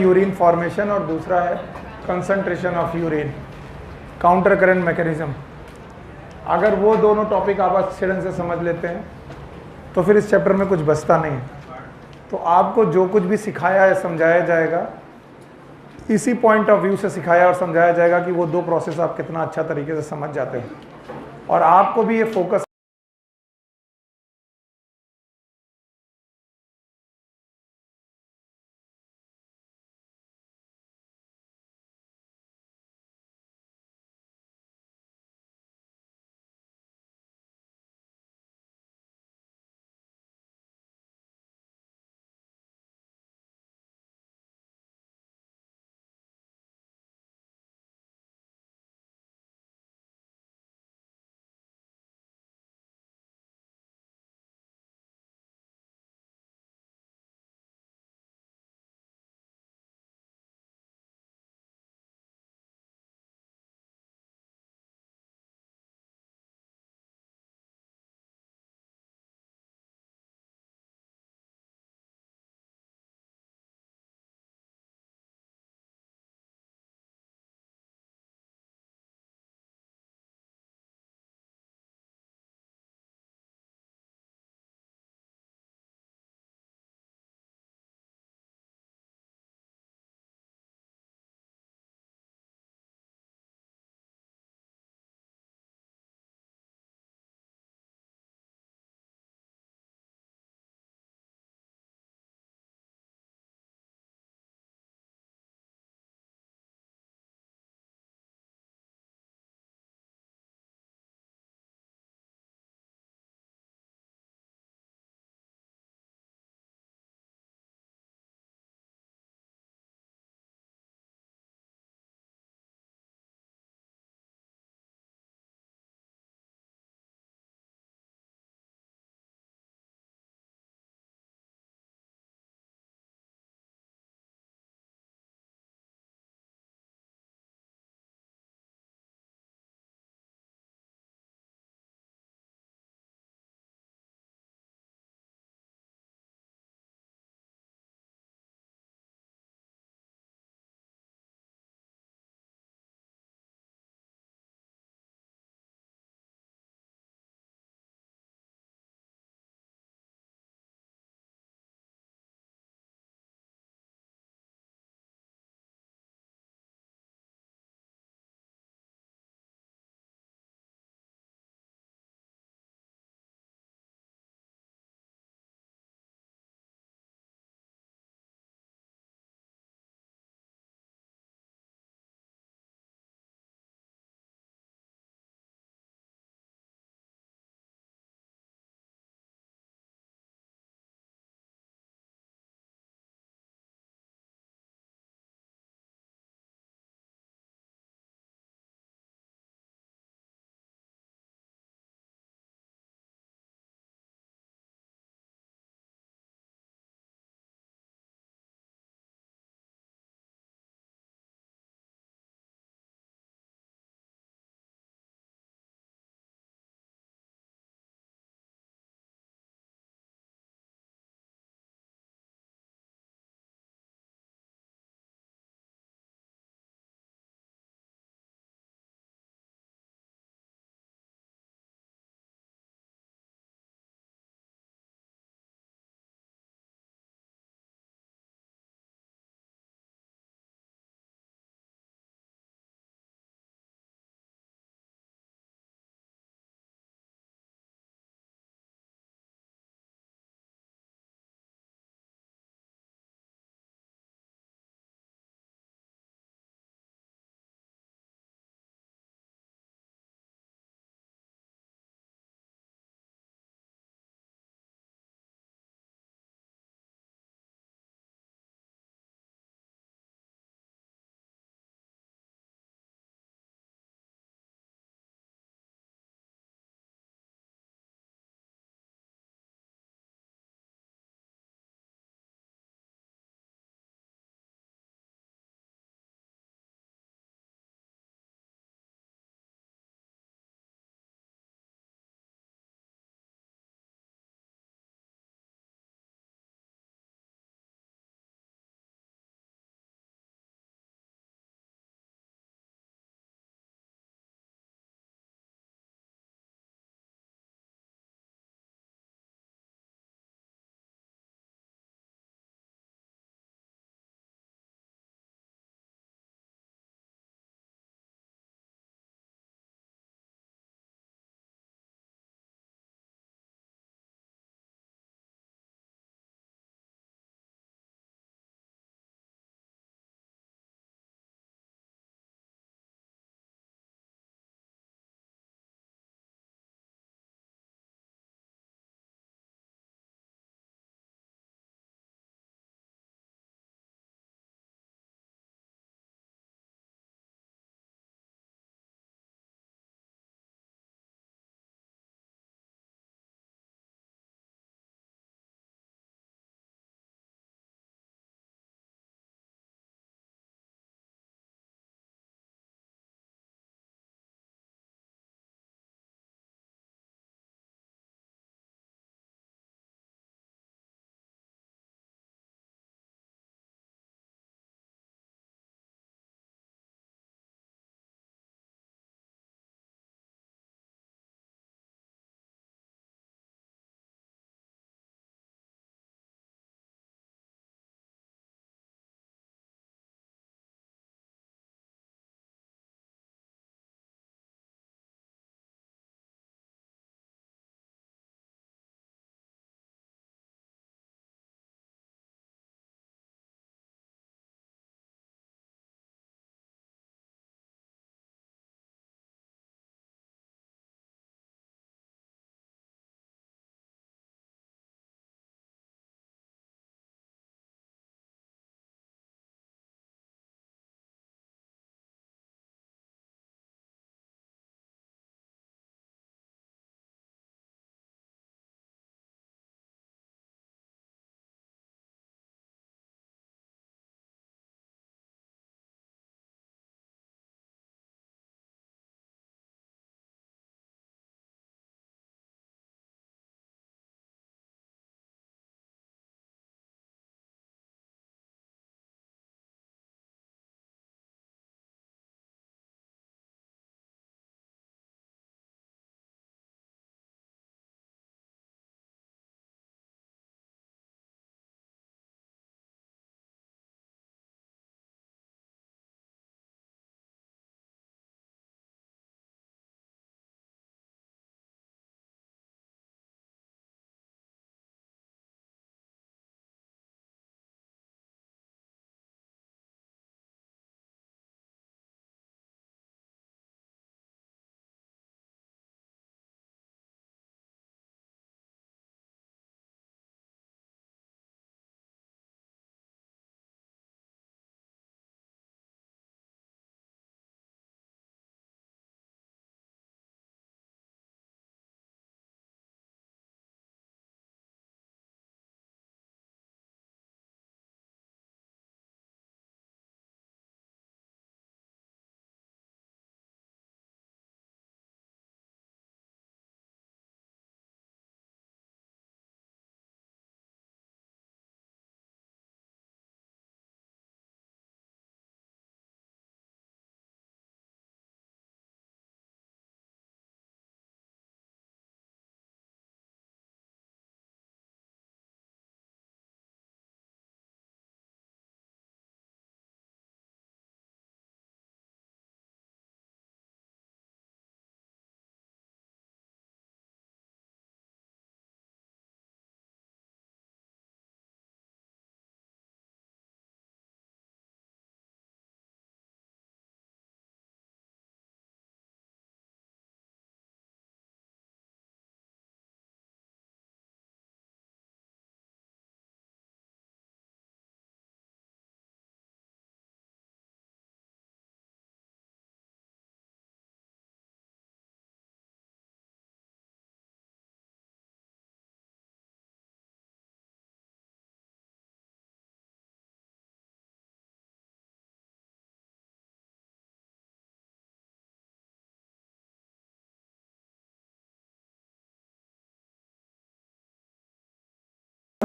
Urine formation और दूसरा है concentration of urine, counter current mechanism. अगर वो दोनों टॉपिक आप अच्छे ढंग से समझ लेते हैं तो फिर इस चैप्टर में कुछ बचता नहीं है। तो आपको जो कुछ भी सिखाया है समझाया जाएगा, इसी पॉइंट ऑफ व्यू से सिखाया और समझाया जाएगा कि वो दो प्रोसेस आप कितना अच्छा तरीके से समझ जाते हैं। और आपको भी ये फोकस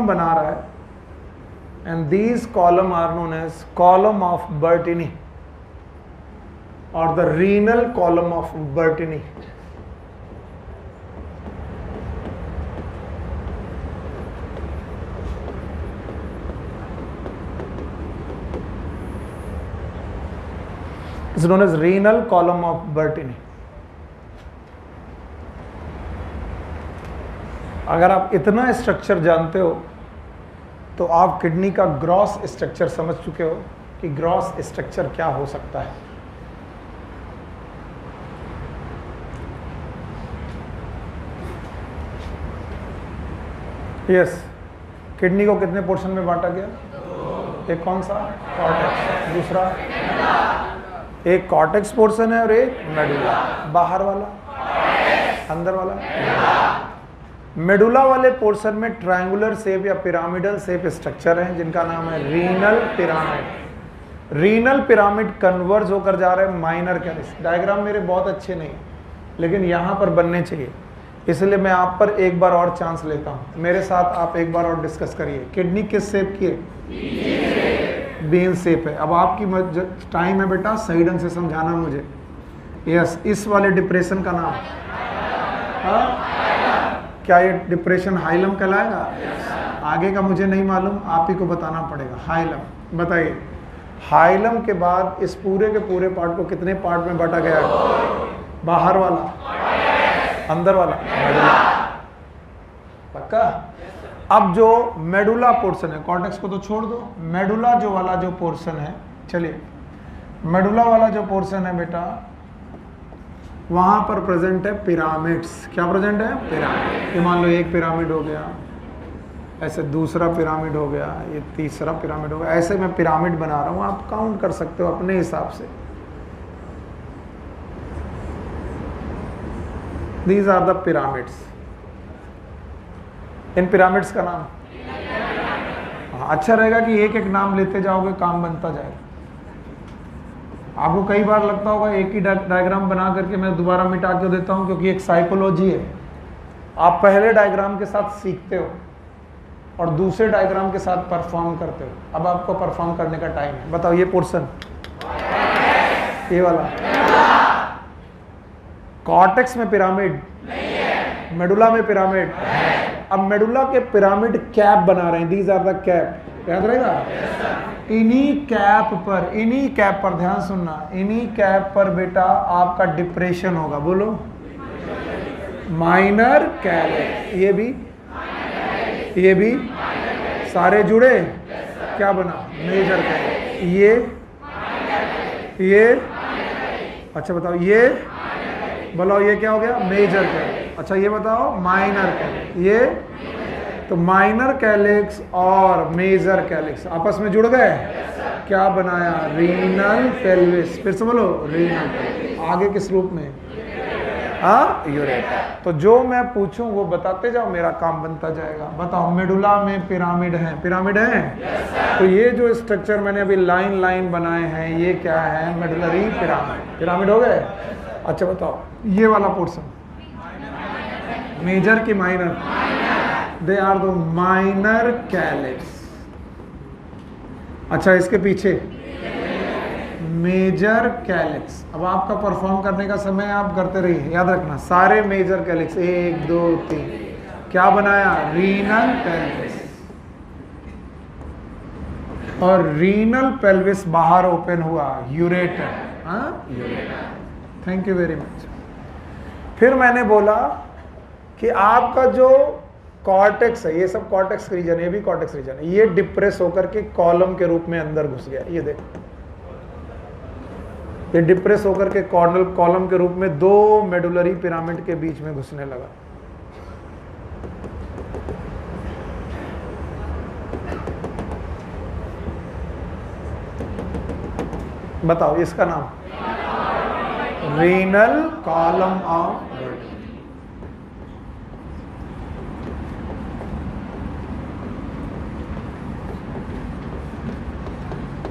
बना रहा है, and these column are known as column of Bertini और the renal column of Bertini. is known as renal column of Bertini. अगर आप इतना स्ट्रक्चर जानते हो तो आप किडनी का ग्रॉस स्ट्रक्चर समझ चुके हो कि ग्रॉस स्ट्रक्चर क्या हो सकता है. यस, किडनी को कितने पोर्शन में बांटा गया? एक कौन सा? कॉर्टेक्स. दूसरा एक कॉर्टेक्स पोर्शन है और एक मेडुला. बाहर वाला, अंदर वाला. मेडुला वाले पोर्शन में ट्रायंगुलर शेप या पिरामिडल शेप स्ट्रक्चर है जिनका नाम है renal pyramid. Renal pyramid converge होकर जा रहे हैं माइनर कैलिक्स. डायग्राम मेरे बहुत अच्छे नहीं लेकिन यहाँ पर बनने चाहिए, इसलिए मैं आप पर एक बार और चांस लेता हूँ. मेरे साथ आप एक बार और डिस्कस करिए. किडनी किस शेप की है? बीन शेप है. अब आपकी टाइम है बेटा, सही ढंग से समझाना मुझे. यस, इस वाले डिप्रेशन का नाम, क्या ये डिप्रेशन हाइलम कहलाएगा? आगे का मुझे नहीं मालूम, आप ही को बताना पड़ेगा. हाइलम बताइए. हाइलम के बाद इस पूरे के पूरे पार्ट को कितने पार्ट में बांटा गया है? बाहर वाला, अंदर वाला, मेडुला. पक्का? अब जो मेडुला पोर्शन है, कॉर्टेक्स को तो छोड़ दो, मेडुला जो वाला जो पोर्शन है, चलिए मेडुला वाला जो पोर्शन है बेटा, वहां पर प्रेजेंट है पिरामिड्स. क्या प्रेजेंट है? पिरामिड. ये मान लो एक पिरामिड हो गया, ऐसे दूसरा पिरामिड हो गया, ये तीसरा पिरामिड हो गया. ऐसे मैं पिरामिड बना रहा हूं, आप काउंट कर सकते हो अपने हिसाब से. These are the pyramids. इन पिरामिड्स का नाम, अच्छा रहेगा कि एक एक नाम लेते जाओगे, काम बनता जाएगा. आपको कई बार लगता होगा एक ही डायग्राम बना करके मैं दोबारा मिटा के देता हूं, क्योंकि एक साइकोलॉजी है. आप पहले डायग्राम के साथ सीखते हो और दूसरे डायग्राम के साथ परफॉर्म करते हो. अब आपको परफॉर्म करने का टाइम है. बताओ, ये पोर्शन, ये वाला कॉर्टेक्स में पिरामिड, मेडुला में पिरामिड. अब मेडुला के पिरामिड कैप बना रहे हैं. These are the cap. याद रहेगा? इन्हीं कैप पर ध्यान सुनना, इन्हीं कैप पर बेटा आपका डिप्रेशन होगा. बोलो, माइनर कैलिक्स. ये भी सारे जुड़े, क्या बना? Major calyx. ये अच्छा बताओ, ये बोलो, ये क्या हो गया? Major calyx. अच्छा ये बताओ, माइनर कैलिक्स. ये तो माइनर कैलिक्स और मेजर कैलिक्स आपस में जुड़ गए. क्या बनाया? Renal pelvis. फिर से बोलो, रीनल. आगे किस रूप में? यूरेटर. तो जो मैं पूछूं वो बताते जाओ, मेरा काम बनता जाएगा. बताओ, मेडुला में पिरामिड है, पिरामिड है. तो ये जो स्ट्रक्चर मैंने अभी लाइन बनाए हैं, ये क्या है? Medullary pyramid. पिरामिड हो गए. अच्छा बताओ, ये वाला पोर्शन मेजर की minor? They are the minor calyx. अच्छा, इसके पीछे मेजर कैलिक्स. अब आपका परफॉर्म करने का समय आप करते रहिए. याद रखना, सारे मेजर कैलिक्स 1 2 3. क्या बनाया? Renal pelvis. और रीनल पेल्विस बाहर ओपन हुआ, ureter. Thank you very much. फिर मैंने बोला कि आपका जो कॉर्टेक्स है, ये सब कॉर्टेक्स रीजन, ये भी कॉर्टेक्स रीजन है, ये डिप्रेस होकर के कॉलम के रूप में अंदर घुस गया. ये देखो, ये डिप्रेस होकर के कॉलम के रूप में 2 मेडुलरी पिरामिड के बीच में घुसने लगा. बताओ, इसका नाम रीनल कॉलम ऑफ बर्टिनी.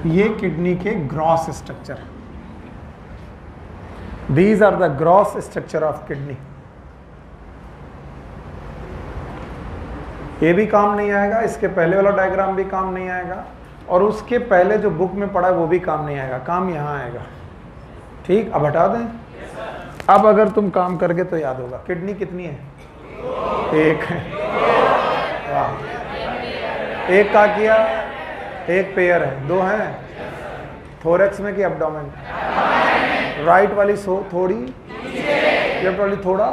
ये किडनी के gross structure. These are the gross structure of kidney. ये भी काम नहीं आएगा, इसके पहले वाला डायग्राम भी काम नहीं आएगा, और उसके पहले जो बुक में पढ़ा है वो भी काम नहीं आएगा, काम यहाँ आएगा। ठीक, अब हटा दें। अब अगर तुम काम करके तो याद होगा। किडनी कितनी है? एक है। वाह, एक का किया, एक पेयर है, दो हैं थोरेक्स में कि एब्डोमेन? राइट वाली थोड़ी, लेफ्ट वाली थोड़ा,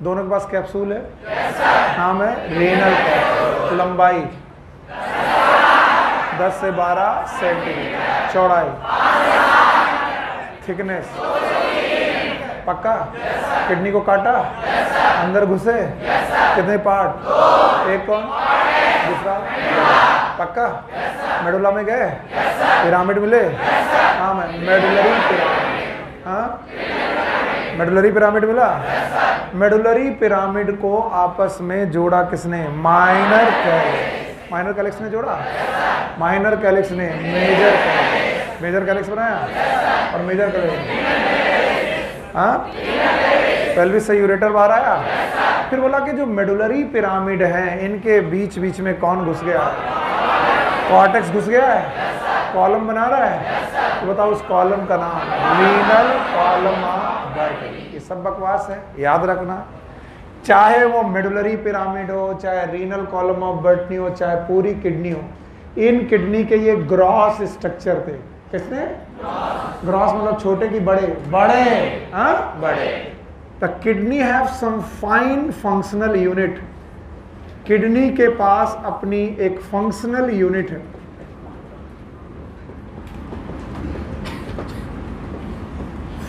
दोनों के पास कैप्सूल है, नाम है रीनल कैप्सूल। लंबाई 10 से 12 सेंटीमीटर, चौड़ाई, थिकनेस, पक्का? किडनी को काटा, अंदर घुसे, कितने पार्ट? एक कौन, दूसरा, पक्का? मेडुला में गए, पिरामिड मिले, हाँ मैं मेडुलरी पिरामिड, हाँ मेडुलरी पिरामिड मिला। मेडुलरी पिरामिड को आपस में जोड़ा किसने? Minor calyx. माइनर कैलिक्स ने जोड़ा, माइनर कैलिक्स ने मेजर कैलिक्स, मेजर कैलिक्स बनाया, और मेजर कैलिक्स, हाँ पेल्विस से यूरेटर बाहर आया। फिर बोला कि जो मेडुलरी पिरामिड है इनके बीच बीच में कौन घुस गया? कॉर्टेक्स घुस गया है, कॉलम बना रहा है। तो बताओ उस कॉलम का नाम रीनल कॉलम ऑफ बर्टनी। ये सब बकवास है, याद रखना। चाहे वो मेडुलरी पिरामिड हो, चाहे रीनल कॉलम ऑफ बर्टनी हो, चाहे पूरी किडनी हो, इन किडनी के ये ग्रॉस स्ट्रक्चर थे। किसने? ग्रॉस मतलब छोटे की बड़े? बड़े, हाँ बड़े। The kidney have some fine functional unit. Kidney के पास अपनी एक फंक्शनल यूनिट है।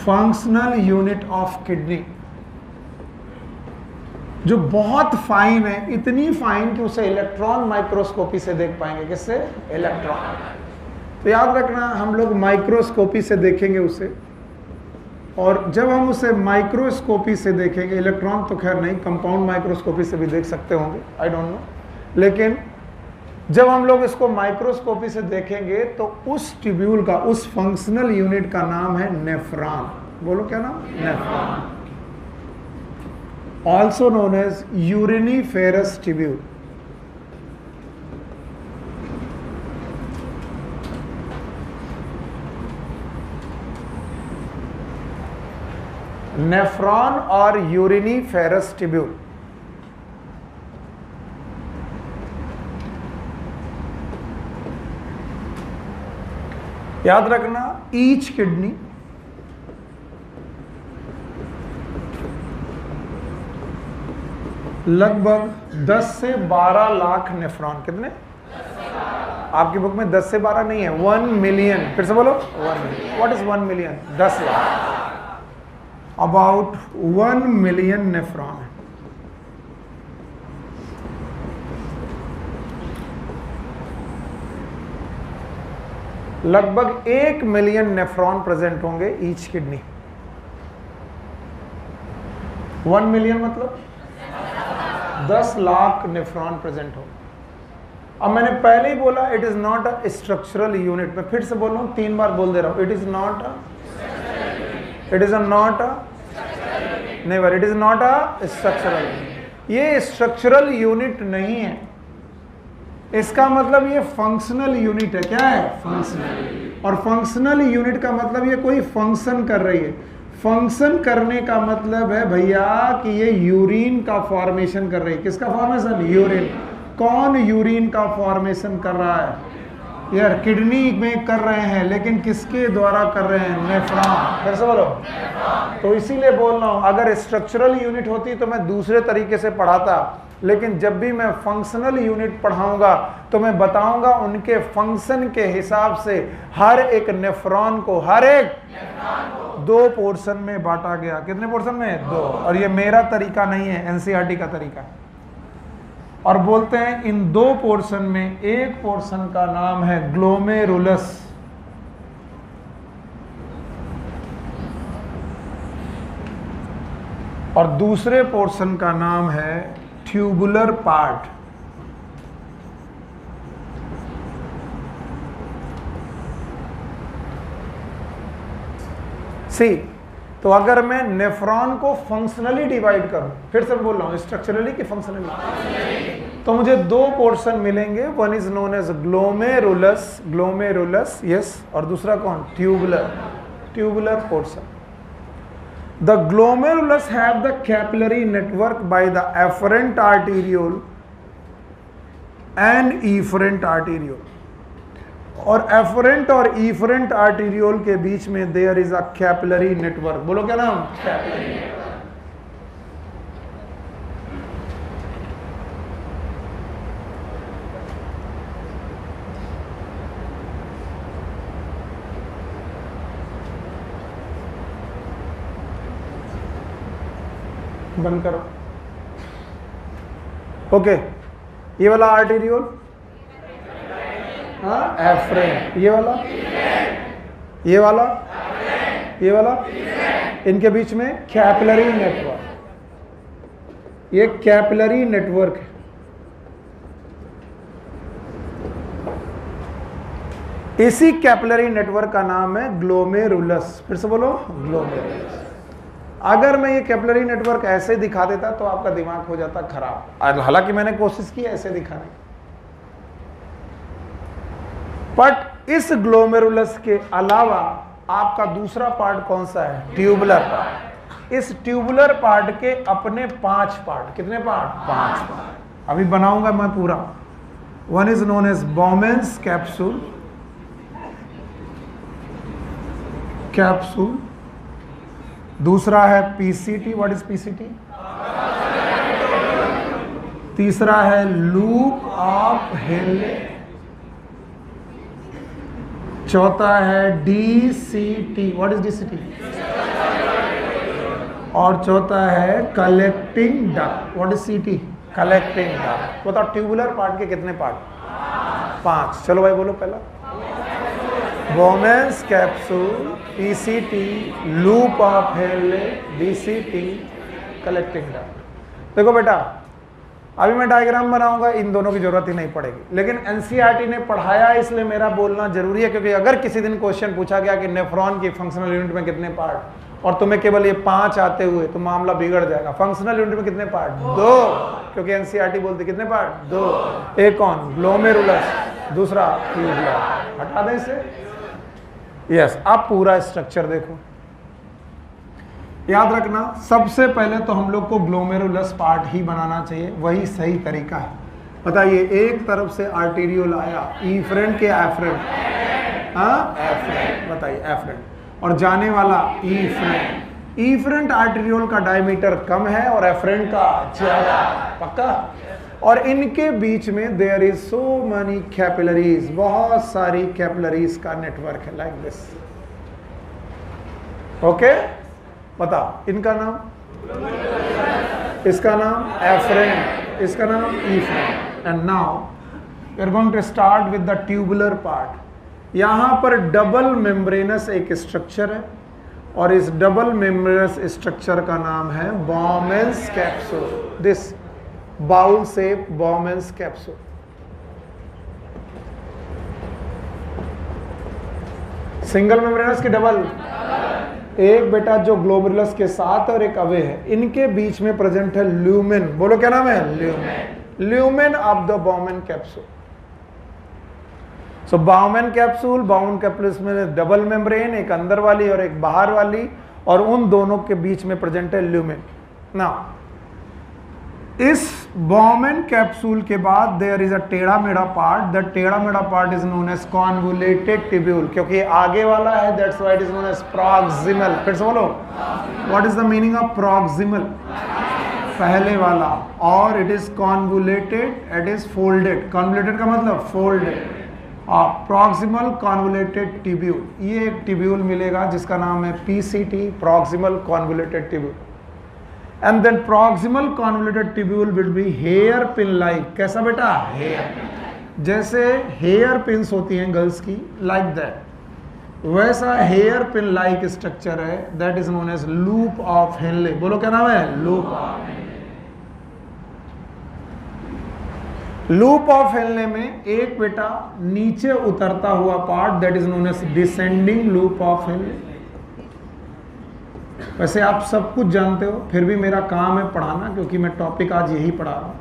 फंक्शनल यूनिट ऑफ किडनी जो बहुत फाइन है, इतनी फाइन कि उसे इलेक्ट्रॉन माइक्रोस्कोपी से देख पाएंगे। किससे? इलेक्ट्रॉन। तो याद रखना, हम लोग माइक्रोस्कोपी से देखेंगे उसे, और जब हम उसे माइक्रोस्कोपी से देखेंगे, इलेक्ट्रॉन तो खैर नहीं, कंपाउंड माइक्रोस्कोपी से भी देख सकते होंगे, आई डोंट नो, लेकिन जब हम लोग इसको माइक्रोस्कोपी से देखेंगे तो उस ट्यूब्यूल का, उस फंक्शनल यूनिट का नाम है नेफ्रॉन। बोलो क्या नाम? Nephron. Also known as uriniferous tubule. Nephron और यूरिनिफेरस ट्यूब्यूल। याद रखना, ईच किडनी लगभग 10 से 12 लाख नेफ्रॉन। कितने? आपकी बुक में 10 से 12 नहीं है, 1 मिलियन। फिर से बोलो, 1 million. What is 1 million? 10 lakh. About 1 million nephron है। लगभग 1 मिलियन नेफ्रॉन प्रेजेंट होंगे ईच किडनी। 1 मिलियन मतलब 10 लाख नेफ्रॉन प्रेजेंट हो। अब मैंने पहले ही बोला it is not a structural unit. मैं फिर से बोल रहा हूं, 3 बार बोल दे रहा हूं, it is not a never, it is not a structural. ये स्ट्रक्चरल यूनिट नहीं है, इसका मतलब ये फंक्शनल यूनिट है। क्या है? फंक्शनल। और फंक्शनल यूनिट का मतलब ये कोई फंक्शन कर रही है। फंक्शन करने का मतलब है भैया कि ये यूरिन का फॉर्मेशन कर रही है। किसका फॉर्मेशन? यूरिन। कौन यूरिन का फॉर्मेशन कर रहा है? यार किडनी में कर रहे हैं, लेकिन किसके द्वारा कर रहे हैं? नेफ्रॉन। फिर से बोलो। तो इसीलिए बोल रहा हूं, अगर स्ट्रक्चरल यूनिट होती तो मैं दूसरे तरीके से पढ़ाता, लेकिन जब भी मैं फंक्शनल यूनिट पढ़ाऊंगा तो मैं बताऊंगा उनके फंक्शन के हिसाब से हर एक नेफ्रॉन को, हर एक 2 पोर्शन में बांटा गया। कितने पोर्शन में? 2। और ये मेरा तरीका नहीं है, एनसीईआरटी का तरीका है। और बोलते हैं इन 2 पोर्शन में एक पोर्शन का नाम है ग्लोमेरुलस, और दूसरे पोर्शन का नाम है ट्यूबुलर पार्ट। सी तो अगर मैं नेफ्रॉन को फंक्शनली डिवाइड करूं, फिर से बोल रहा हूं, स्ट्रक्चरली कि फंक्शनली, तो मुझे दो पोर्शन मिलेंगे। One is known as glomerulus, glomerulus, yes, और दूसरा कौन? Tubular, tubular portion. The glomerulus have the capillary network by the afferent arteriole and efferent arteriole, और एफरेंट और इफरेंट आर्टीरियोल के बीच में there is a capillary network. बोलो क्या नाम? Capillary network. बंद करो। ओके, ये वाला आर्टीरियोल, हाँ, एफरेंट, ये वाला, ये वाला, ये वाला, इनके बीच में कैपिलरी नेटवर्क, ये कैपिलरी नेटवर्क है। इसी कैपिलरी नेटवर्क का नाम है ग्लोमेरुलस। फिर से बोलो, ग्लोमेरुलस। अगर मैं ये कैपिलरी नेटवर्क ऐसे दिखा देता तो आपका दिमाग हो जाता खराब, हालांकि मैंने कोशिश की ऐसे दिखाने, बट इस ग्लोमेरुलस के अलावा आपका दूसरा पार्ट कौन सा है? Tubular part. इस ट्यूबुलर पार्ट के अपने 5 पार्ट, कितने पार्ट? 5 पार्ट। अभी बनाऊंगा मैं पूरा। One is known as Bowman's capsule, capsule. दूसरा है पीसीटी, व्हाट इज पीसीटी? तीसरा है लूप ऑफ हेले, चौथा है डीसीटी, व्हाट इज डीसीटी? और चौथा है कलेक्टिंग डक्ट, व्हाट इज सीटी? Collecting duct. बताओ ट्यूबुलर पार्ट के कितने पार्ट? 5। चलो भाई बोलो पहला। बोमेंस कैप्सूल, पीसीटी, लूप ऑफ हेले, डीसीटी, कलेक्टिंग डक्ट। देखो बेटा, अभी मैं डायग्राम बनाऊंगा, इन दोनों की जरूरत ही नहीं पड़ेगी, लेकिन एनसीईआरटी ने पढ़ाया इसलिए मेरा बोलना जरूरी है, क्योंकि अगर किसी दिन क्वेश्चन पूछा गया कि नेफ्रॉन की फंक्शनल यूनिट में कितने पार्ट, और तुम्हें केवल ये 5 आते हुए तो मामला बिगड़ जाएगा। फंक्शनल यूनिट में कितने पार्ट? 2, क्योंकि एनसीईआरटी बोलती कितने पार्ट? 2। एक कौन? ग्लोमेरुलस, दूसरा ट्यूबुलर। हटा दें इसे। यस, आप पूरा स्ट्रक्चर देखो, याद रखना। सबसे पहले तो हम लोग को ग्लोमेरुलस पार्ट ही बनाना चाहिए, वही सही तरीका है। बताइए, एक तरफ से आर्टीरियोल आया, इफरेंट के एफरेंट, हाँ एफरेंट, बताइए एफरेंट, और जाने वाला इफरेंट। इफरेंट आर्टीरियोल का डायमीटर कम है और एफरेंट का ज्यादा, पक्का? और इनके बीच में there is so many capillaries, बहुत सारी कैपिलरीज का नेटवर्क है, लाइक दिस। ओके, बताओ इनका नाम, इसका नाम एफरेंट, इसका नाम efferent. And now we are going to start with the tubular part. यहां पर डबल मेम्ब्रेनस एक स्ट्रक्चर है, और इस डबल मेम्ब्रेनस स्ट्रक्चर का नाम है Bowman's capsule. This bowl shape Bowman's capsule. Single membranes की डबल, एक बेटा जो ग्लोमेरुलस के साथ और एक अवे है, इनके बीच में प्रेजेंट है ल्यूमेन। बोलो क्या नाम है? Lumen, lumen of the Bowman capsule. So Bowman capsule, Bowman capsule में डबल मेम्ब्रेन, एक अंदर वाली और एक बाहर वाली, और उन दोनों के बीच में प्रेजेंट है ल्यूमेन। ना इस बॉमेन कैप्सूल के बाद देयर इज अ टेढ़ा मेढ़ा पार्ट। द टेढ़ा मेढ़ा part is known as convoluted tubule, क्योंकि आगे वाला है, that's why it is known as proximal. फिर से बोलो, what is the meaning of proximal? पहले वाला। और it is convoluted, it is folded. Convoluted का मतलब फोल्डेड। प्रॉक्सिमल कॉन्वोल्यूटेड ट्यूब्यूल, ये एक ट्यूब्यूल मिलेगा जिसका नाम है PCT, proximal convoluted tubule. And then proximal convoluted tubule will be hair pin like। कैसा बेटा? hair, जैसे हेयर पिन्स होती हैं गर्ल्स की, like that, वैसा हेयर पिन लाइक स्ट्रक्चर है, that is known as loop of Henle। बोलो क्या नाम है? loop of Henle। loop of Henle में एक बेटा नीचे उतरता हुआ part, that is known as descending loop of Henle। वैसे आप सब कुछ जानते हो, फिर भी मेरा काम है पढ़ाना, क्योंकि मैं टॉपिक आज यही पढ़ा रहा हूं।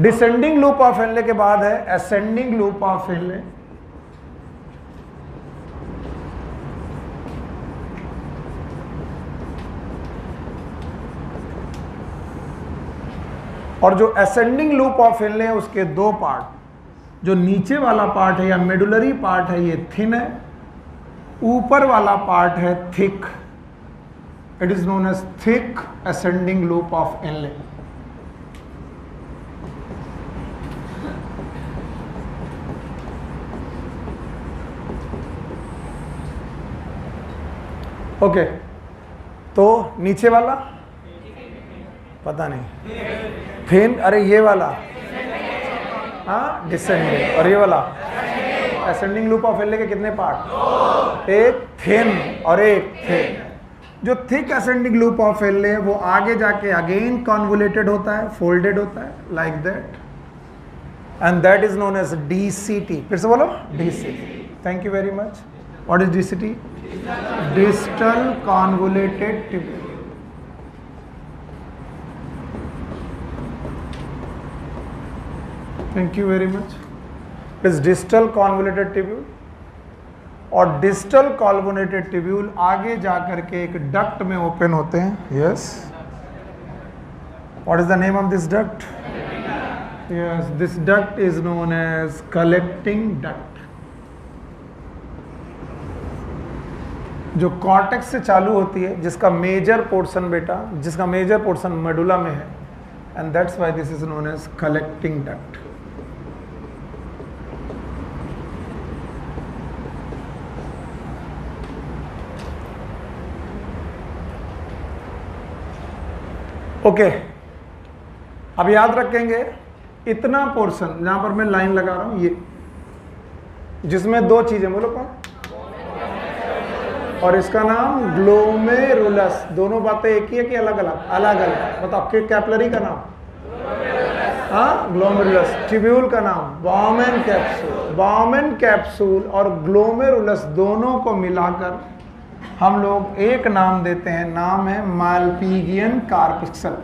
डिसेंडिंग लूप ऑफ हेनले के बाद है असेंडिंग लूप ऑफ हेनले। और जो असेंडिंग लूप ऑफ हेनले है उसके दो पार्ट, जो नीचे वाला पार्ट है या मेडुलरी पार्ट है ये थिन है, ऊपर वाला पार्ट है thick. It is known as thick ascending loop of Henle. Okay, तो नीचे वाला पता नहीं, थिन, अरे ये वाला हाँ डिसेंडिंग, और ये वाला असेंडिंग लूप ऑफ हेनले के कितने पार्ट? एक थिन और एक थिक। जो thick ascending loop of Henley है वो आगे जाके अगेन कॉन्वोलेटेड होता है, फोल्डेड होता है like that, and that is known as DCT। फिर से बोलो DCT। Thank you very much. What is DCT? Distal convoluted tubule. Thank you very much. Is distal convoluted tubule, और डिस्टल कॉन्वोलेटेड ट्यूब्यूल आगे जाकर के एक डक्ट में open होते हैं। Yes, what is the name of this duct? Yes, this duct is known as collecting duct. जो cortex से चालू होती है, जिसका मेजर पोर्शन बेटा, जिसका मेजर पोर्शन मेडुला में है, and that's why this is known as collecting duct. Okay, अब याद रखेंगे इतना पोर्शन जहां पर मैं लाइन लगा रहा हूं, ये जिसमें दो चीजें, बोलो कौन? और इसका नाम ग्लोमेरुलस। दोनों बातें एक ही है कि अलग अलग? अलग अलग। बताओ, कैपिलरी का नाम? हाँ, ग्लोमेरुलस। ट्यूब्यूल का नाम बॉमेन कैप्सूल। बॉमेन कैप्सूल और ग्लोमेरुलस दोनों को मिलाकर हम लोग एक नाम देते हैं, नाम है मालपीगियन कार्पसल।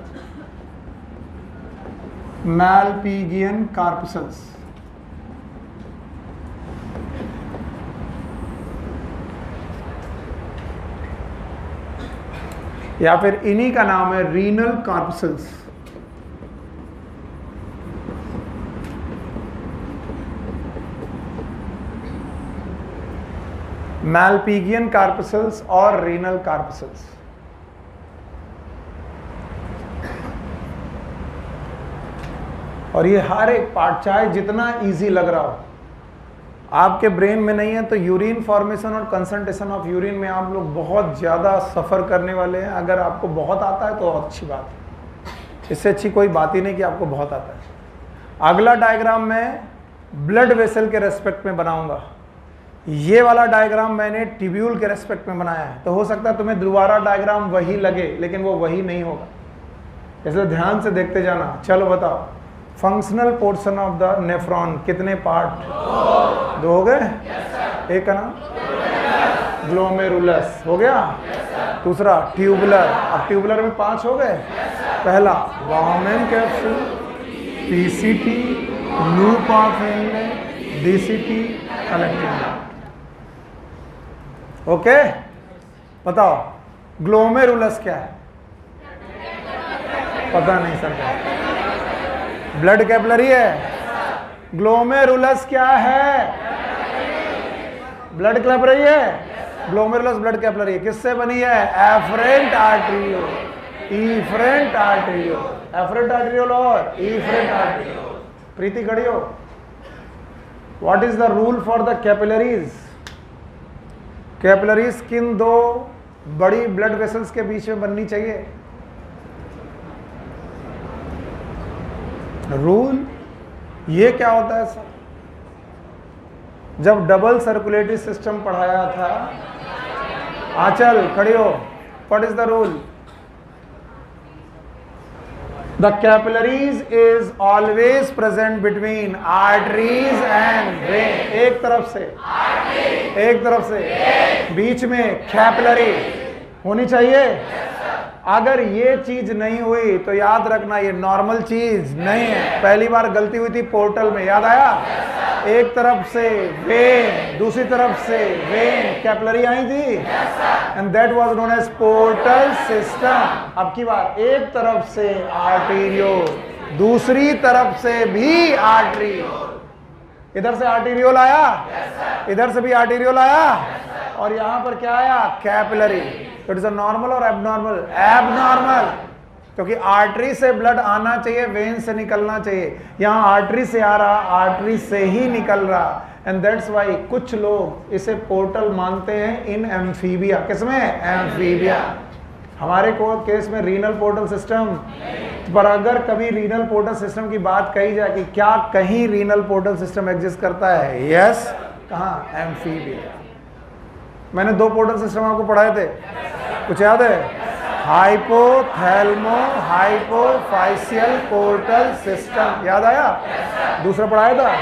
Malpighian corpuscles. या फिर इन्हीं का नाम है रीनल कार्पसल्स। मालपीगियन कार्पसल्स और रीनल कार्पसल्स। और ये हर एक पार्ट, चाहे जितना इजी लग रहा हो, आपके ब्रेन में नहीं है तो यूरिन फॉर्मेशन और कंसंट्रेशन ऑफ यूरिन में आप लोग बहुत ज़्यादा सफ़र करने वाले हैं। अगर आपको बहुत आता है तो अच्छी बात है, इससे अच्छी कोई बात ही नहीं कि आपको बहुत आता है। अगला डायग्राम मैं ब्लड वेसल के रेस्पेक्ट में बनाऊंगा। ये वाला डायग्राम मैंने ट्यूब्यूल के रेस्पेक्ट में बनाया है, तो हो सकता है तुम्हें दोबारा डायग्राम वही लगे, लेकिन वो वही नहीं होगा, इसलिए ध्यान से देखते जाना। चलो बताओ, functional portion of the nephron कितने पार्ट? दो हो गए। एक का नाम ग्लोमेरुलस हो गया, दूसरा ट्यूबुलर। अब ट्यूबुलर में 5 हो गए। पहला Bowman capsule, PCT, loop of Henle, DCT, collecting. Okay, बताओ ग्लोमेरुलस क्या है? पता नहीं सर, ब्लड कैपिलरी है। ग्लोमेरुलस क्या है? ब्लड कैपिलरी है। ग्लोमेरुलस ब्लड कैपिलरी है। किससे बनी है? Afferent arteriole, efferent arteriole, afferent arteriole और इफरेंट आर्टरियोल। प्रीति खड़ी हो। What is the rule for the capillaries? Capillaries किन दो बड़ी ब्लड वेसल्स के बीच में बननी चाहिए? रूल ये क्या होता है सर? जब डबल सर्कुलेटरी सिस्टम पढ़ाया था, आंचल खड़ी हो, what is the rule? The capillaries is always present between arteries and when. एक तरफ से, एक तरफ से, बीच में कैपिलरी, होनी चाहिए। अगर ये चीज नहीं हुई तो याद रखना ये नॉर्मल चीज नहीं है। पहली बार गलती हुई थी पोर्टल में, याद आया? एक तरफ से वेन, दूसरी तरफ से वेन, कैपिलरी आई थी, and that was known as portal system. अब की बार एक तरफ से आर्टीरियोल, दूसरी तरफ से भी आर्टरी। इधर से आर्टीरियोल आया, इधर से भी आर्टीरियोल आया, और यहां पर क्या आया? कैपिलरी। तो इट इज अ नॉर्मल और एबनॉर्मल? एबनॉर्मल, क्योंकि आर्टरी से ब्लड आना चाहिए, वेन से निकलना चाहिए। यहां आर्टरी से आ रहा, आर्टरी से ही निकल रहा, एंड दैट्स वाई कुछ लोग इसे पोर्टल मानते हैं इन एम्फीबिया। किसमें? एम्फीबिया। हमारे केस में रीनल पोर्टल सिस्टम। पर अगर कभी रीनल पोर्टल सिस्टम की बात कही जाए कि क्या कहीं रीनल पोर्टल सिस्टम एग्जिस्ट करता है? यस। कहाँ? एम्फीबिया। मैंने 2 पोर्टल सिस्टम आपको पढ़ाए थे, कुछ याद है? हाइपोथैल्मो हाइपोफाइशियल पोर्टल सिस्टम, याद आया? दूसरा पढ़ाया था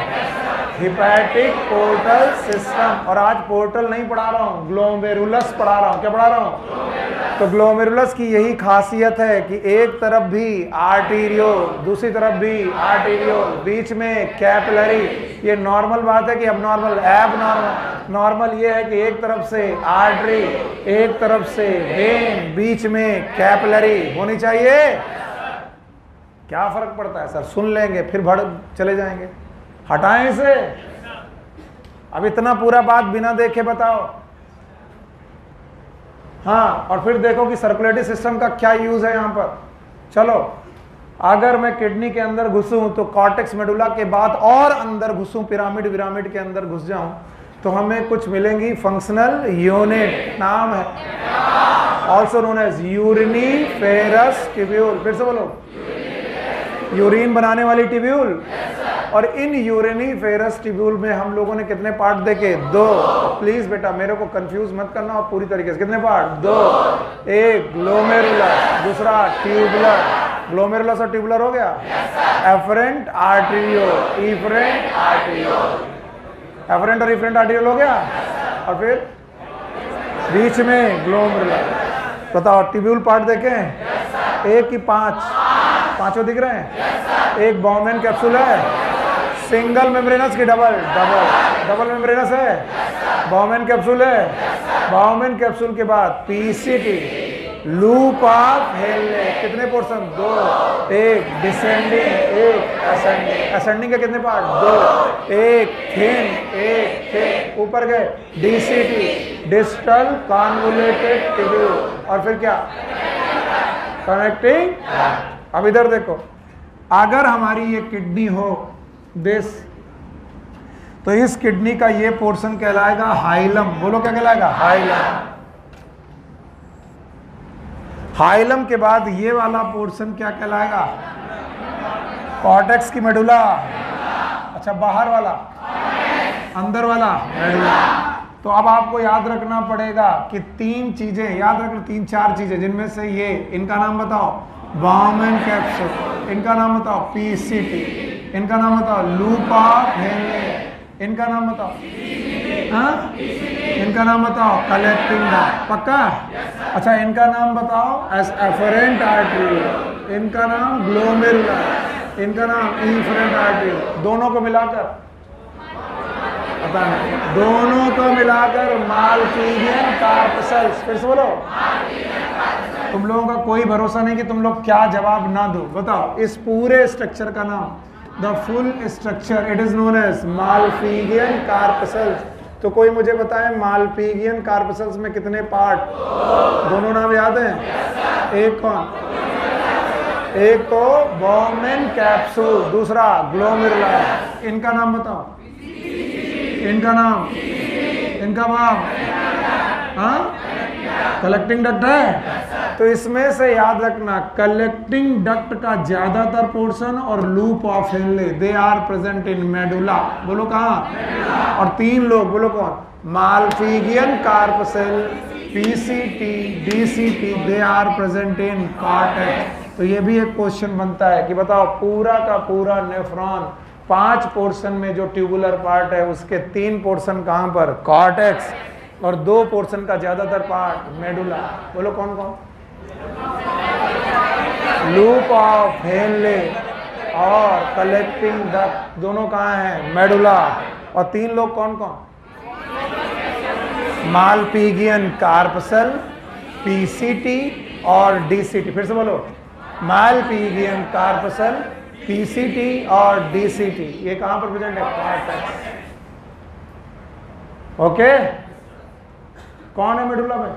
हिपैटिक पोर्टल सिस्टम। और आज पोर्टल नहीं पढ़ा रहा हूं, ग्लोमेरुलस पढ़ा रहा हूं। क्या पढ़ा रहा हूं? तो ग्लोमेरुलस की यही खासियत है कि एक तरफ भी आर्टीरियोल, दूसरी तरफ भी आर्टीरियोल, बीच में कैपिलरी। ये नॉर्मल बात है कि अबनॉर्मल? एबनॉर्मल। नॉर्मल ये है कि एक तरफ से आर्टरी, एक तरफ से वेन, बीच में कैपिलरी होनी चाहिए। क्या फर्क पड़ता है सर? सुन लेंगे फिर भड़ चले जाएंगे, हटाएं इसे। अब इतना पूरा बात बिना देखे बताओ। हाँ, और फिर देखो कि सर्कुलेटरी सिस्टम का क्या यूज है यहां पर। चलो, अगर मैं किडनी के अंदर घुसूं तो कॉर्टेक्स मेडुला के बाद और अंदर घुसूं, पिरामिड के अंदर घुस जाऊं, तो हमें कुछ मिलेंगी फंक्शनल यूनिट। नाम है also known as uriniferous tubule. फिर से बोलो, यूरिन बनाने वाली ट्यूब्यूल। और इन यूरिनीफेरस ट्यूब्यूल में हम लोगों ने कितने पार्ट देखे? 2। प्लीज बेटा मेरे को कंफ्यूज मत करना, और पूरी तरीके से कितने पार्ट? 2। एक ग्लोमेरुलर, दूसरा ट्यूबुलर। ग्लोमेरुलस और ट्यूबुलर हो गया। Afferent arteriole, efferent arteriole. Afferent और इफरेंट आर्टीरियोल हो गया। और फिर बीच में ग्लोमेरुलर। बताओ ट्यूब्यूल पार्ट देखें? 1 की 5? पांचों दिख रहे हैं? एक बाउमेन कैप्सूल है, सिंगल मेम्ब्रेनस की डबल मेम्ब्रेनस है, बाउमेन कैप्सूल है। बाउमेन कैप्सूल के बाद पीसीटी, लूप ऑफ हेले। कितने पोर्शन? 2। एक डिसेंडिंग, एक असेंडिंग। असेंडिंग के कितने पार्ट? 2। एक थिन, एक थिक। ऊपर गए डीसीटी, डिस्टल कॉन्वोल्यूटेड ट्यूब्यूल। और फिर क्या? कनेक्टिंग। अब इधर देखो, अगर हमारी ये किडनी हो दिस, तो इस किडनी का ये पोर्शन कहलाएगा हाइलम। बोलो क्या कहलाएगा? हाइलम। हाइलम के बाद ये वाला पोर्शन क्या कहलाएगा? कॉर्टेक्स की मेडुला। अच्छा, बाहर वाला? अंदर वाला मेडुला। तो अब आपको याद रखना पड़ेगा कि 3 चीजें याद रखना, 3-4 चीजें, जिनमें से ये, इनका नाम बताओ, बाउमेन कैप्सूल, इनका नाम बताओ पीसीटी, इनका नाम बताओ लूप ऑफ हेले, इनका नाम बताओ, हाँ, इनका नाम बताओ कलेक्टिंग डक्ट। पक्का? अच्छा, इनका नाम बताओ एस एफरेंट आर्टरी, इनका नाम ग्लोमेरुलर, इनका नाम इफरेंट आर्टरी। दोनों को मिलाकर पता नहीं, दोनों को मिलाकर माल्पीजियन कार्पसेल्स। फिर से बोलो, तुम लोगों का कोई भरोसा नहीं कि तुम लोग क्या जवाब ना दो। बताओ इस पूरे स्ट्रक्चर का नाम, the full structure, it is known as Malpighian corpuscles. तो कोई मुझे बताए माल्पीजियन कार्पसेल्स में कितने पार्ट? दोनों नाम याद हैं? एक कौन? एक तो बाउमेन कैप्सूल, दूसरा ग्लोमेरुलर। इनका नाम बताओ, इनका नाम, इनका नाम, हाँ, कलेक्टिंग डक्ट है। तो इसमें से याद रखना, कलेक्टिंग डक्ट का ज्यादातर पोर्शन और loop of Henle, they are present in medulla. बोलो कहाँ? और 3 लोग, बोलो कौन? Malpighian corpuscle, PCT, DCT, they are present in cortex. तो ये भी एक क्वेश्चन बनता है कि बताओ पूरा का पूरा नेफ्रॉन 5 पोर्शन में जो ट्यूबुलर पार्ट है उसके 3 पोर्शन कहाँ पर? कॉर्टेक्स, और 2 पोर्शन का ज्यादातर पार्ट मेडुला। बोलो कौन कौन? लूप ऑफ हेनले और कलेक्टिंग डक्ट दोनों कहाँ हैं? मेडुला। और 3 लोग कौन कौन? मालपीगियन कार्पसल, पीसीटी और डीसीटी। फिर से बोलो, मालपीगियन कार्पसल, पीसीटी और डीसीटी। ये कहां पर प्रेजेंट है? कॉर्टेक्स। ओके, कौन है मेडुला में?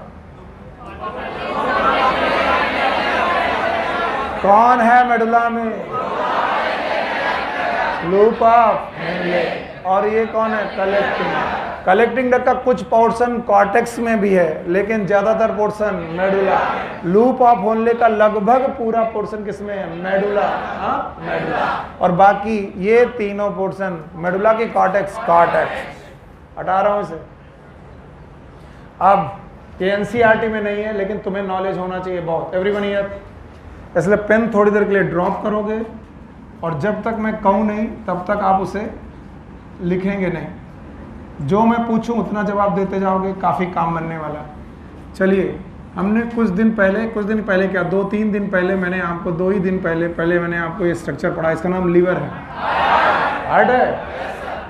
कौन है मेडुला में? Loop of Henley. और ये कौन है? कलेक्टिंग। कलेक्टिंग डक्ट का कुछ पोर्शन कॉर्टेक्स में भी है, लेकिन ज्यादातर portion medulla. Loop of Henley का लगभग पूरा पोर्शन किसमें है? मेडुला। मेडुला। और बाकी ये तीनों पोर्शन मेडुला की कॉर्टेक्स। हटा रहा हूं इसे। अब ये एनसीईआरटी में नहीं है, लेकिन तुम्हें नॉलेज होना चाहिए बहुत। एवरीवन हियर, इसलिए पेन थोड़ी देर के लिए ड्रॉप करोगे और जब तक मैं कहूं नहीं तब तक आप उसे लिखेंगे नहीं। जो मैं पूछूं उतना जवाब देते जाओगे, काफ़ी काम बनने वाला। चलिए, हमने कुछ दिन पहले क्या 2-3 दिन पहले मैंने आपको 2 ही दिन पहले मैंने आपको ये स्ट्रक्चर पढ़ा। इसका नाम लीवर है, हार्ट है।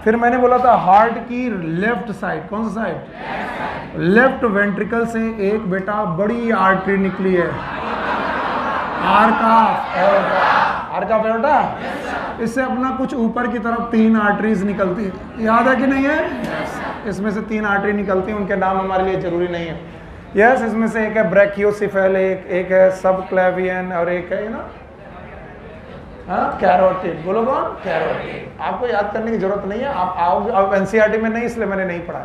फिर मैंने बोला था हार्ट की लेफ्ट साइड, कौन सा साइड? लेफ्ट वेंट्रिकल से एक बेटा बड़ी आर्टरी निकली है, आर्का एओर्टा। इससे अपना कुछ ऊपर की तरफ 3 आर्टरीज निकलती है, याद है कि नहीं है? इसमें से 3 आर्टरी निकलती हैं, उनके नाम हमारे लिए जरूरी नहीं है। यस, इसमें से एक है ब्रैकियोसेफेल, एक है सबक्लेवियन और एक है ना कैरोटिड। बोलो कौन? कैरोटिड। आपको याद करने की जरूरत नहीं है, आप आओगे। अब एनसीईआरटी में नहीं, इसलिए मैंने नहीं पढ़ा।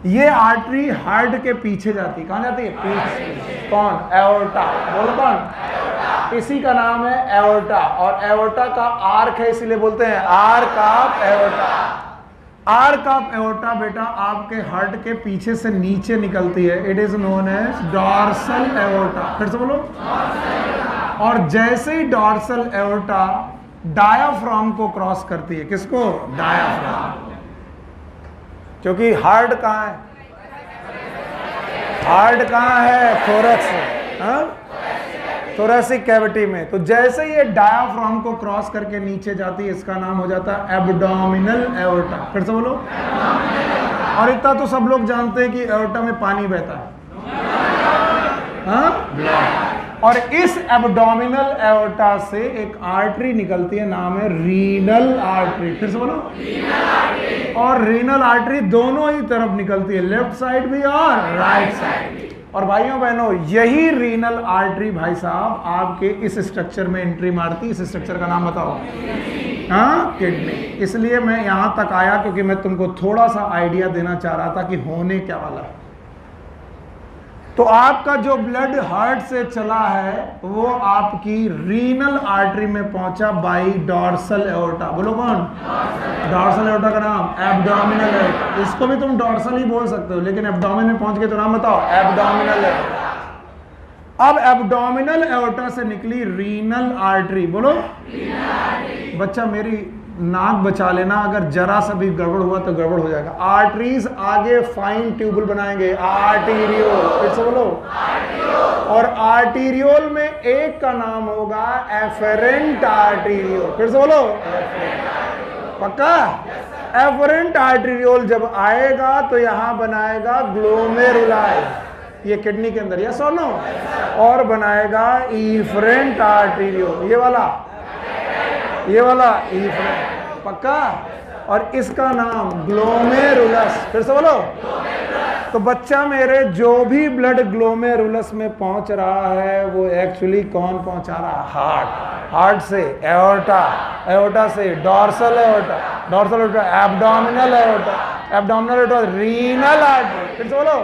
ये आर्टरी हार्ट के पीछे जाती है। कहाँ जाती है? पीछे। कौन? एओर्टा। बोलो कौन? इसी का नाम है एओर्टा। और एओर्टा का आर्क है, इसीलिए बोलते हैं arch of aorta. Arch of aorta बेटा आपके हार्ट के पीछे से नीचे निकलती है। It is known as dorsal aorta. फिर से बोलो। और जैसे ही डॉर्सल एओर्टा डायाफ्राम को क्रॉस करती है, किसको? डायाफ्राम। क्योंकि हार्ट कहाँ है? हार्ट कहाँ है? थोरैक्स, थोरैसिक कैविटी में। तो जैसे ये डायाफ्राम को क्रॉस करके नीचे जाती है, इसका नाम हो जाता है एब्डोमिनल एओर्टा। फिर से बोलो। और इतना तो सब लोग जानते हैं कि एओर्टा में पानी बहता है, ब्लड। और इस एब्डोमिनल एओर्टा से एक आर्टरी निकलती है, नाम है रीनल आर्टरी। फिर से बोलो। और रीनल आर्टरी दोनों ही तरफ निकलती है, लेफ्ट साइड भी और राइट साइड। और भाइयों बहनों, यही रीनल आर्टरी भाई साहब आपके इस स्ट्रक्चर में एंट्री मारती है। इस स्ट्रक्चर का नाम बताओ। किडनी। इसलिए मैं यहां तक आया क्योंकि मैं तुमको थोड़ा सा आइडिया देना चाह रहा था कि होने क्या वाला है। तो आपका जो ब्लड हार्ट से चला है वो आपकी रीनल आर्टरी में पहुंचा बाई डॉर्सल एओर्टा। बोलो कौन? डॉर्सल एओर्टा का नाम एब्डोमिनल एओर्टा। इसको भी तुम डॉर्सल ही बोल सकते हो, लेकिन एब्डोमिन में पहुंच के तो नाम बताओ। Abdominal aorta. अब एब्डोमिनल एओर्टा से निकली रीनल आर्टरी। बोलो। बच्चा मेरी नाक बचा लेना, अगर जरा सा भी गड़बड़ हुआ तो गड़बड़ हो जाएगा। आर्टरीज आगे फाइन ट्यूबुल बनाएंगे, आर्टीरियोल। फिर से बोलो। और आर्टीरियोल में एक का नाम होगा एफेरेंट आर्टीरियोल। फिर से बोलो। पक्का? एफेरेंट आर्टीरियोल जब आएगा तो यहां बनाएगा ग्लोमेरुलाई, ये किडनी के अंदर, यस और नो? और बनाएगा इफरेंट आर्टीरियोल, ये वाला इफरेंट। पक्का? और इसका नाम ग्लोमेरुलस। फिर से बोलो। तो बच्चा मेरे, जो भी ब्लड ग्लोमेरुलस में पहुंच रहा है वो एक्चुअली कौन पहुंचा रहा है? हार्ट। हार्ट से एओर्टा, एओर्टा से dorsal aorta, dorsal aorta abdominal aorta, abdominal aorta renal artery. फिर से बोलो।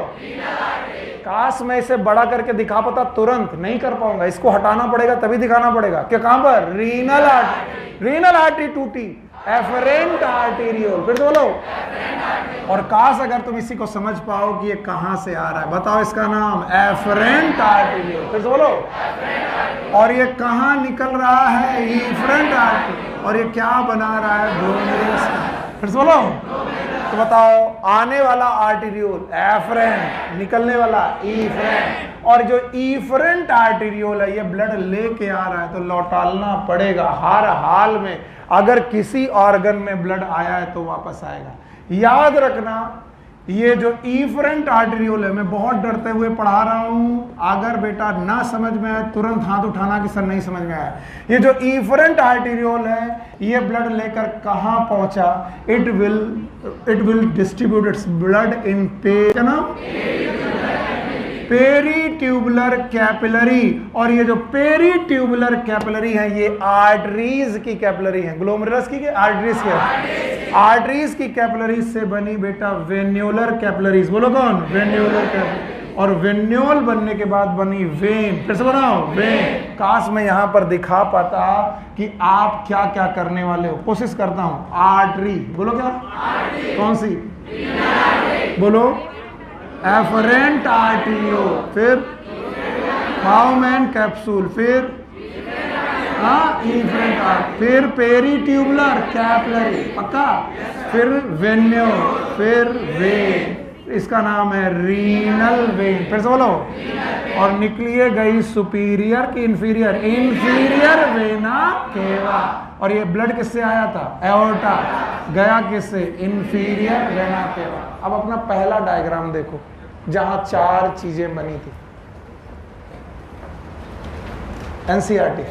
काश मैं इसे बड़ा करके दिखा पाता, तुरंत नहीं कर पाऊंगा। इसको हटाना पड़ेगा तभी दिखाना पड़ेगा। क्या? कहां पर? Renal artery. रीनल आर्टरी टूटी, एफरेंट आर्टीरियोल। फिर से बोलो। और काश अगर तुम इसी को समझ पाओ कि ये कहां से आ रहा है, बताओ इसका नाम एफरेंट आर्टीरियोल। फिर से बोलो। और ये कहां निकल रहा है? Efferent artery. और ये क्या बना रहा है? ग्लोमेरुलस। फिर से बोलो। तो बताओ, आने वाला आर्टेरियोल एफरेंट, निकलने वाला इफरेंट। और जो इफरेंट आर्टेरियोल है ये ब्लड लेके आ रहा है तो लौटाना पड़ेगा हर हाल में। अगर किसी ऑर्गन में ब्लड आया है तो वापस आएगा। याद रखना, ये जो इफरेंट आर्टेरियोल है, मैं बहुत डरते हुए पढ़ा रहा हूं, अगर बेटा ना समझ में आए तुरंत हाथ उठाना कि सर नहीं समझ में आया। ये जो इफरेंट आर्टेरियोल है ये ब्लड लेकर कहां पहुंचा? It will distribute its blood in peritubular capillary. और ये जो पेरीट्यूबुलर कैपिलरी है ये आर्टरीज की कैपिलरी है। ग्लोमेरुलस की आर्टरीज की? आर्टरीज की कैपिलरी से बनी बेटा वेन्यूलर कैपिलरीज। बोलो कौन? वेन्यूलर कैपिलरी। और वेन्यूल बनने के बाद बनी वेन। फिर से बनाओ, वेन। काश मैं यहां पर दिखा पाता कि आप क्या क्या करने वाले हो। कोशिश करता हूं। आर्टरी, बोलो क्या? कौन सी? बोलो। एफरेंट आर्टेरियो, फिर बाउमैन कैप्सूल, फिर इफरेंट आर्ट, फिर पेरीट्यूबुलर कैपिलरी, पक्का, फिर वेन्यूल, फिर वेन। इसका नाम है रीनल वेन। फिर से बोलो। और निकलिए गई सुपीरियर की इंफीरियर? Inferior vena cava. और ये ब्लड किससे आया था? एओर्टा। गया किससे? Inferior vena cava. अब अपना पहला डायग्राम देखो जहां 4 चीजें बनी थी। एनसीईआरटी।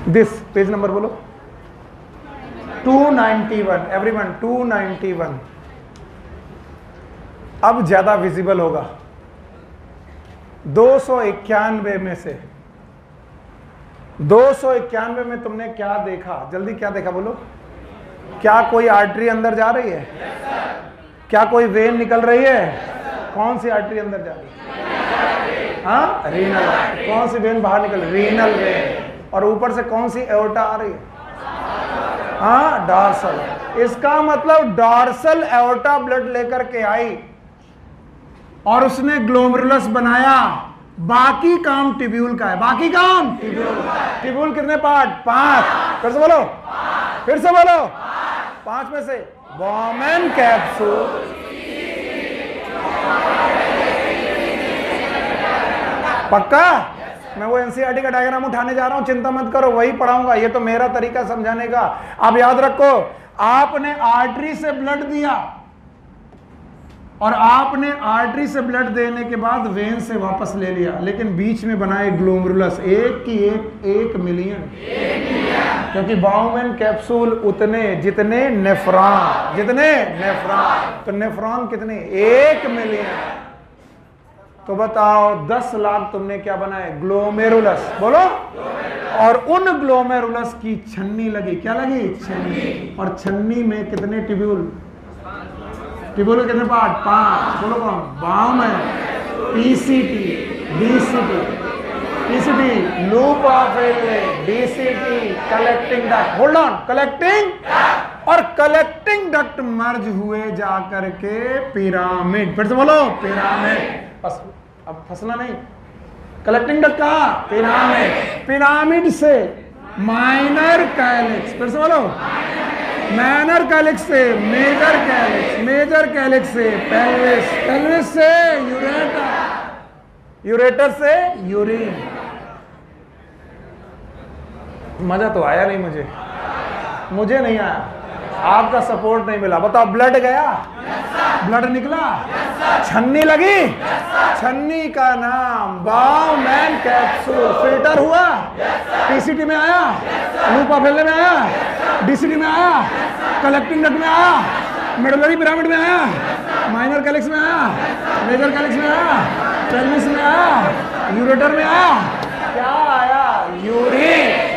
दिस पेज नंबर बोलो। 291। एवरीवन 291। अब ज्यादा विजिबल होगा। 291 में से 291 में तुमने क्या देखा? जल्दी क्या देखा बोलो। क्या कोई आर्टरी अंदर जा रही है? क्या कोई वेन निकल रही है? कौन सी आर्टरी अंदर जा रही है? हाँ, रीनल। कौन सी वेन बाहर निकल? Renal vein. और ऊपर से कौन सी एओर्टा आ रही है? हाँ, डॉर्सल। इसका मतलब डॉर्सल एओर्टा ब्लड लेकर के आई और उसने ग्लोमेरुलस बनाया। बाकी काम ट्यूब्यूल का है। बाकी काम ट्यूब्यूल कितने पार्ट? 5। फिर से बोलो, फिर से बोलो। 5 में से बाउमैन कैप्सूल, पक्का? मैं वो एनसीईआरटी का डायग्राम उठाने जा रहा हूं, चिंता मत करो, वही पढ़ाऊंगा। ये तो मेरा तरीका समझाने का। अब याद रखो, आपने आर्टरी से ब्लड दिया और आपने आर्टरी से ब्लड देने के बाद वेन से वापस ले लिया, लेकिन बीच में बनाए ग्लोमेरुलस। एक की एक मिलियन। क्योंकि बाउमैन कैप्सूल उतने जितने नेफ्रॉन, जितने नेफ्रॉन। तो नेफ्रॉन कितने? 1 मिलियन। तो बताओ 10 लाख तुमने क्या बनाए? ग्लोमेरुलस। बोलो। और उन ग्लोमेरुलस की छन्नी लगी। क्या लगी? छन्नी। और छन्नी में कितने ट्यूब्यूल? ट्यूब्यूल कितने पार्ट? 5। बोलो कौन? Bowman, PCT, DCT, PCT loop of railway, DCT collecting duct. Hold on, collecting और कलेक्टिंग डक्ट मर्ज हुए जाकर के पिरामिड। फिर से बोलो, पिरामिड। बस अब फंसना नहीं। कलेक्टिंग डक्ट कहां? पिरामिड। पिरामिड से माइनर कैलिक्स। फिर से बोलो, माइनर कैलिक्स से मेजर कैलिक्स, मेजर कैलिक्स से पेल्विस, पेल्विस से यूरेटर, यूरेटर से यूरिन। मजा तो आया नहीं मुझे नहीं आया। आपका सपोर्ट नहीं मिला। बताओ, ब्लड गया? ब्लड निकला? छन्नी लगी? छन्नी का नाम बाउमैन कैप्सूल। फिल्टर हुआ? पीसीटी में आया? लूप ऑफ रेलवे में आया? डीसीटी में आया? कलेक्टिंग डक्ट में आया? मेडुलरी पिरामिड में आया? माइनर कैलिक्स में आया? मेजर कैलिक्स में आया? पेल्विस में आया? यूरेटर में आया? क्या आया? यूरिन।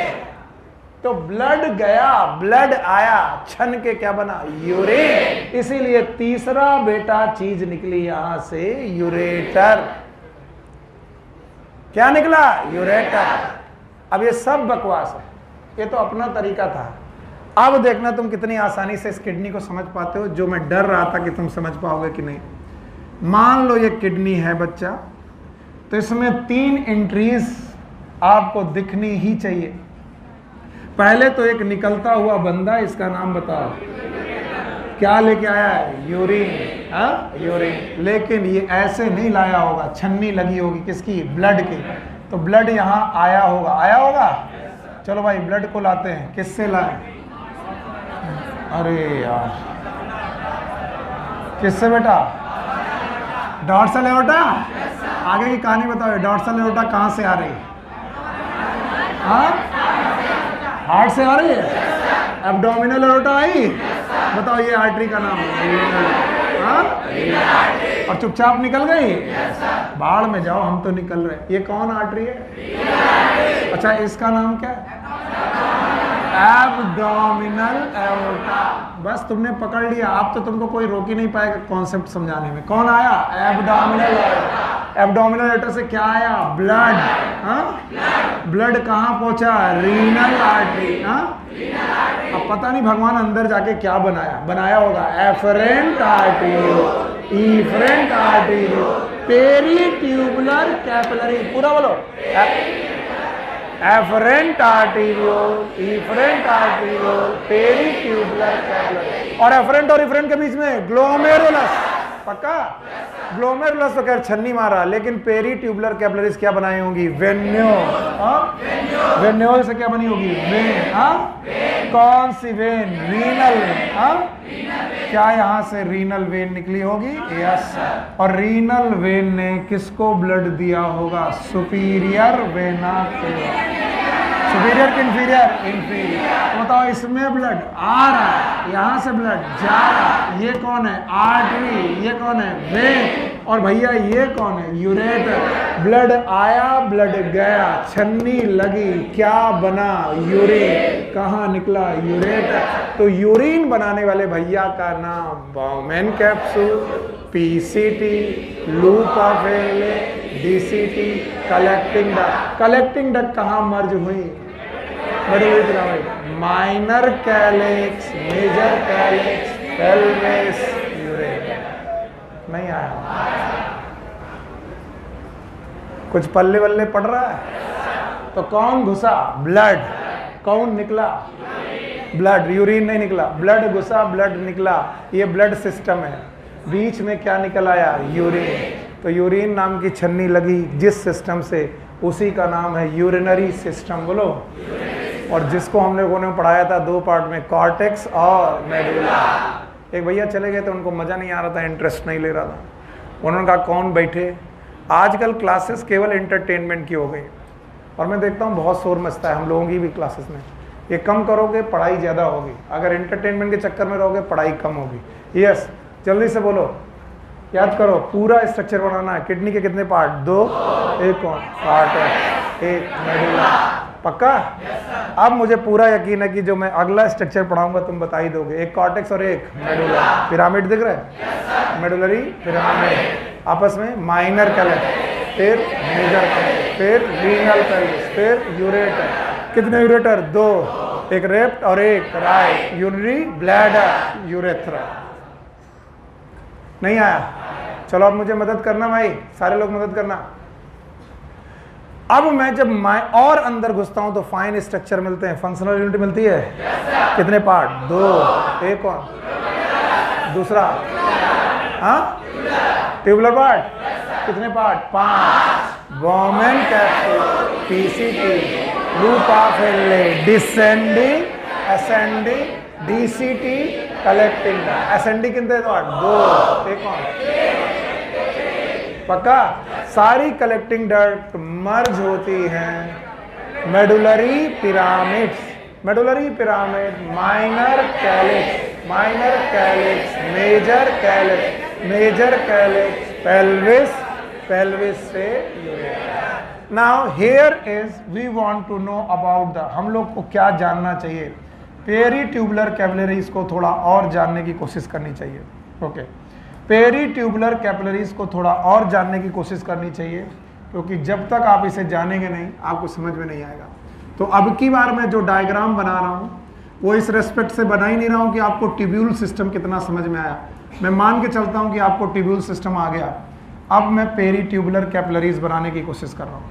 तो ब्लड गया, ब्लड आया, छन के क्या बना? यूरेन। इसीलिए तीसरा बेटा चीज निकली यहां से, यूरेटर। क्या निकला? यूरेटर। अब ये सब बकवास है, ये तो अपना तरीका था। अब देखना तुम कितनी आसानी से इस किडनी को समझ पाते हो, जो मैं डर रहा था कि तुम समझ पाओगे कि नहीं। मान लो ये किडनी है बच्चा, तो इसमें 3 एंट्रीज आपको दिखनी ही चाहिए। पहले तो एक निकलता हुआ बंदा, इसका नाम बताओ, क्या लेके आया है? यूरिन। हाँ, यूरिन। लेकिन ये ऐसे नहीं लाया होगा, छन्नी लगी होगी किसकी? ब्लड की। तो ब्लड यहाँ आया होगा, आया होगा। चलो भाई ब्लड को लाते हैं, किससे लाएं? अरे यार, किससे बेटा? Dorsal aorta. आगे की कहानी बताओ, डॉर्सल एओर्टा कहाँ से आ रही है? हाँ, हार्ट से आ रही है। एब्डोमिनल एओर्टा आई, बताओ ये आर्टरी का नाम है। हाँ, और चुपचाप निकल गई। बाढ़ में जाओ, हम तो निकल रहे। ये कौन आर्टरी है? अच्छा, इसका नाम क्या है? Abdominal aorta. बस तुमने पकड़ लिया, अब तो तुमको कोई रोक ही नहीं पाएगा कॉन्सेप्ट समझाने में। कौन आया? Abdominal aorta. एब्डोमिनल एओर्टा से क्या आया? ब्लड। हाँ, ब्लड कहाँ पहुंचा? Renal artery. हाँ, अब पता नहीं भगवान अंदर जाके क्या बनाया होगा। Afferent artery, efferent artery, peritubular capillary. पूरा बोलो। Afferent arteriole, efferent arteriole, peritubular capillary. और एफरेंट और इफरेंट के बीच में ग्लोमेरुलस। पक्का? ग्लोमेरुलस तो खैर छन्नी मारा, लेकिन पेरीट्यूबुलर कैपिलरीज क्या बनाई होंगी? वेन्योल। वेन्योल से क्या बनी होगी? वेन। कौन सी वेन? Renal when. क्या यहाँ से रीनल वेन निकली होगी? यस। और रीनल वेन ने किसको ब्लड दिया होगा? Superior vena cava. सुपीरियर कि इंफीरियर? इंफीरियर। तो बताओ, इसमें ब्लड आ रहा है, यहाँ से ब्लड जा रहा है। ये कौन है? आर्टरी। ये कौन है? वेन। और भैया ये कौन है? यूरेटर। ब्लड आया, ब्लड गया, छन्नी लगी, क्या बना? यूरिन। कहाँ निकला? यूरेटर। तो यूरिन बनाने वाले भैया का नाम Bowman capsule, PCT, loop of Henle, DCT, collecting duct. Collecting duct कहाँ मर्ज हुई? Minor calyx, major calyx, pelvis, ureter. नहीं आया? कुछ पल्ले वल्ले पड़ रहा है? तो कौन घुसा? ब्लड। कौन निकला? ब्लड। यूरिन नहीं निकला, ब्लड घुसा, ब्लड निकला। ये ब्लड सिस्टम है। बीच में क्या निकल आया? यूरिन। तो यूरिन नाम की छन्नी लगी जिस सिस्टम से, उसी का नाम है यूरिनरी सिस्टम। बोलो। और जिसको हम लोगों ने पढ़ाया था दो पार्ट में, कॉर्टेक्स और मेडुला। एक भैया चले गए तो उनको मज़ा नहीं आ रहा था, इंटरेस्ट नहीं ले रहा था। उन्होंने कहा कौन बैठे? आजकल क्लासेस केवल एंटरटेनमेंट की हो गई, और मैं देखता हूँ बहुत शोर मचता है हम लोगों की भी क्लासेस में। ये कम करोगे पढ़ाई ज़्यादा होगी, अगर एंटरटेनमेंट के चक्कर में रहोगे पढ़ाई कम होगी। यस, जल्दी से बोलो, याद करो। पूरा स्ट्रक्चर बनाना है। किडनी के कितने पार्ट? 2। एक कौन? कॉर्टेक्स, एक मेडुला। पक्का? अब मुझे पूरा यकीन है कि जो मैं अगला स्ट्रक्चर पढ़ाऊंगा तुम बता ही दोगे। एक कॉर्टेक्स और एक मेडुला। पिरामिड दिख रहा है? Medullary pyramid. आपस में माइनर कैलिक्स, फिर मेजर कैलिक्स, फिर रीनल कैलिक्स, फिर यूरेटर। कितने यूरेटर? 2। एक लेफ्ट और एक राइट। Urinary bladder, urethra. नहीं आया? चलो अब मुझे मदद करना भाई, सारे लोग मदद करना। अब मैं जब और अंदर घुसता हूं तो फाइन स्ट्रक्चर मिलते हैं, फंक्शनल यूनिट मिलती है। कितने पार्ट? 2। एक कौन? दूसरा? हाँ, ट्यूबुलर पार्ट। कितने part? 5। Bowman capsule, PCT, loop of Henle, descending, ascending, DCT, collecting duct. Ascending कितने पार्ट? 2। एक कौन? पक्का? सारी कलेक्टिंग डक्ट मर्ज होती हैं medullary pyramids. Medullary pyramid, minor calyx, minor calyx, major calyx, major calyx, pelvis, pelvis से ureter. Now here is we want to know about the, हम लोग को क्या जानना चाहिए? पेरीट्यूबुलर कैपिलरीज को थोड़ा और जानने की कोशिश करनी चाहिए। ओके, पेरीट्यूबुलर कैपिलरीज को थोड़ा और जानने की कोशिश करनी चाहिए, क्योंकि जब तक आप इसे जानेंगे नहीं आपको समझ में नहीं आएगा। तो अब की बार मैं जो डायग्राम बना रहा हूँ वो इस रेस्पेक्ट से बना ही नहीं रहा हूँ कि आपको ट्यूब्यूल सिस्टम कितना समझ में आया। मैं मान के चलता हूँ कि आपको ट्यूब्यूल सिस्टम आ गया। अब मैं पेरीट्यूबुलर कैपिलरीज बनाने की कोशिश कर रहा हूँ।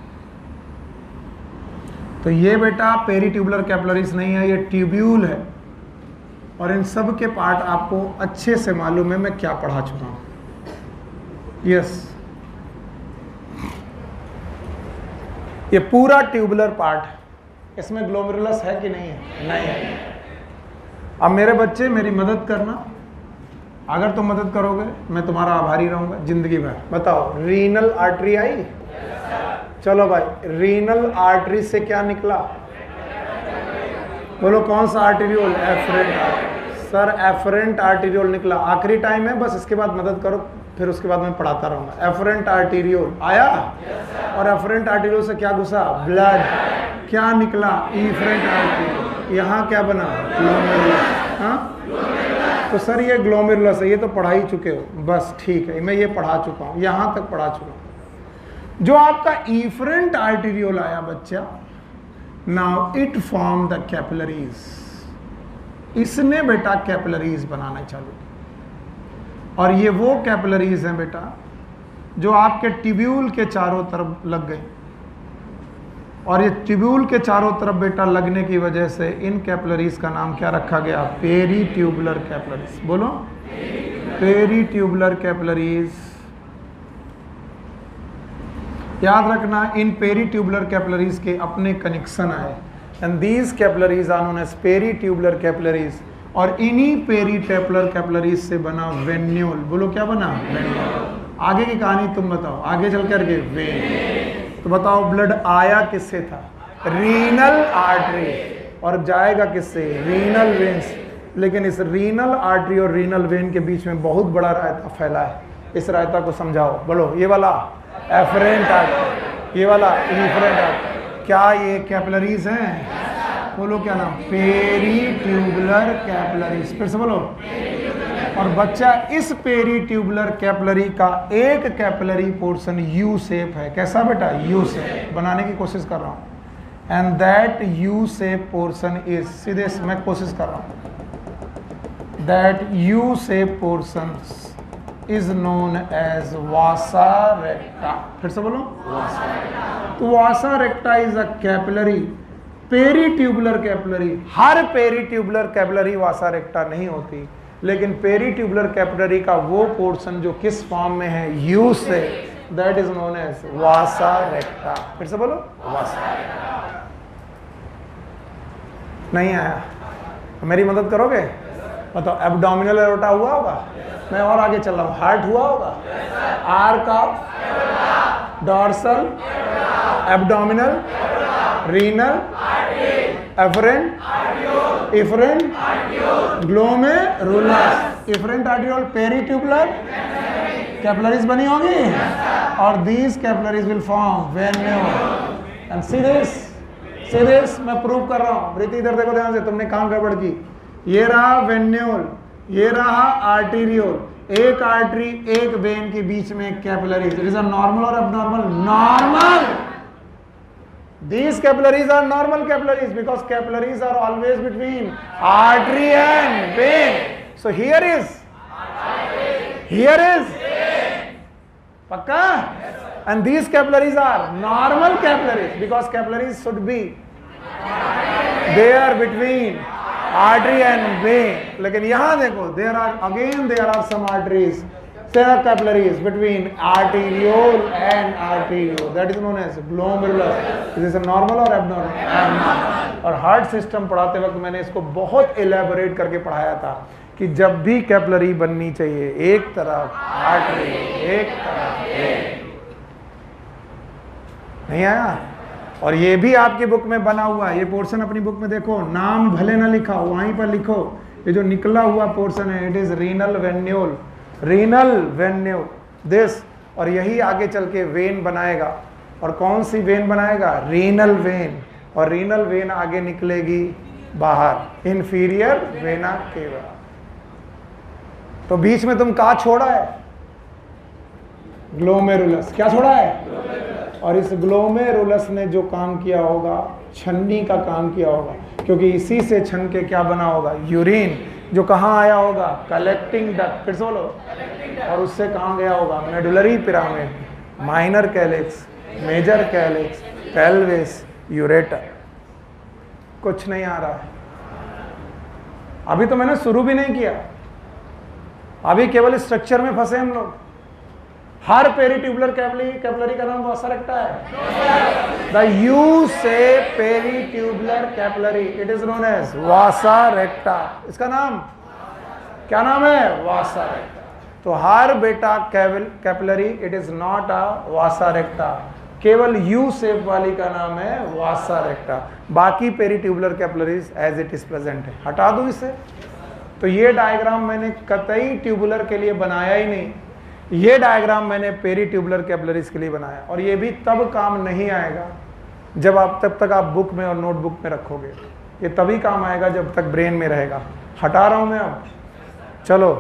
तो ये बेटा पेरीट्यूबुलर कैपिलरीज नहीं है, ये ट्यूब्यूल है। और इन सब के पार्ट आपको अच्छे से मालूम है, मैं क्या पढ़ा चुका हूं। यस, ये पूरा ट्यूबुलर पार्ट है, इसमें ग्लोमेरुलस है कि नहीं है? नहीं है। अब मेरे बच्चे मेरी मदद करना, अगर तुम मदद करोगे मैं तुम्हारा आभारी रहूंगा जिंदगी भर। बताओ, रीनल आर्टरी आई? चलो भाई, रीनल आर्टरी से क्या निकला? बोलो कौन सा arteriole? Afferent artery. Sir afferent arteriole निकला। आखिरी टाइम है बस, इसके बाद मदद करो, फिर उसके बाद मैं पढ़ाता रहूंगा। एफरेंट आर्टेरियोल आया, और एफरेंट आर्टेरियोल से क्या घुसा? ब्लड। क्या निकला? Efferent arteriole. यहाँ क्या बना? ग्लोमेरुलस। हाँ, तो सर ये ग्लोमेरुलस है, ये तो पढ़ा ही चुके हो। बस ठीक है, मैं ये पढ़ा चुका हूँ, यहाँ तक पढ़ा चुका हूँ। जो आपका इफरेंट आर्टेरियोल आया बच्चा, now it form the capillaries. इसने बेटा कैपिलरीज बनाना चालू किया, और ये वो कैपिलरीज हैं बेटा जो आपके ट्यूब्यूल के चारों तरफ लग गई। और ये ट्यूब्यूल के चारों तरफ बेटा लगने की वजह से इन कैपिलरीज का नाम क्या रखा गया? Peritubular capillaries. बोलो, पेरीट्यूबुलर कैपिलरीज। याद रखना, इन पेरीट्यूबुलर कैपिलरीज के अपने कनेक्शन आए, and these capillaries are known as peritubular capillaries. और इन्हीं पेरीट्यूबुलर कैपिलरीज से बना वेन्यूल। बोलो क्या बना? वेन्यूल। आगे की कहानी तुम बताओ, आगे चल करके वेन। तो बताओ, ब्लड आया किससे था? रीनल आर्टरी, और जाएगा किससे? Renal veins. लेकिन इस रीनल आर्टरी और रीनल वेन के बीच में बहुत बड़ा रायता फैला है। इस रायता को समझाओ। बोलो, ये वाला एफरेंट आर्टरी, ये वाला इफरेंट आर्टरी। क्या ये कैपिलरीज हैं? बोलो क्या नाम? Peritubular capillaries. फिर से बोलो। और बच्चा, इस पेरीट्यूबुलर कैपिलरी का एक कैपिलरी पोर्शन यू शेप है। कैसा बेटा? U shape. बनाने की कोशिश कर रहा हूं, and that U shape portion is, सीधे मैं कोशिश कर रहा हूं, that U shape portion is known as vasa recta. फिर से बोलो, वासा। तो vasa recta is a capillary, peritubular capillary. हर पेरीट्यूबुलर कैपिलरी वासा रेक्टा नहीं होती, लेकिन पेरीट्यूबुलर कैपिलरी का वो पोर्शन जो किस फॉर्म में है? यू से, that is known as vasa recta. फिर से बोलो, वासा। नहीं आया? मेरी मदद करोगे? बताओ, एब्डोमिनल एरोटा हुआ होगा? मैं और आगे चल रहा हूं। हार्ट हुआ होगा? Arc of dorsal, abdominal, renal, afferent, efferent, glomerulus. Efferent arteriole peritubular capillaries बनी होगी, और these capillaries will form venule. And see this, मैं प्रूव कर रहा हूं। प्रीति इधर देखो ध्यान से, तुमने काम गड़बड़ की। ये रहा वेन्यूल, ये रहा आर्टेरियोल। एक आर्टरी एक वेन के बीच में capillaries. It is a normal और abnormal? Normal. These capillaries are normal capillaries because capillaries are always between artery and vein. So here is pakka? And these capillaries are normal capillaries because capillaries should be there between artery and vein. लेकिन यहाँ देखो, there are some arteries, there are capillaries between arteriole and arteriole. That is known as glomerulus. Is this a normal or abnormal? Abnormal. और heart system पढ़ाते वक्त मैंने इसको बहुत elaborate करके पढ़ाया था कि जब भी कैपिलरी बननी चाहिए, एक तरफ आर्टरी, एक तरफ वेन। नहीं आया? और ये भी आपकी बुक में बना हुआ है। ये पोर्शन अपनी बुक में देखो, नाम भले ना लिखा हो, वहीं पर लिखो। ये जो निकला हुआ पोर्शन है, it is renal venule. Renal venule this, और यही आगे चल के वेन बनाएगा। और कौन सी वेन बनाएगा? Renal vein. और रीनल वेन आगे निकलेगी बाहर, इंफीरियर वेना केवा। तो बीच में तुम क्या छोड़ा है? ग्लोमेरुलस। क्या छोड़ा है? और इस ग्लोमेरुलस ने जो काम किया होगा, छन्नी का काम किया होगा, क्योंकि इसी से छन के क्या बना होगा? यूरिन, जो कहाँ आया होगा? Collecting duct. फिर से बोलो। और उससे कहाँ गया होगा? Medullary pyramid, minor calyx, major calyx, pelvis, ureter. कुछ नहीं आ रहा है। अभी तो मैंने शुरू भी नहीं किया, अभी केवल स्ट्रक्चर में फंसे हम लोग। हर पेरीट्यूबुलर कैपिलरी का नाम वासा रेक्टा है। द यू से peritubular capillary, it is known as vasa recta. इसका नाम क्या नाम है? वासा रेक्टा। तो हर बेटा capillary it is not a वासा रेक्टा, केवल यू शेप वाली का नाम है वासा रेक्टा। बाकी peritubular capillaries as it is present है। हटा दूं इसे? तो ये डायग्राम मैंने कतई ट्यूबुलर के लिए बनाया ही नहीं, ये डायग्राम मैंने पेरीट्यूबुलर कैपिलरीज के लिए बनाया। और ये भी तब काम नहीं आएगा जब आप तब तक आप बुक में और नोटबुक में रखोगे, ये तभी काम आएगा जब तक ब्रेन में रहेगा। हटा रहा हूं मैं अब। चलो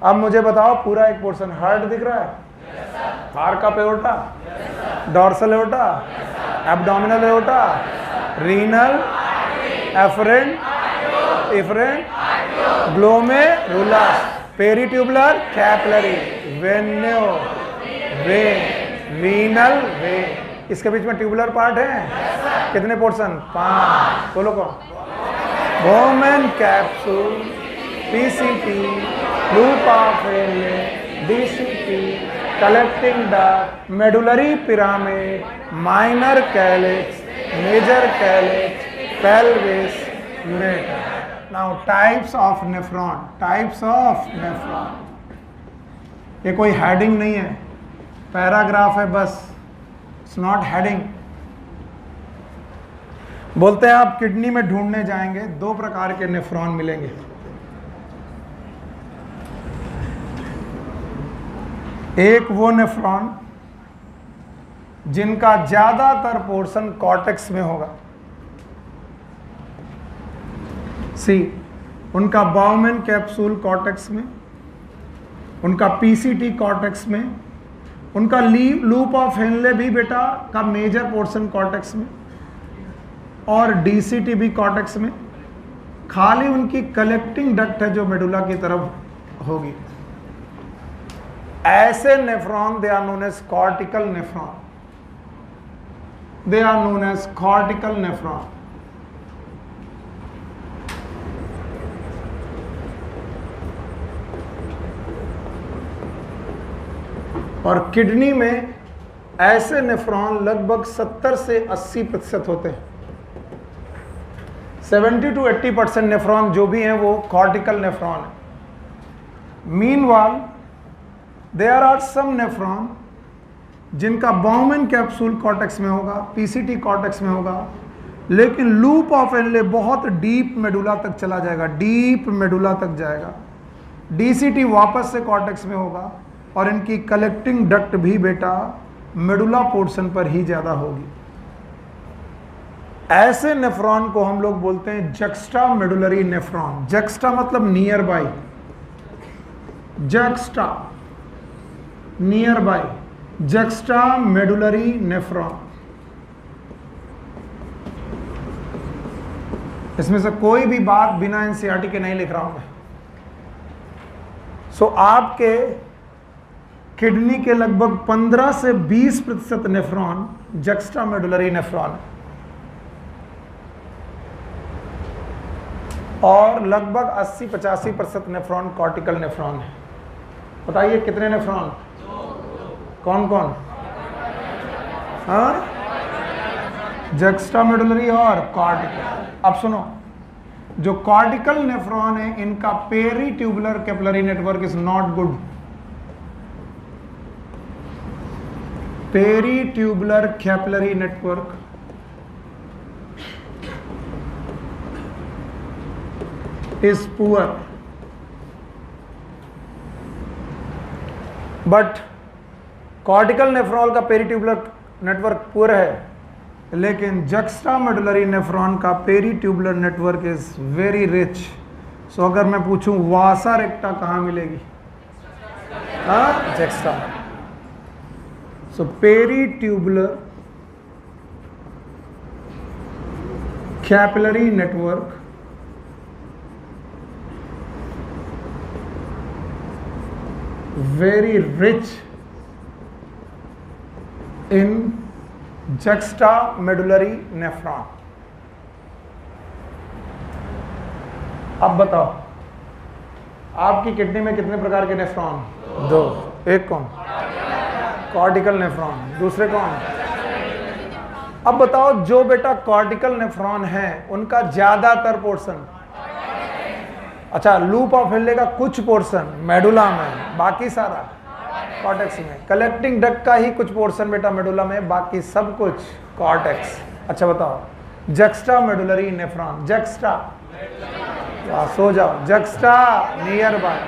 अब मुझे बताओ, पूरा एक पोर्शन हार्ट दिख रहा है? हार्ट का aorta, dorsal aorta, abdominal aorta, renal, afferent, efferent, glomerulus, peritubular capillary, venule, vein, renal, vein. इसके बीच में ट्यूबुलर पार्ट है? कितने पोर्शन? 5। बोलो कौन? Bowman capsule, PCT, loop of Henle, DCT, collecting duct, medullary pyramid, minor calyx, major calyx, pelvis, ureter. Now types of nephron, types of nephron। ये कोई heading नहीं है, पैराग्राफ है बस, इट्स नॉट हेडिंग। बोलते हैं आप किडनी में ढूंढने जाएंगे, 2 प्रकार के नेफ्रॉन मिलेंगे। एक वो नेफ्रॉन जिनका ज्यादातर पोर्शन कॉर्टेक्स में होगा, सी, उनका बाउमेन कैप्सूल कॉर्टेक्स में, उनका पीसीटी कॉर्टेक्स में, उनका लूप ऑफ हेनले भी बेटा का मेजर पोर्शन कॉर्टेक्स में, और डीसीटी भी कॉर्टेक्स में। खाली उनकी कलेक्टिंग डक्ट है जो मेडुला की तरफ होगी। ऐसे nephron they are known as cortical nephron, they are known as cortical nephron. और किडनी में ऐसे नेफ्रॉन लगभग 70 से 80% होते हैं। 70 to 80% नेफ्रॉन जो भी हैं वो कॉर्टिकल नेफ्रॉन है। Meanwhile there are some nephron जिनका बाउमेन कैप्सूल कॉर्टेक्स में होगा, पीसीटी कॉर्टेक्स में होगा, लेकिन लूप ऑफ एनले बहुत डीप मेडुला तक चला जाएगा, डीप मेडुला तक जाएगा। डीसीटी वापस से कॉर्टेक्स में होगा, और इनकी कलेक्टिंग डक्ट भी बेटा मेडुला पोर्शन पर ही ज्यादा होगी। ऐसे नेफ्रॉन को हम लोग बोलते हैं जक्स्टा मेडुलरी नेफ्रॉन। जक्स्टा मतलब near by, juxta near by, juxta medullary nephron. इसमें से कोई भी बात बिना एनसीईआरटी के नहीं लिख रहा हूं मैं। सो आपके किडनी के लगभग 15 से 20% नेफ्रॉन जक्स्टा मेडुलरी नेफ्रॉन है, और लगभग 80-85% नेफ्रॉन कॉर्टिकल नेफ्रॉन है। बताइए कितने नेफ्रॉन? कौन कौन? हाँ, जक्स्टा मेडुलरी और कॉर्टिकल। अब सुनो, जो कॉर्टिकल नेफ्रॉन है इनका peritubular capillary network is not good. Peritubular capillary network is poor, but cortical nephron का पेरीट्यूबुलर नेटवर्क पुअर है, लेकिन जक्स्टा मेडुलरी नेफ्रॉन का peritubular network is very rich. So अगर मैं पूछूं वासा रेक्टा कहाँ मिलेगी? हाँ, juxta. So peritubular capillary network very rich in juxtamedullary nephron. अब बताओ, आपकी किडनी में कितने प्रकार के नेफ्रॉन? 2। एक कौन? Cortical nephron. दूसरे कौन? अब बताओ, जो बेटा कॉर्टिकल नेफ्रॉन है उनका ज्यादातर पोर्शन, अच्छा लूप ऑफ हिल्ले का कुछ पोर्शन मेडुला में, बाकी सारा कॉर्टेक्स में। कलेक्टिंग डक्ट का ही कुछ पोर्शन बेटा मेडुला में, बाकी सब कुछ कॉर्टेक्स। अच्छा बताओ, जक्स्टा मेडुलरी नेफ्रॉन, जक्स्टा, सो जाओ, juxta near by,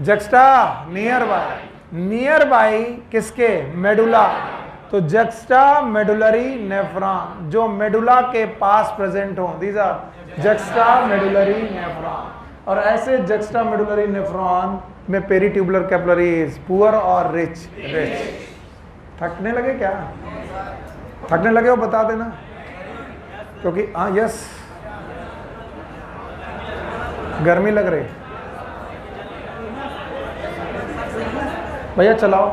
juxta near by, near by किसके? मेडुला। तो जक्स्टा मेडुलरी नेफ्रॉन जो मेडुला के पास प्रेजेंट हो, these are juxta medullary nephron. और ऐसे जक्स्टा मेडुलरी नेफ्रॉन में पेरीट्यूबुलर कैपिलरीज पुअर और रिच। थकने लगे क्या? थकने लगे हो बता देना, क्योंकि यस गर्मी लग रही। भैया चलाओ,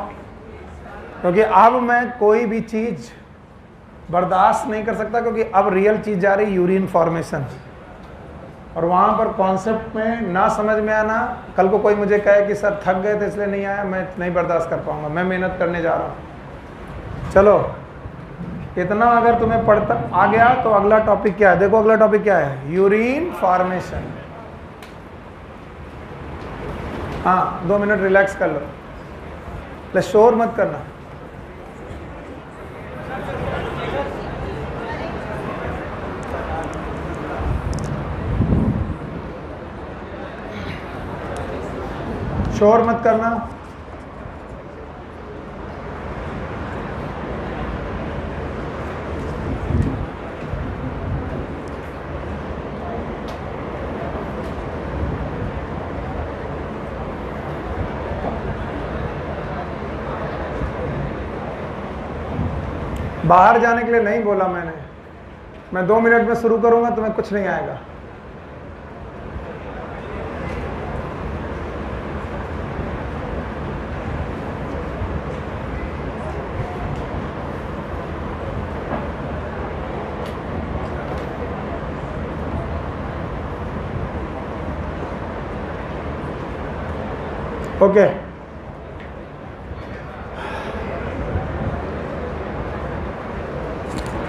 क्योंकि अब मैं कोई भी चीज बर्दाश्त नहीं कर सकता, क्योंकि अब रियल चीज जा रही यूरिन फॉर्मेशन, और वहां पर कॉन्सेप्ट में ना समझ में आना, कल को कोई मुझे कहे कि सर थक गए थे इसलिए नहीं आया, मैं नहीं बर्दाश्त कर पाऊंगा, मैं मेहनत करने जा रहा हूं। चलो इतना अगर तुम्हें पढ़ता आ गया तो अगला टॉपिक क्या है? देखो अगला टॉपिक क्या है? Urine formation. हाँ 2 मिनट रिलैक्स कर लो, ले शोर मत करना। शोर मत करना। बाहर जाने के लिए नहीं बोला मैंने, मैं 2 मिनट में शुरू करूंगा, तुम्हें कुछ नहीं आएगा। ओके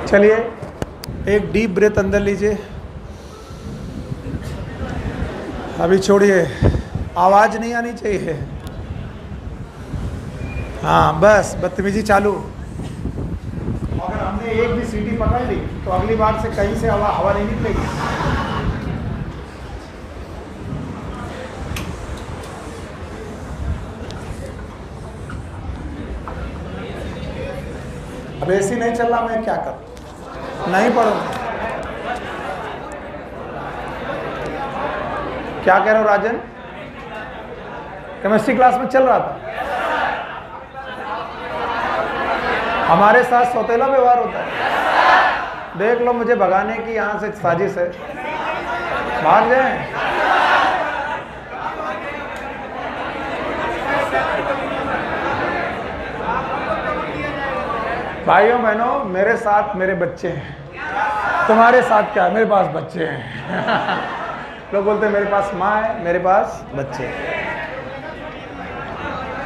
चलिए, एक डीप ब्रेथ अंदर लीजिए, अभी छोड़िए, आवाज नहीं आनी चाहिए। हाँ बस बदतमीजी चालू। अगर हमने एक भी सीटी पकड़ ली तो अगली बार से कहीं से हवा नहीं निकलेगी। अब एसी नहीं चल रहा, मैं क्या करूं? नहीं पढ़ूंगा। क्या कह रहे हो राजन? केमिस्ट्री क्लास में चल रहा था, हमारे साथ सौतेला व्यवहार होता है। देख लो, मुझे भगाने की यहां से साजिश है, भाग जाए। भाइयों बहनों, मेरे साथ मेरे बच्चे हैं, तुम्हारे साथ क्या है? मेरे पास बच्चे हैं। लोग बोलते हैं मेरे पास माँ है, मेरे पास बच्चे हैं।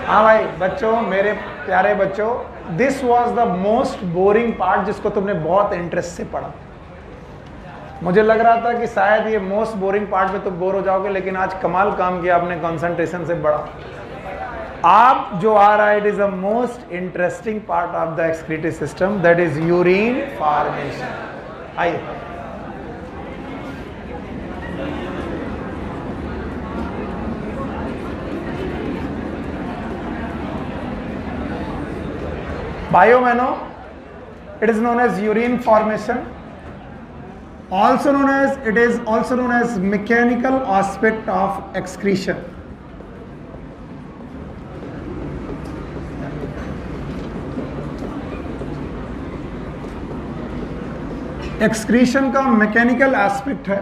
हाँ भाई बच्चों, मेरे प्यारे बच्चों, this was the most boring part जिसको तुमने बहुत इंटरेस्ट से पढ़ा। मुझे लग रहा था कि शायद ये मोस्ट बोरिंग पार्ट में तुम बोर हो जाओगे, लेकिन आज कमाल काम किया आपने, कंसंट्रेशन से बढ़ा। आप जो आ रहा है, it is the most interesting part of the excretory system, that is urine formation. आइए भाइयों बहनों, it is known as urine formation, it is also known as mechanical aspect of excretion. Excretion का मैकेनिकल एस्पेक्ट है।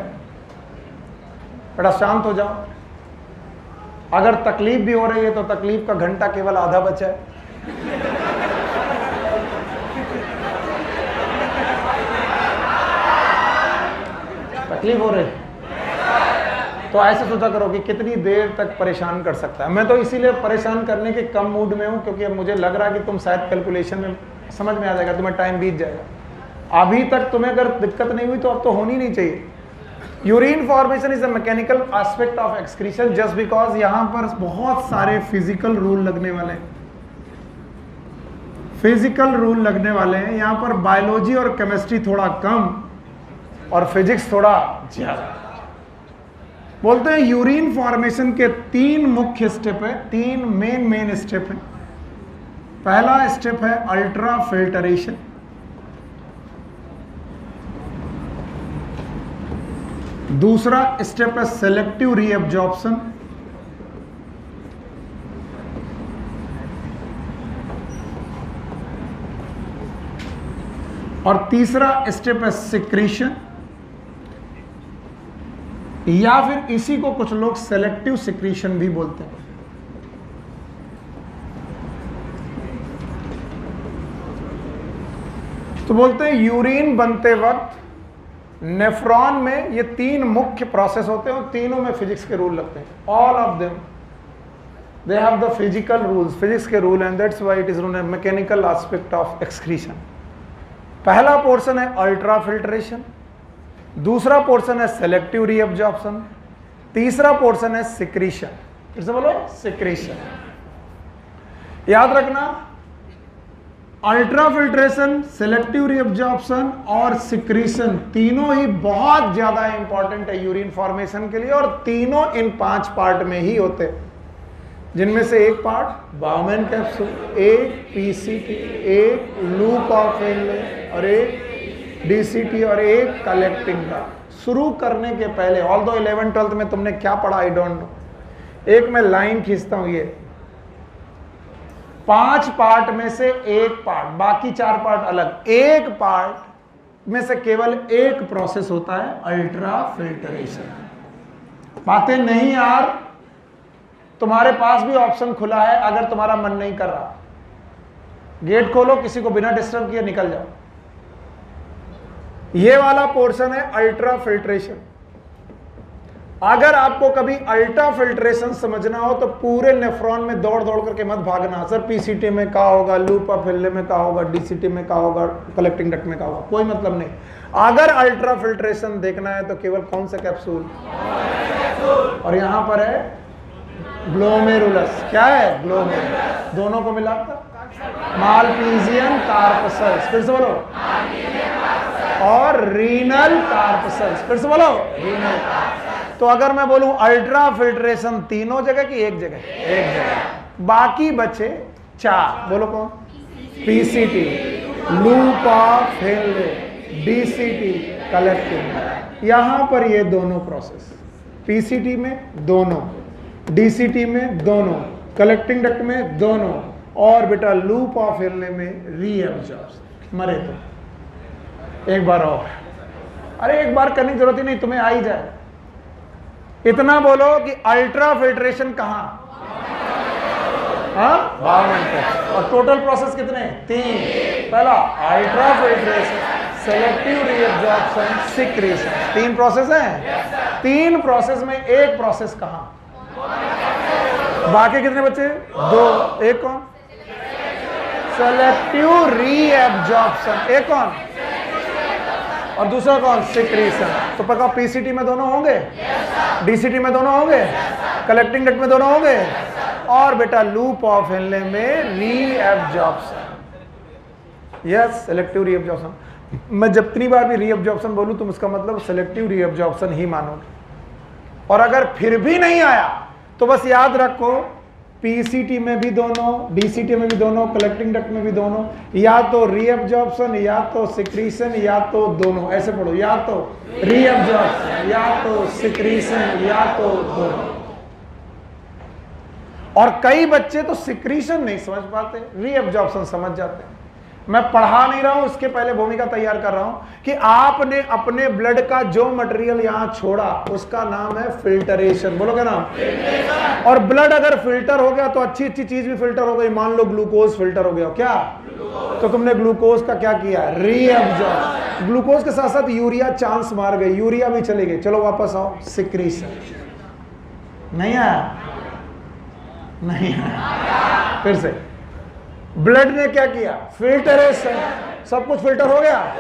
बड़ा शांत हो जाओ, अगर तकलीफ भी हो रही है तो तकलीफ का घंटा केवल आधा बचा है। तकलीफ हो रही, तो ऐसे सोचा करो कि कितनी देर तक परेशान कर सकता है। मैं तो इसीलिए परेशान करने के कम मूड में हूँ क्योंकि अब मुझे लग रहा है कि तुम शायद कैलकुलेशन में समझ में आ जाएगा, तुम्हें टाइम बीत जाएगा। अभी तक तुम्हें अगर दिक्कत नहीं हुई तो अब तो होनी नहीं चाहिए। Urine formation is a mechanical aspect of excretion just because यहाँ पर बहुत सारे फिजिकल रूल लगने वाले हैं। फिजिकल रूल लगने वाले हैं यहाँ पर। बायोलॉजी और केमिस्ट्री थोड़ा कम और फिजिक्स थोड़ा ज्यादा। बोलते हैं यूरिन फॉर्मेशन के 3 मुख्य स्टेप है, 3 मेन स्टेप है। पहला स्टेप है अल्ट्रा फिल्टरेशन, दूसरा स्टेप है सेलेक्टिव रीअब्जॉर्प्शन, और तीसरा स्टेप है सिक्रीशन, या फिर इसी को कुछ लोग सेलेक्टिव सिक्रीशन भी बोलते हैं। तो बोलते हैं यूरिन बनते वक्त नेफ्रॉन में ये 3 मुख्य प्रोसेस होते हैं और तीनों में फिजिक्स के रूल लगते हैं। All of them they have the physical rules, physics के rule, and that's why it is known as mechanical aspect of excretion. पहला पोर्शन है अल्ट्रा फिल्ट्रेशन, दूसरा पोर्शन है सेलेक्टिव रीअब्जॉर्प्शन, तीसरा पोर्शन है सिक्रीशन। फिर से बोलो, सिक्रीशन। याद रखना, अल्ट्रा फिल्ट्रेशन, सेलेक्टिव रीअब्जॉर्प्शन और सिक्रीशन तीनों ही बहुत ज्यादा इंपॉर्टेंट है यूरिन फॉर्मेशन के लिए, और तीनों इन 5 पार्ट में ही होते हैं, जिनमें से एक पार्ट बाउमैन कैप्सूल, एक पीसीटी, एक लूप ऑफ हेनले, और एक डीसीटी, और एक कलेक्टिंग डक्ट। शुरू करने के पहले, ऑल्दो 11th 12th में तुमने क्या पढ़ा आई डोंट नो, एक मैं लाइन खींचता हूं, ये 5 पार्ट में से एक पार्ट, बाकी 4 पार्ट अलग, एक पार्ट में से केवल एक प्रोसेस होता है अल्ट्रा फिल्टरेशन। बातें नहीं यार, तुम्हारे पास भी ऑप्शन खुला है, अगर तुम्हारा मन नहीं कर रहा गेट खोलो, किसी को बिना डिस्टर्ब किए निकल जाओ। ये वाला पोर्शन है अल्ट्रा फिल्ट्रेशन। अगर आपको कभी अल्ट्रा फिल्ट्रेशन समझना हो तो पूरे नेफ्रॉन में दौड़ दौड़ करके मत भागना, सर पीसीटी में क्या होगा, लूप ऑफ हेनले में क्या होगा, डीसीटी में क्या होगा, कलेक्टिंग डक्ट में क्या होगा, कोई मतलब नहीं। अगर अल्ट्रा फिल्ट्रेशन देखना है तो केवल कौन सा कैप्सूल, और यहां पर है ग्लोमेरुलस। क्या है? ग्लोमेरुलस। दोनों को मिलाकर मालपीजियन कार्पसल्स। फिर से बोलो, और रीनल कार्पसल्स। फिर से बोलो, रीनल। तो अगर मैं बोलूं अल्ट्रा फिल्ट्रेशन तीनों जगह की एक जगह, एक जगह, बाकी बचे 4। बोलो कौन? PCT, loop of Henley, DCT, collecting. यहां पर ये दोनों प्रोसेस, पीसीटी में दोनों, डीसीटी में दोनों, कलेक्टिंग डक्ट में दोनों, और बेटा लूप ऑफ हेनले में रीअब्जॉर्प्शन। मरे तो एक बार और, अरे एक बार करने की जरूरत ही नहीं, तुम्हें आ ही जाए। इतना बोलो कि अल्ट्रा फिल्ट्रेशन कहां? हाँ, और टोटल प्रोसेस कितने? 3। पहला ultra filtration, selective reabsorption, secretion. 3 process हैं। 3 प्रोसेस में एक प्रोसेस कहां? बाकी कितने बचे? 2। एक कौन? Selective reabsorption. एक कौन? और दूसरा कौन? सिक्रीशन। तो पक्का पीसीटी में दोनों होंगे, डीसीटी में दोनों होंगे, कलेक्टिंग डक्ट में दोनों होंगे, और बेटा लूप ऑफ हेनले में रीअब्जॉर्प्शन। Yes, selective reabsorption. मैं जितनी बार भी रीअब्जॉर्प्शन बोलूं तुम उसका मतलब सेलेक्टिव रीअब्जॉर्प्शन ही मानोगे। और अगर फिर भी नहीं आया तो बस याद रखो, पीसीटी में भी दोनों, डीसीटी में भी दोनों, कलेक्टिंग डक्ट में भी दोनों, या तो रीअब्जॉर्प्शन या तो सिक्रीशन या तो दोनों। ऐसे पढ़ो, या तो रीअब्जॉर्प्शन या तो सिक्रीशन या तो दोनों। और कई बच्चे तो सिक्रीशन नहीं समझ पाते, रीअब्जॉर्प्शन समझ जाते हैं। मैं पढ़ा नहीं रहा हूं, उसके पहले भूमिका तैयार कर रहा हूं कि आपने अपने ब्लड का जो मटेरियल यहां छोड़ा उसका नाम है फिल्टरेशन। बोलो क्या नाम? और ब्लड अगर फिल्टर हो गया तो अच्छी अच्छी चीज भी फिल्टर हो गई। मान लो ग्लूकोज फिल्टर हो गया, क्या? तो तुमने ग्लूकोज का क्या किया? रीअब्जॉर्ब। ग्लूकोज के साथ साथ यूरिया चांस मार गई, यूरिया भी चले गए, चलो वापस आओ, सिक्रीशन। नहीं आया? नहीं आया। फिर से, ब्लड ने क्या किया? फिल्टरेशन, सब कुछ फिल्टर हो गया,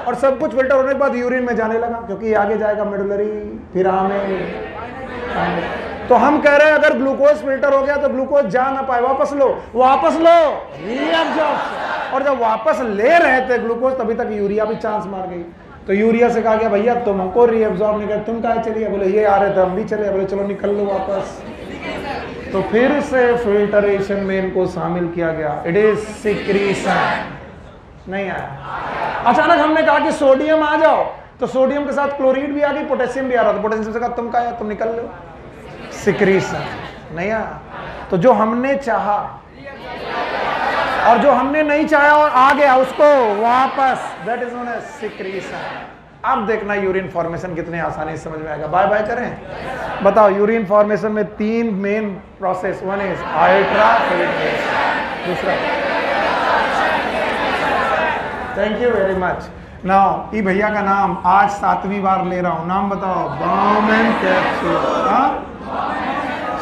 और सब कुछ फिल्टर होने के बाद यूरिन में जाने लगा, क्योंकि आगे जाएगा मेडुलरी, फिर आमेन। तो हम कह रहे हैं अगर ग्लूकोज फिल्टर हो गया तो ग्लूकोज जा ना पाए, वापस लो, वापस लो, रीअब्जॉर्प्शन। और जब वापस ले रहे थे ग्लूकोज तभी तक यूरिया भी चांस मार गई। तो यूरिया से कहा गया भैया तुम हमको रीअब्जॉर्ब नहीं कर, तुम कहाँ चलिए? बोले ये आ रहे थे, हम भी चले। बोले चलो निकल लो वापस। तो फिर से फिल्टरेशन में इनको शामिल किया गया। It is secretion. नहीं आया। अचानक हमने कहा कि सोडियम आ जाओ, तो सोडियम के साथ क्लोरीन भी आ गई, पोटेशियम भी आ रहा था। पोटेशियम से कहा तुम कहा, तुम निकल लो, सिक्रीशन। नहीं आया। तो जो हमने चाहा और जो हमने नहीं चाहा और आ गया उसको वापस, that is known as secretion. अब देखना यूरिन फॉर्मेशन कितने आसानी से समझ में आएगा। बाय बाय करें। बताओ, यूरिन फॉर्मेशन में 3 main process, one is ultrafiltration, दूसरा, thank you very much. Now ई भैया का नाम आज 7वीं बार ले रहा हूं, नाम बताओ। बाउमैन कैप्सूल।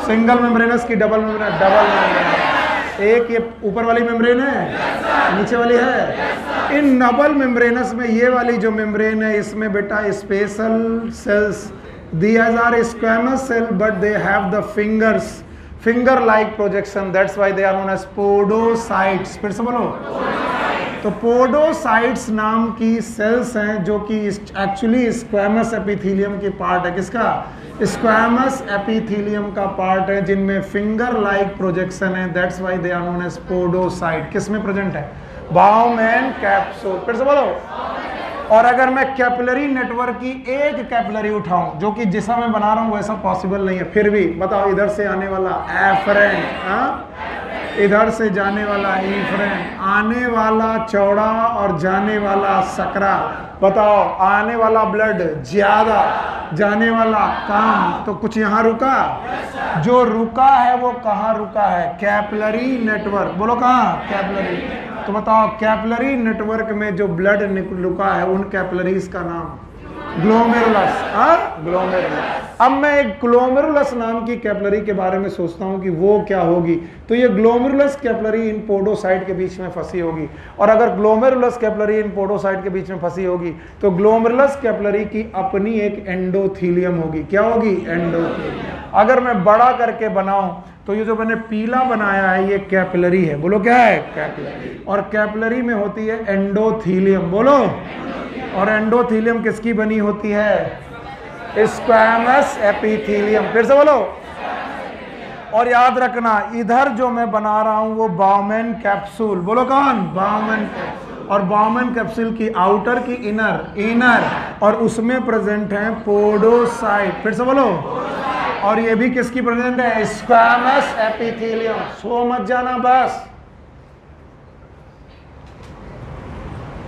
सिंगल मेम्ब्रेनस की डबल मेम्ब्रेन? Double membrane. एक ये ऊपर वाली मेम्ब्रेन है, नीचे वाली है। इन डबल मेम्ब्रेनस में ये वाली जो मेम्ब्रेन है, इसमें बेटा special cells, these are squamous cell but they have the fingers, finger like projection, that's why they are known as podocytes. फिर से बोलो। तो पोडोसाइट्स नाम की सेल्स हैं जो कि एक्चुअली स्क्वैमस एपिथेलियम की पार्ट है। किसका? स्क्वैमस एपिथेलियम का पार्ट है, जिनमें फिंगर लाइक प्रोजेक्शन है, that's why they are known as podocyte. किस में प्रेजेंट है? Bowman capsule. फिर से बोलो। और अगर मैं कैपिलरी नेटवर्क की एक कैपिलरी उठाऊं, जो कि जैसा मैं बना रहा हूं वैसा पॉसिबल नहीं है, फिर भी बताओ, इधर से आने वाला एफरेंट, इधर से जाने वाला इफरेंट, आने वाला चौड़ा और जाने वाला सकरा। बताओ, आने वाला ब्लड ज्यादा, जाने वाला कम, तो कुछ यहाँ रुका? जो रुका है वो कहाँ रुका है? Capillary network. बोलो कहाँ? कैपिलरी। तो बताओ, कैपिलरी नेटवर्क में जो ब्लड रुका है उन कैपिलरीज का नाम ग्लोमेरुलस। ग्लोमेरुलस। अब मैं एक ग्लोमेरुलस नाम की कैपिलरी के बारे में सोचता हूं कि वो क्या होगी, तो ये ग्लोमेरुलस कैपिलरी इन पोडोसाइट के बीच में फंसी होगी। और अगर ग्लोमेरुलस कैपिलरी इन पोडोसाइट के बीच में फंसी होगी तो ग्लोमेरुलस कैपिलरी की अपनी एक एंडोथीलियम होगी। क्या होगी? एंडोथीलियम। अगर मैं बड़ा करके बनाऊं तो ये जो मैंने पीला बनाया है ये कैपिलरी है। बोलो क्या है? कैपिलरी। और कैपिलरी में होती है एंडोथीलियम। बोलो। और एंडोथीलियम किसकी बनी होती है? Squamous epithelium. फिर से बोलो। और याद रखना, इधर जो मैं बना रहा हूं वो बाउमैन कैप्सूल। बोलो कौन? बाउमैन कैप्सूल। और बाउमैन कैप्सूल की आउटर की इनर और उसमें प्रेजेंट है पोडोसाइट। फिर से बोलो। और ये भी किसकी प्रेजेंट है? Squamous epithelium. सो मत जाना बस।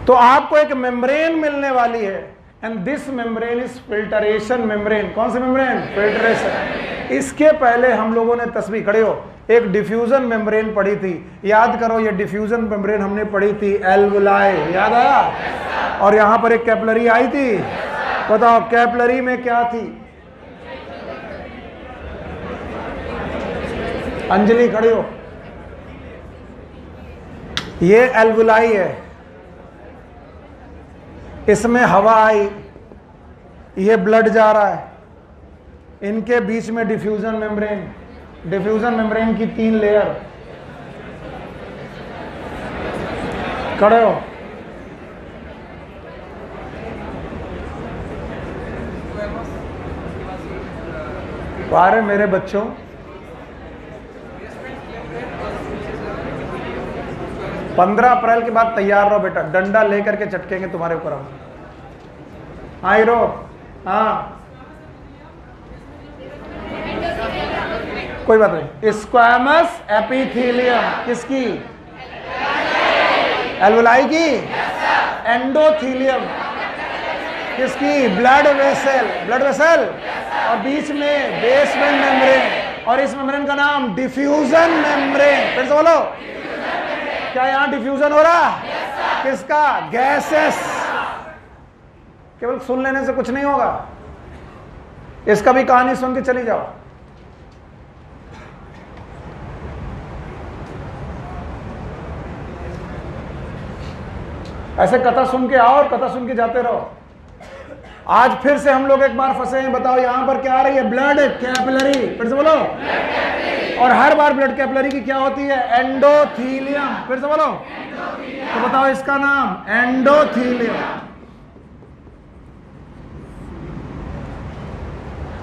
तो आपको एक मेम्ब्रेन मिलने वाली है, and this membrane is filtration membrane. कौन सी मेम्ब्रेन? फिल्टरेशन। इसके पहले हम लोगों ने तस्वीर, खड़े हो, एक डिफ्यूजन मेम्ब्रेन पढ़ी थी। याद करो, ये डिफ्यूजन मेम्ब्रेन हमने पढ़ी थी एल्वुलाई। याद आया? और यहां पर एक कैपिलरी आई थी। बताओ, कैपिलरी में क्या थी? अंजलि खड़ी हो। ये एल्वुलाई है, इसमें हवा आई, ये ब्लड जा रहा है, इनके बीच में डिफ्यूजन मेम्ब्रेन। डिफ्यूजन मेम्ब्रेन की 3 लेयर। खड़े हो। अरे मेरे बच्चों, पंद्रह अप्रैल के बाद तैयार रहो बेटा, डंडा लेकर के चटकेंगे तुम्हारे ऊपर हम। हाँ रो। हाँ कोई बात नहीं। स्क्वैमस एपिथेलियम किसकी? एल्वुलाई की। एंडोथीलियम किसकी? Blood vessel. Blood vessel. और बीच में बेसमेंट मेम्ब्रेन, और इस मेम्ब्रेन का नाम डिफ्यूजन मेम्ब्रेन। फिर से बोलो। क्या यहां डिफ्यूजन हो रहा? किसका? गैसेस। केवल सुन लेने से कुछ नहीं होगा, इसका भी कहानी सुन के चली जाओ। ऐसे कथा सुन के आओ और कथा सुन के जाते रहो। आज फिर से हम लोग एक बार फंसे हैं। बताओ यहां पर क्या आ रही है? Blood capillary. फिर से बोलो। और हर बार ब्लड कैपिलरी की क्या होती है? एंडोथीलियम। फिर से बोलो। तो बताओ इसका नाम एंडोथीलियम।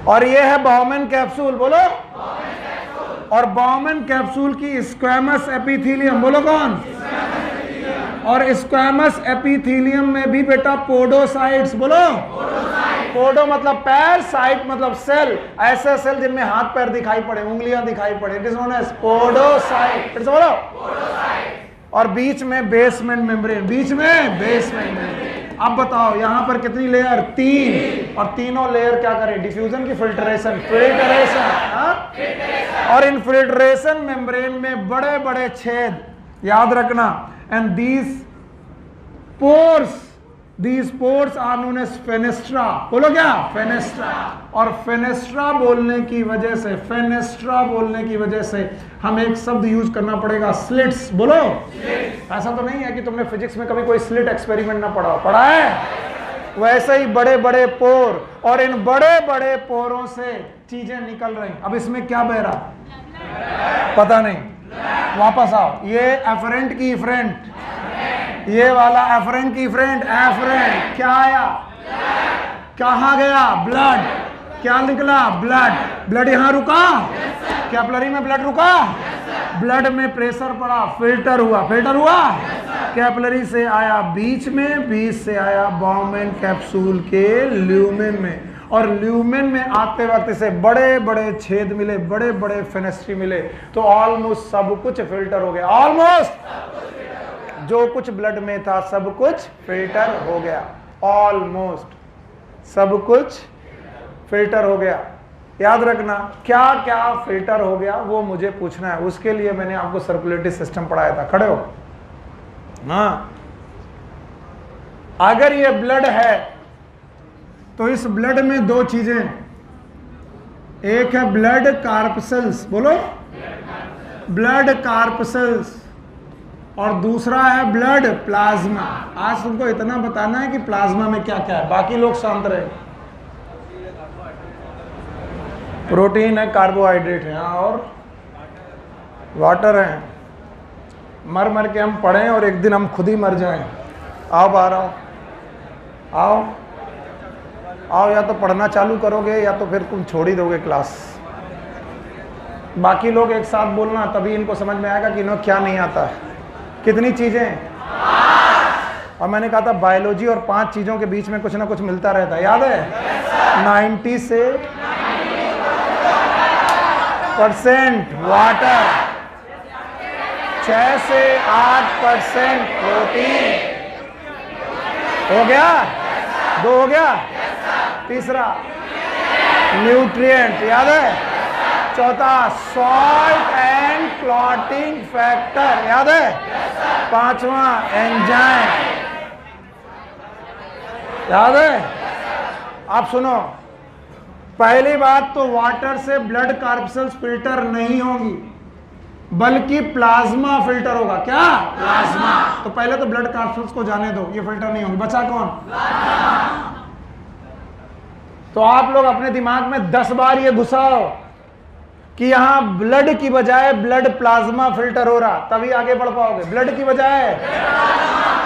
और ये है बाउमेन कैप्सूल। बोलो। और बाउमेन कैप्सूल की स्क्वैमस एपिथेलियम। बोलो कौन? और स्क्वैमस एपिथेलियम में भी बेटा पोडोसाइट्स। बोलो। पोडो मतलब पैर, साइट मतलब सेल, ऐसे सेल जिनमें हाथ पैर दिखाई पड़े, उंगलियां दिखाई पड़े, it is known as podocyte. फिर से बोलो। और बीच में बेसमेंट मेम्ब्रेन। बीच में बेसमेंट मेम्ब्रेन। अब बताओ यहां पर कितनी लेयर? 3। और तीनों लेयर क्या करें? डिफ्यूजन की फिल्ट्रेशन। और इन फिल्ट्रेशन मेम्ब्रेन में बड़े बड़े छेद, याद रखना। And these pores are known as fenestra। बोलो क्या? फेनेस्ट्रा। और फेनेस्ट्रा बोलने की वजह से हम एक शब्द यूज करना पड़ेगा, स्लिट्स। बोलो। ऐसा तो नहीं है कि तुमने फिजिक्स में कभी कोई स्लिट एक्सपेरिमेंट ना पढ़ा है? वैसे ही बड़े बड़े पोर, और इन बड़े बड़े पोरों से चीजें निकल रही। अब इसमें क्या बह रहा? पता नहीं। वापस आओ। ये एफरेंट की फ्रंट, ये वाला एफरेंट की फ्रंट। एफरेंट क्या आया? कहां गया? ब्लड। क्या निकला? ब्लड। ब्लड यहां रुका? कैपिलरी में ब्लड रुका? ब्लड में प्रेशर पड़ा, फिल्टर हुआ। कैपिलरी से आया बीच में, बीच से आया बाउमेन कैप्सूल के ल्यूमेन में। और ल्यूमेन में आते वक्त इसे बड़े बड़े छेद मिले, बड़े बड़े फेनेस्ट्री मिले, तो ऑलमोस्ट सब कुछ फिल्टर हो गया। ऑलमोस्ट जो कुछ ब्लड में था सब कुछ फिल्टर हो गया। ऑलमोस्ट सब कुछ फिल्टर हो गया। याद रखना क्या क्या फिल्टर हो गया वो मुझे पूछना है। उसके लिए मैंने आपको सर्कुलेटरी सिस्टम पढ़ाया था। खड़े हो। हाँ, अगर ये ब्लड है तो इस ब्लड में दो चीजें, एक है ब्लड कार्पसेल्स। बोलो। ब्लड कार्पसेल्स। और दूसरा है ब्लड प्लाज्मा। आज तुमको इतना बताना है कि प्लाज्मा में क्या क्या है, बाकी लोग शांत रहे। प्रोटीन है, कार्बोहाइड्रेट है और वाटर है। मर मर के हम पढ़ें और एक दिन हम खुद ही मर जाएं। आओ बाहर आओ, आओ आओ। या तो पढ़ना चालू करोगे या तो फिर तुम छोड़ ही दोगे क्लास। बाकी लोग एक साथ बोलना, तभी इनको समझ में आएगा कि इन्हें क्या नहीं आता है। कितनी चीजें? और मैंने कहा था बायोलॉजी और 5 चीजों के बीच में कुछ ना कुछ मिलता रहता है, याद है? 90 से % वाटर, 6 से 8% प्रोटीन। हो गया? 2 हो गया? तीसरा न्यूट्रिएंट, याद है? चौथा सॉल्ट एंड क्लॉटिंग फैक्टर, याद है? 5वां एंजाइम, याद है? आप सुनो, पहली बात तो वाटर से ब्लड कार्पसेल्स फिल्टर नहीं होंगी, बल्कि प्लाज्मा फिल्टर होगा। क्या? प्लाज्मा। तो पहले तो ब्लड कार्पसेल्स को जाने दो, ये फिल्टर नहीं होंगी। बचा कौन? तो आप लोग अपने दिमाग में 10 बार ये घुसाओ कि यहां ब्लड की बजाय ब्लड प्लाज्मा फिल्टर हो रहा, तभी आगे बढ़ पाओगे। ब्लड की बजाय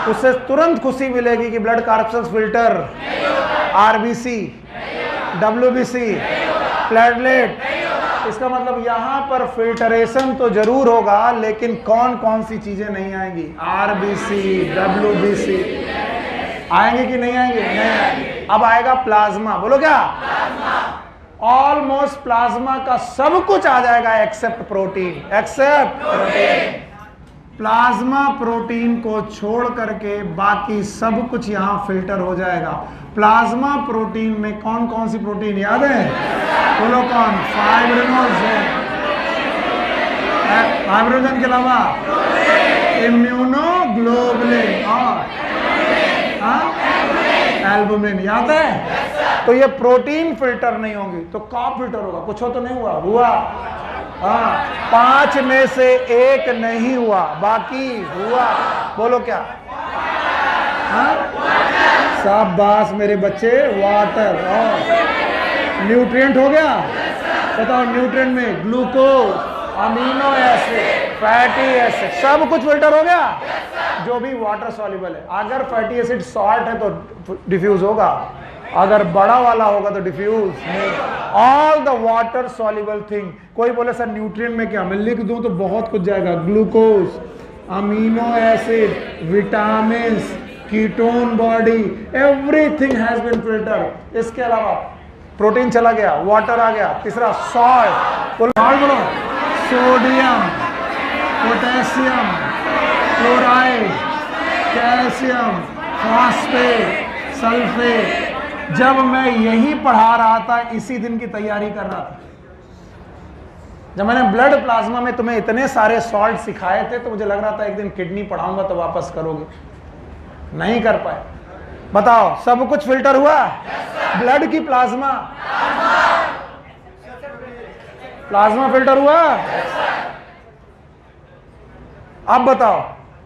उससे तुरंत खुशी मिलेगी कि blood corpuscles filter, RBC, WBC, platelet. इसका मतलब यहां पर फिल्टरेशन तो जरूर होगा, लेकिन कौन कौन सी चीजें नहीं आएंगी? आरबीसी, डब्ल्यूबीसी आएंगे कि नहीं आएंगे? नहीं आएंगे। अब आएगा प्लाज्मा। बोलो क्या? ऑलमोस्ट प्लाज्मा का सब कुछ आ जाएगा except protein. Except protein. Plasma protein को छोड़ करके बाकी सब कुछ यहां फिल्टर हो जाएगा। प्लाज्मा प्रोटीन में कौन कौन सी प्रोटीन याद है? बोलो कौन? फाइब्रिनोजेन। फाइब्रिनोजेन के अलावा इम्यूनोग्लोबुलिन और एल्बुमिन, याद है? तो ये प्रोटीन फिल्टर नहीं होंगी, तो कौन फिल्टर होगा? कुछ हो तो नहीं हुआ? हुआ। हाँ, 5 में से 1 नहीं हुआ, बाकी हुआ। बोलो क्या? हाँ, शाबाश मेरे बच्चे, वाटर। और न्यूट्रिएंट हो गया, बताओ न्यूट्रिएंट में glucose, amino acid, fatty acid, सब कुछ फिल्टर हो गया जो भी वाटर सॉल्युबल है। अगर फैटी एसिड सॉल्ट है तो डिफ्यूज होगा, अगर बड़ा वाला होगा तो डिफ्यूज नहीं। All the water soluble thing. कोई बोले सर न्यूट्रिएंट में क्या, मैं लिख दूं तो बहुत कुछ जाएगा, glucose, amino acid, vitamin, ketone body, everything has been filter. इसके अलावा प्रोटीन चला गया, वाटर आ गया, तीसरा सॉल्ट, बोलो sodium, potassium, chloride, calcium, phosphate, sulphate. जब मैं यही पढ़ा रहा था, इसी दिन की तैयारी कर रहा था, जब मैंने ब्लड प्लाज्मा में तुम्हें इतने सारे सॉल्ट सिखाए थे, तो मुझे लग रहा था एक दिन किडनी पढ़ाऊंगा तो वापस करोगे, नहीं कर पाए। बताओ सब कुछ फिल्टर हुआ? ब्लड की प्लाज्मा, प्लाज्मा फिल्टर हुआ? अब बताओ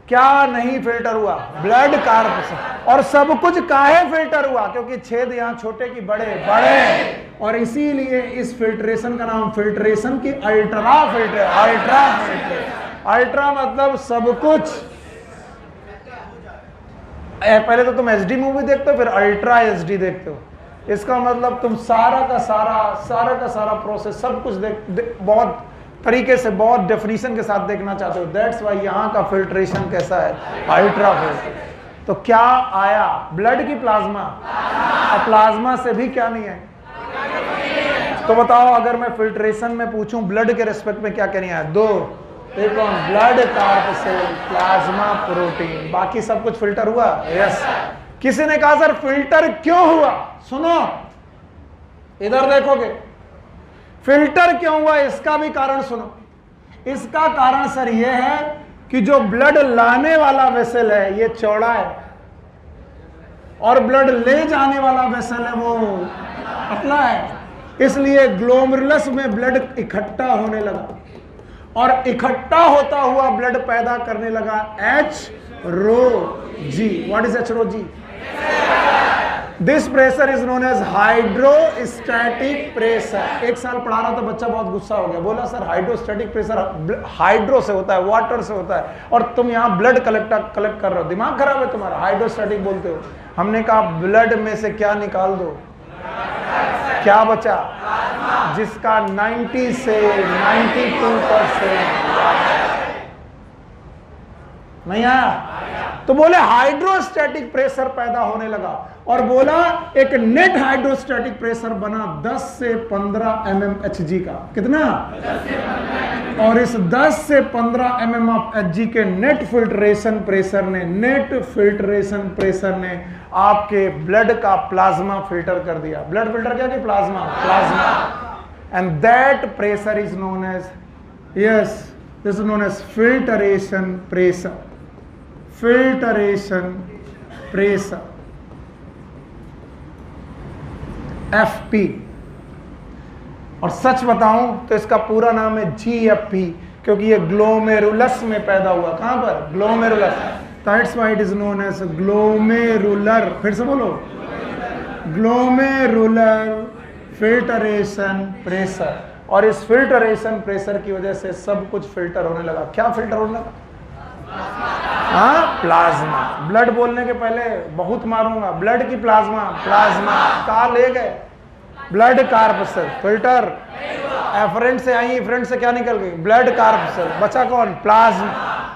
क्या नहीं फिल्टर हुआ? Blood corpus. और सब कुछ काहे फिल्टर हुआ? क्योंकि छेद यहां छोटे की बड़े बड़े, और इसीलिए इस फिल्ट्रेशन का नाम फिल्ट्रेशन की ultra filter. Ultra filter, ultra मतलब सब कुछ। पहले तो तुम एचडी मूवी देखते हो, फिर अल्ट्रा एचडी देखते हो। इसका मतलब तुम सारा का सारा प्रोसेस, सब कुछ बहुत तरीके से, बहुत डेफिनेशन के साथ देखना चाहते हो। दैट्स वाई यहाँ का फिल्ट्रेशन कैसा है, अल्ट्रा फिल्टर। तो क्या आया? ब्लड की प्लाज्मा। अब प्लाज्मा से भी क्या नहीं है, तो बताओ अगर मैं फिल्ट्रेशन में पूछूं ब्लड के रिस्पेक्ट में क्या कहनी है? दो, एक कौन? ब्लड कार्पसेल, प्लाज्मा प्रोटीन, बाकी सब कुछ फिल्टर हुआ। यस। किसी ने कहा सर फिल्टर क्यों हुआ? सुनो, इधर देखोगे, फिल्टर क्यों हुआ इसका भी कारण सुनो। इसका कारण सर यह है कि जो ब्लड लाने वाला वेसल है ये चौड़ा है, और ब्लड ले जाने वाला वेसल है वो पतला है। इसलिए ग्लोमेरुलस में ब्लड इकट्ठा होने लगा, और इकट्ठा होता हुआ ब्लड पैदा करने लगा एच रो जी। व्हाट इज एच रो G? This pressure is known as hydrostatic pressure. एक साल पढ़ा रहा था, बच्चा बहुत गुस्सा हो गया, बोला सर हाइड्रोस्टैटिक प्रेशर हाइड्रो से होता है, वाटर से होता है, और तुम यहाँ ब्लड कलेक्ट कर रहे हो, दिमाग खराब है तुम्हारा, हाइड्रोस्टैटिक बोलते हो। हमने कहा ब्लड में से क्या निकाल दो, क्या बचा? जिसका 90 से 92% नहीं आया, तो बोले हाइड्रोस्टैटिक प्रेशर पैदा होने लगा, और बोला एक नेट हाइड्रोस्टैटिक प्रेशर बना 10 से 15 mmHg का। कितना? 10 से 15। और इस 10 से 15 mmHg के नेट फिल्ट्रेशन प्रेशर ने आपके ब्लड का प्लाज्मा फिल्टर कर दिया। ब्लड फिल्टर क्या? Plasma. And that pressure is known as, yes, this is known as filtration pressure. Filtration pressure, FP। और सच बताऊं तो इसका पूरा नाम है GFP, क्योंकि ये ग्लोमेरुलस में पैदा हुआ। कहां पर? Glomerulus. That's why it is known as glomerular. फिर से बोलो, ग्लोमेरुलर फिल्टरेशन प्रेशर। और इस फिल्टरेशन प्रेशर की वजह से सब कुछ फिल्टर होने लगा। क्या फिल्टर होने लगा? हाँ, प्लाज्मा। ब्लड बोलने के पहले बहुत मारूंगा। ब्लड की प्लाज्मा, कहा ले गए? Blood कार्पसेल filter. एफरेंट से आई, एफरेंट से क्या निकल गई? ब्लड कार्पसेल। बचा कौन? प्लाज्मा।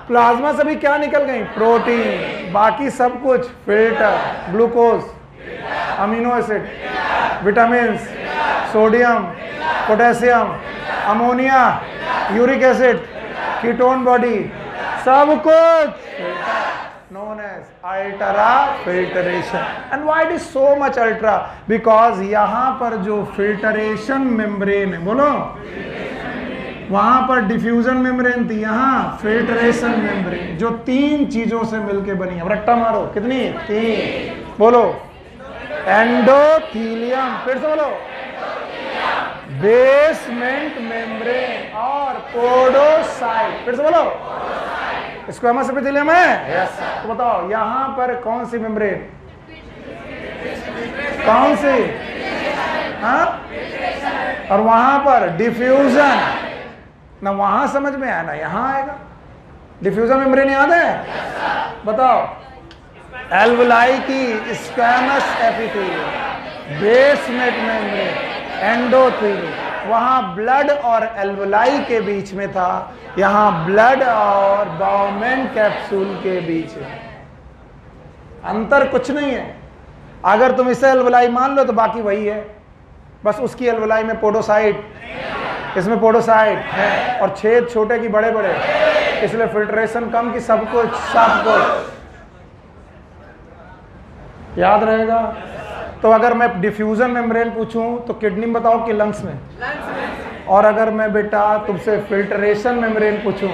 प्लाज्मा से भी क्या निकल गई? प्रोटीन। बाकी सब कुछ filter. Glucose, amino acid, vitamin, sodium, potassium, ammonia, uric acid, ketone body, सब कुछ known as ultra filtration. And why it is so much ultra? Because यहाँ पर जो filtration membrane है, बोलो, वहां पर डिफ्यूजन मेम्ब्रेन थी, यहाँ फिल्ट्रेशन मेम्ब्रेन, जो 3 चीजों से मिलके बनी है। रट्टा मारो, कितनी? 3। बोलो, एंडोथीलियम, फिर से बोलो, बेसमेंट मेम्ब्रेन और पोडोसाइट, फिर से बोलो, स्क्वेमस एपिथेलियम है। यस। तो बताओ यहां पर कौन सी मेम्ब्रेन, कौन सी, हाँ, और वहां पर डिफ्यूजन, ना वहां समझ में आया ना यहां आएगा। डिफ्यूजन मेम्ब्रेन याद है? बताओ एल्वुलाई की squamous epithelium, basement membrane, endothelium, वहां ब्लड और एल्वुलाई के बीच में था, यहां ब्लड और बाउमेन कैप्सूल के बीच में। अंतर कुछ नहीं है। अगर तुम इसे एल्वुलाई मान लो तो बाकी वही है, बस उसकी एल्वुलाई में पोडोसाइट, इसमें पोडोसाइट है और छेद छोटे की बड़े बड़े, इसलिए फिल्ट्रेशन कम की सब कुछ याद रहेगा। तो अगर मैं डिफ्यूजन मेम्ब्रेन पूछूं तो किडनी में बताओ कि लंग्स में, और अगर मैं बेटा तुमसे फिल्ट्रेशन मेम्ब्रेन पूछूं,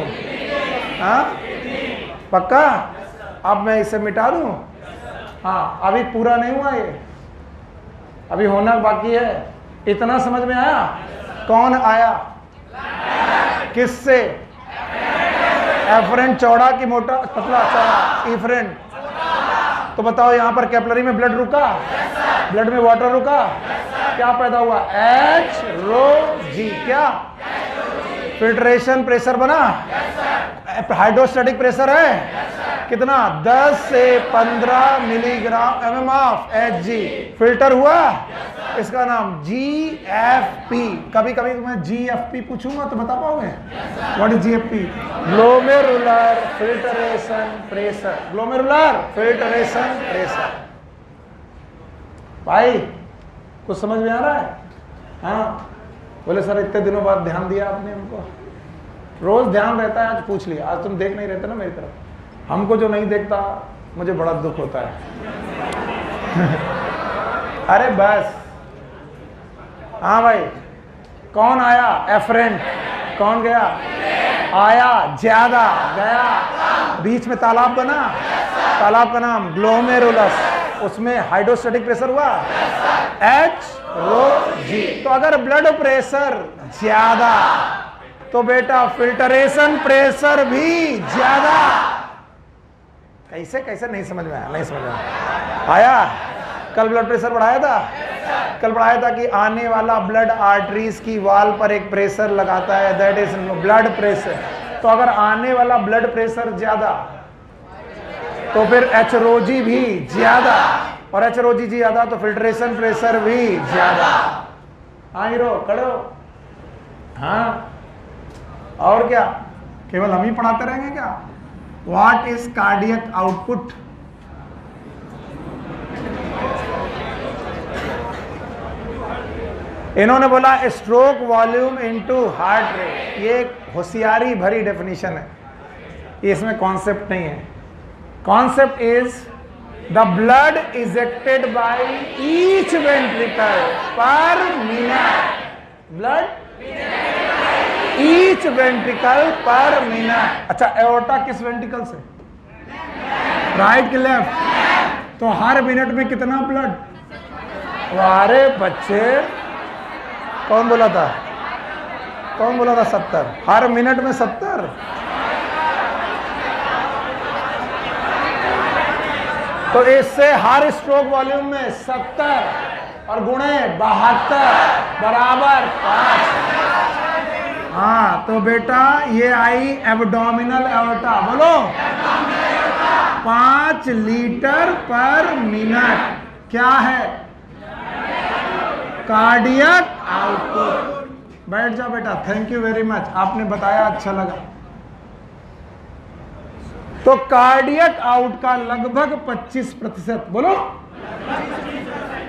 हाँ पक्का? अब मैं इसे मिटा दूं? हाँ, अभी पूरा नहीं हुआ, ये अभी होना बाकी है। इतना समझ में आया? कौन आया? किससे? एफरेंट चौड़ा की मोटा, पतला चौड़ा, इफरेंट। तो बताओ यहां पर कैपिलरी में ब्लड रुका, ब्लड में वाटर रुका, क्या पैदा हुआ? एच रो जी। क्या फिल्ट्रेशन प्रेशर बना? हाइड्रोस्टैटिक प्रेशर है कितना? 10 से 15 milligram MM of H G. Filter हुआ, इसका नाम GFP। कभी कभी मैं GFP पूछूंगा तो बता पाओगे? What is GFP? Glomerular filtration pressure. Glomerular filtration pressure. भाई कुछ समझ में आ रहा है? हाँ बोले सर इतने दिनों बाद ध्यान दिया आपने हमको। रोज ध्यान रहता है, आज पूछ लिया। आज तुम देख नहीं रहते ना मेरी तरफ, हमको जो नहीं देखता मुझे बड़ा दुख होता है। अरे बस, हाँ भाई, कौन आया? एफरेंट। कौन गया? आया, ज्यादा गया। बीच में तालाब बना, तालाब का नाम ग्लोमेरुलस, उसमें हाइड्रोस्टैटिक प्रेशर हुआ एच रो जी। तो अगर ब्लड प्रेशर ज्यादा तो बेटा फिल्टरेशन प्रेशर भी ज्यादा। कैसे कैसे नहीं समझ में आया? नहीं समझ में आया? कल ब्लड प्रेशर बढ़ाया था, कल बढ़ाया था कि आने वाला ब्लड आर्टरीज की वॉल पर एक प्रेशर लगाता है, दैट इज ब्लड प्रेशर। तो अगर आने वाला ब्लड प्रेशर ज्यादा तो फिर एचरोजी भी ज्यादा, और एचरोजी ज्यादा तो फिल्ट्रेशन प्रेशर भी ज्यादा। हाँ हीरो करो। हाँ और क्या, केवल हम ही पढ़ाते रहेंगे क्या? What is cardiac output? इन्होंने बोला stroke volume into heart rate. ये होशियारी भरी डेफिनेशन है, इसमें कॉन्सेप्ट नहीं है। Concept is the blood ejected by each ventricle पर मिनट। ब्लड ईच वेंट्रिकल पर मिनट। अच्छा, एओर्टा किस वेंट्रिकल से? राइट के लेफ्ट? तो हर मिनट में कितना ब्लड? अरे बच्चे, कौन बोला था? कौन बोला था 70? हर मिनट में 70? तो इससे हर स्ट्रोक वॉल्यूम में 70 और गुणे 72 बराबर 5। हाँ तो बेटा ये आई एब्डोमिनल एओर्टा। बोलो 5 लीटर पर मिनट। क्या है? Cardiac output. बैठ जाओ बेटा। थैंक यू वेरी मच, आपने बताया अच्छा लगा। तो कार्डियक आउट का लगभग 25%। बोलो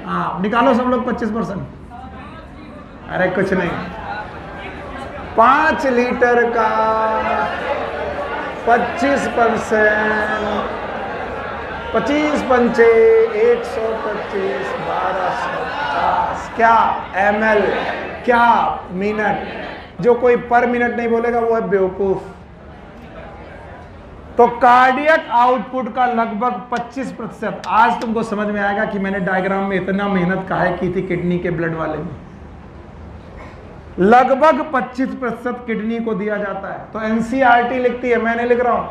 हाँ, निकालो सब लोग 25%। अरे कुछ नहीं, 5 लीटर का 25%, 25 पंचे 125, 1250 क्या ml, क्या मिनट। जो कोई पर मिनट नहीं बोलेगा वो है बेवकूफ। तो कार्डियक आउटपुट का लगभग 25%। आज तुमको समझ में आएगा कि मैंने डायग्राम में इतना मेहनत काहे की थी किडनी के ब्लड वाले में। लगभग 25% किडनी को दिया जाता है। तो एनसीईआरटी लिखती है, मैं नहीं लिख रहा हूं,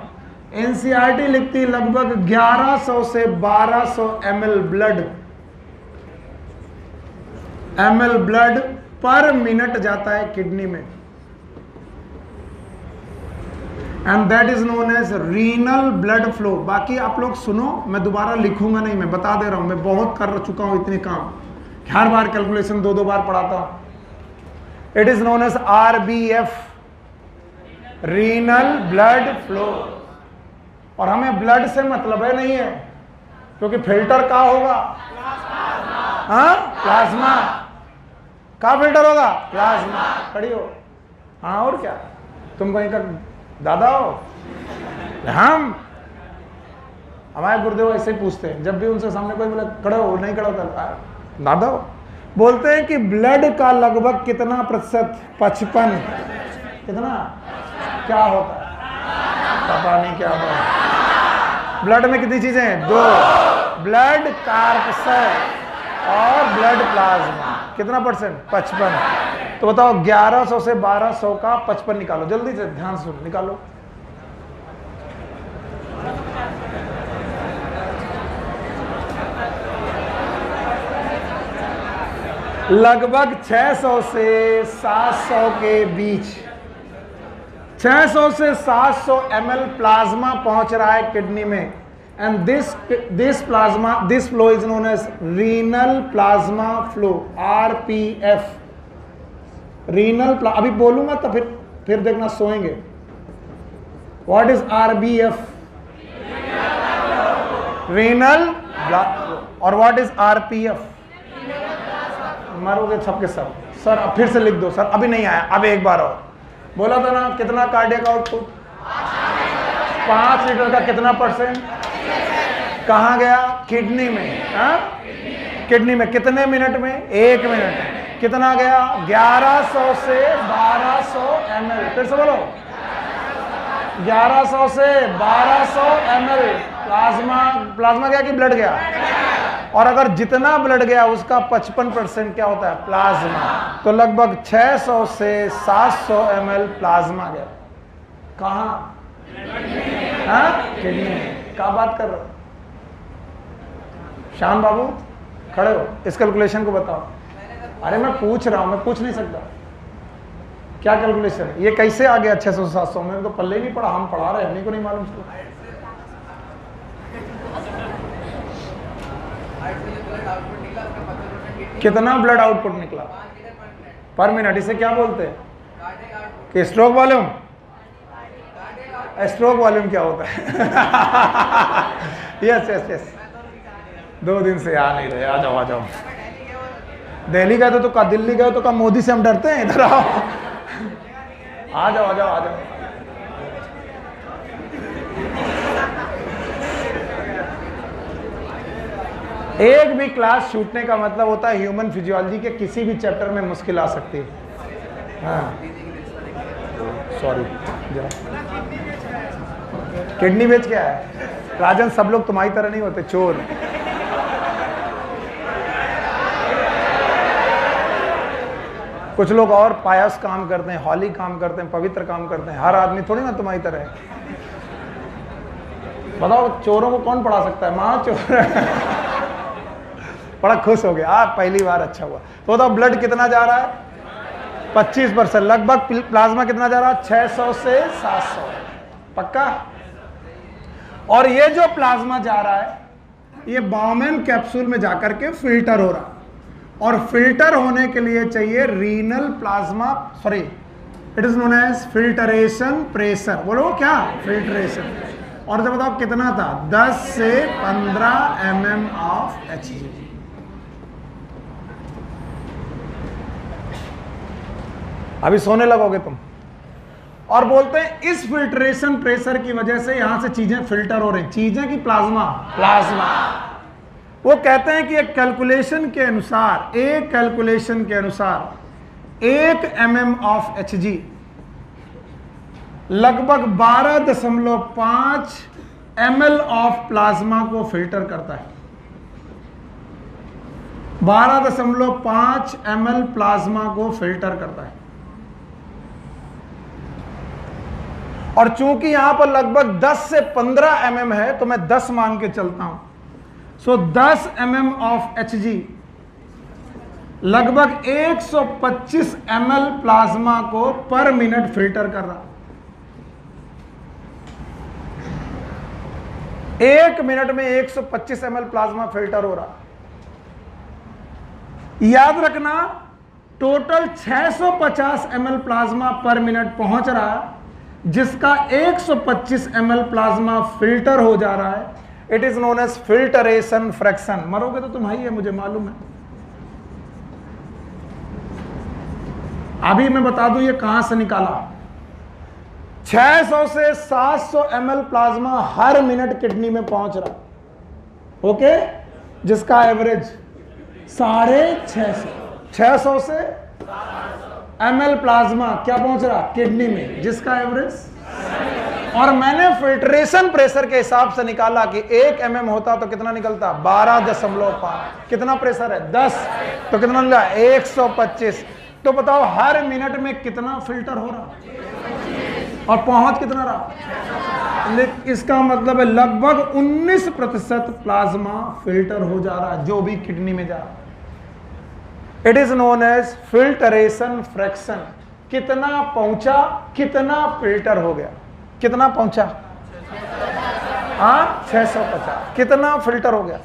एनसीईआरटी लिखती है लगभग 1100 से 1200 ml ब्लड पर मिनट जाता है किडनी में, and that is known as renal blood flow. बाकी आप लोग सुनो, मैं दोबारा लिखूंगा नहीं, मैं बता दे रहा हूं, मैं बहुत कर चुका हूं इतने काम, हर बार कैलकुलेशन दो बार पढ़ाता हूं। It is known as RBF, renal blood flow. और हमें ब्लड से मतलब है नहीं है, क्योंकि फिल्टर का होगा, हाँ प्लाज्मा का फिल्टर होगा, प्लाज्मा। खड़ी हो, हाँ और क्या, तुम कहीं का दादा हो? हम हमारे गुरुदेव ऐसे ही पूछते हैं, जब भी उनसे सामने कोई बोले खड़े हो, नहीं खड़ा होता, दादा हो। बोलते हैं कि ब्लड का लगभग कितना प्रतिशत, 55, कितना क्या होता है पता नहीं क्या होता है। ब्लड में कितनी चीजें हैं? 2, ब्लड कार्पसेट और ब्लड प्लाज्मा। कितना परसेंट? 55। तो बताओ 1100 से 1200 का 55 निकालो, जल्दी से, ध्यान से निकालो। लगभग 600 से 700 के बीच, 600 से 700 ml प्लाज्मा पहुंच रहा है किडनी में, and this flow is known as renal plasma flow, RPF, renal. अभी बोलूंगा तो फिर देखना सोएंगे। What is RBF? रीनल। और व्हाट इज RPF? मरोगे सबके सब। सर अब फिर से लिख दो सर, अभी नहीं आया, अब एक बार और। बोला था ना कितना कार्डियक आउटपुट? 5 लीटर का कितना परसेंट? कहाँ गया? किडनी में। हाँ किडनी में कितने मिनट में? 1 मिनट। कितना गया? 1100 से 1200 ml। फिर से बोलो, 1100 से 1200 ml प्लाज्मा गया कि ब्लड गया? और अगर जितना ब्लड गया उसका 55% क्या होता है? प्लाज्मा। तो लगभग 600 से 700 ml प्लाज्मा गया। कहाँ? हाँ किडनी में। क्या बात कर रहे हो शान बाबू? खड़े हो, इस कैलकुलेशन को बताओ। अरे मैं पूछ रहा हूं, मैं पूछ नहीं सकता। क्या कैलकुलेशन? ये कैसे आ गया 600 से 700? मैंने तो पल्ले नहीं पढ़ा, हम पढ़ा रहे हैं, हमने को नहीं मालूम उसको। कितना ब्लड आउटपुट निकला पर मिनट? इसे क्या बोलते हैं? कि स्ट्रोक वॉल्यूम। स्ट्रोक वॉल्यूम क्या होता है? यस यस यस, 2 दिन से आ नहीं रहे। आ जाओ आ जाओ। दिल्ली गए तो का दिल्ली गए तो का मोदी से हम डरते हैं? इधर आओ, आ जाओ आ जाओ आ जाओ। एक भी क्लास छूटने का मतलब होता है ह्यूमन फिजियोलॉजी के किसी भी चैप्टर में मुश्किल आ सकती है। हाँ सॉरी, किडनी बेच क्या है? राजन सब लोग तुम्हारी तरह नहीं होते, चोर। कुछ लोग और पायस काम करते हैं, हॉली काम करते हैं, पवित्र काम करते हैं। हर आदमी थोड़ी ना तुम्हारी तरह है। बताओ चोरों को कौन पढ़ा सकता है? माँ चोर। बड़ा खुश हो गया, पहली बार अच्छा हुआ। तो बताओ ब्लड कितना जा रहा है? 25%। लगभग प्लाज्मा कितना जा रहा है? 600 से 700। पक्का? और ये जो प्लाज्मा जा रहा है ये बाउमैन कैप्सूल में जाकर के फिल्टर हो रहा, और फिल्टर होने के लिए चाहिए renal plasma, sorry it is known as filtration pressure. बोलो क्या? फिल्टरेशन। और जब बताओ कितना था? 10 से 15 mm ऑफ Hg। अभी सोने लगोगे तुम। और बोलते हैं इस फिल्ट्रेशन प्रेशर की वजह से यहां से चीजें फिल्टर हो रही। चीजें की प्लाज्मा? प्लाज्मा। वो कहते हैं कि एक कैलकुलेशन के अनुसार 1 mm ऑफ Hg लगभग 12.5 ml ऑफ प्लाज्मा को फिल्टर करता है। 12.5 ml प्लाज्मा को फिल्टर करता है। और चूंकि यहां पर लगभग 10 से 15 mm है तो मैं 10 मान के चलता हूं। सो 10 mm ऑफ Hg लगभग 125 ml प्लाज्मा को पर मिनट फिल्टर कर रहा। 1 मिनट में 125 ml प्लाज्मा फिल्टर हो रहा। याद रखना, टोटल 650 ml प्लाज्मा पर मिनट पहुंच रहा है, जिसका 125 ml प्लाज्मा फिल्टर हो जा रहा है। It is known as filtration fraction. मरोगे तो तुम ही है, मुझे मालूम है। अभी मैं बता दूं ये कहां से निकाला। 600 से 700 ml प्लाज्मा हर मिनट किडनी में पहुंच रहा, ओके, जिसका एवरेज 650। 600 से ml प्लाज्मा क्या पहुंच रहा किडनी में, जिसका एवरेज। और मैंने फिल्ट्रेशन प्रेशर के हिसाब से निकाला कि 1 mm होता तो कितना निकलता 12.5। कितना प्रेशर है 10, तो कितना निकला 125। तो बताओ हर मिनट में कितना फिल्टर हो रहा और पहुंच कितना रहा। इसका मतलब है लगभग 19% प्लाज्मा फिल्टर हो जा रहा है जो भी किडनी में जा रहा। It is known as filtration fraction. कितना पहुंचा, कितना फिल्टर हो गया, कितना पहुंचा, हाँ 650। कितना फिल्टर हो गया,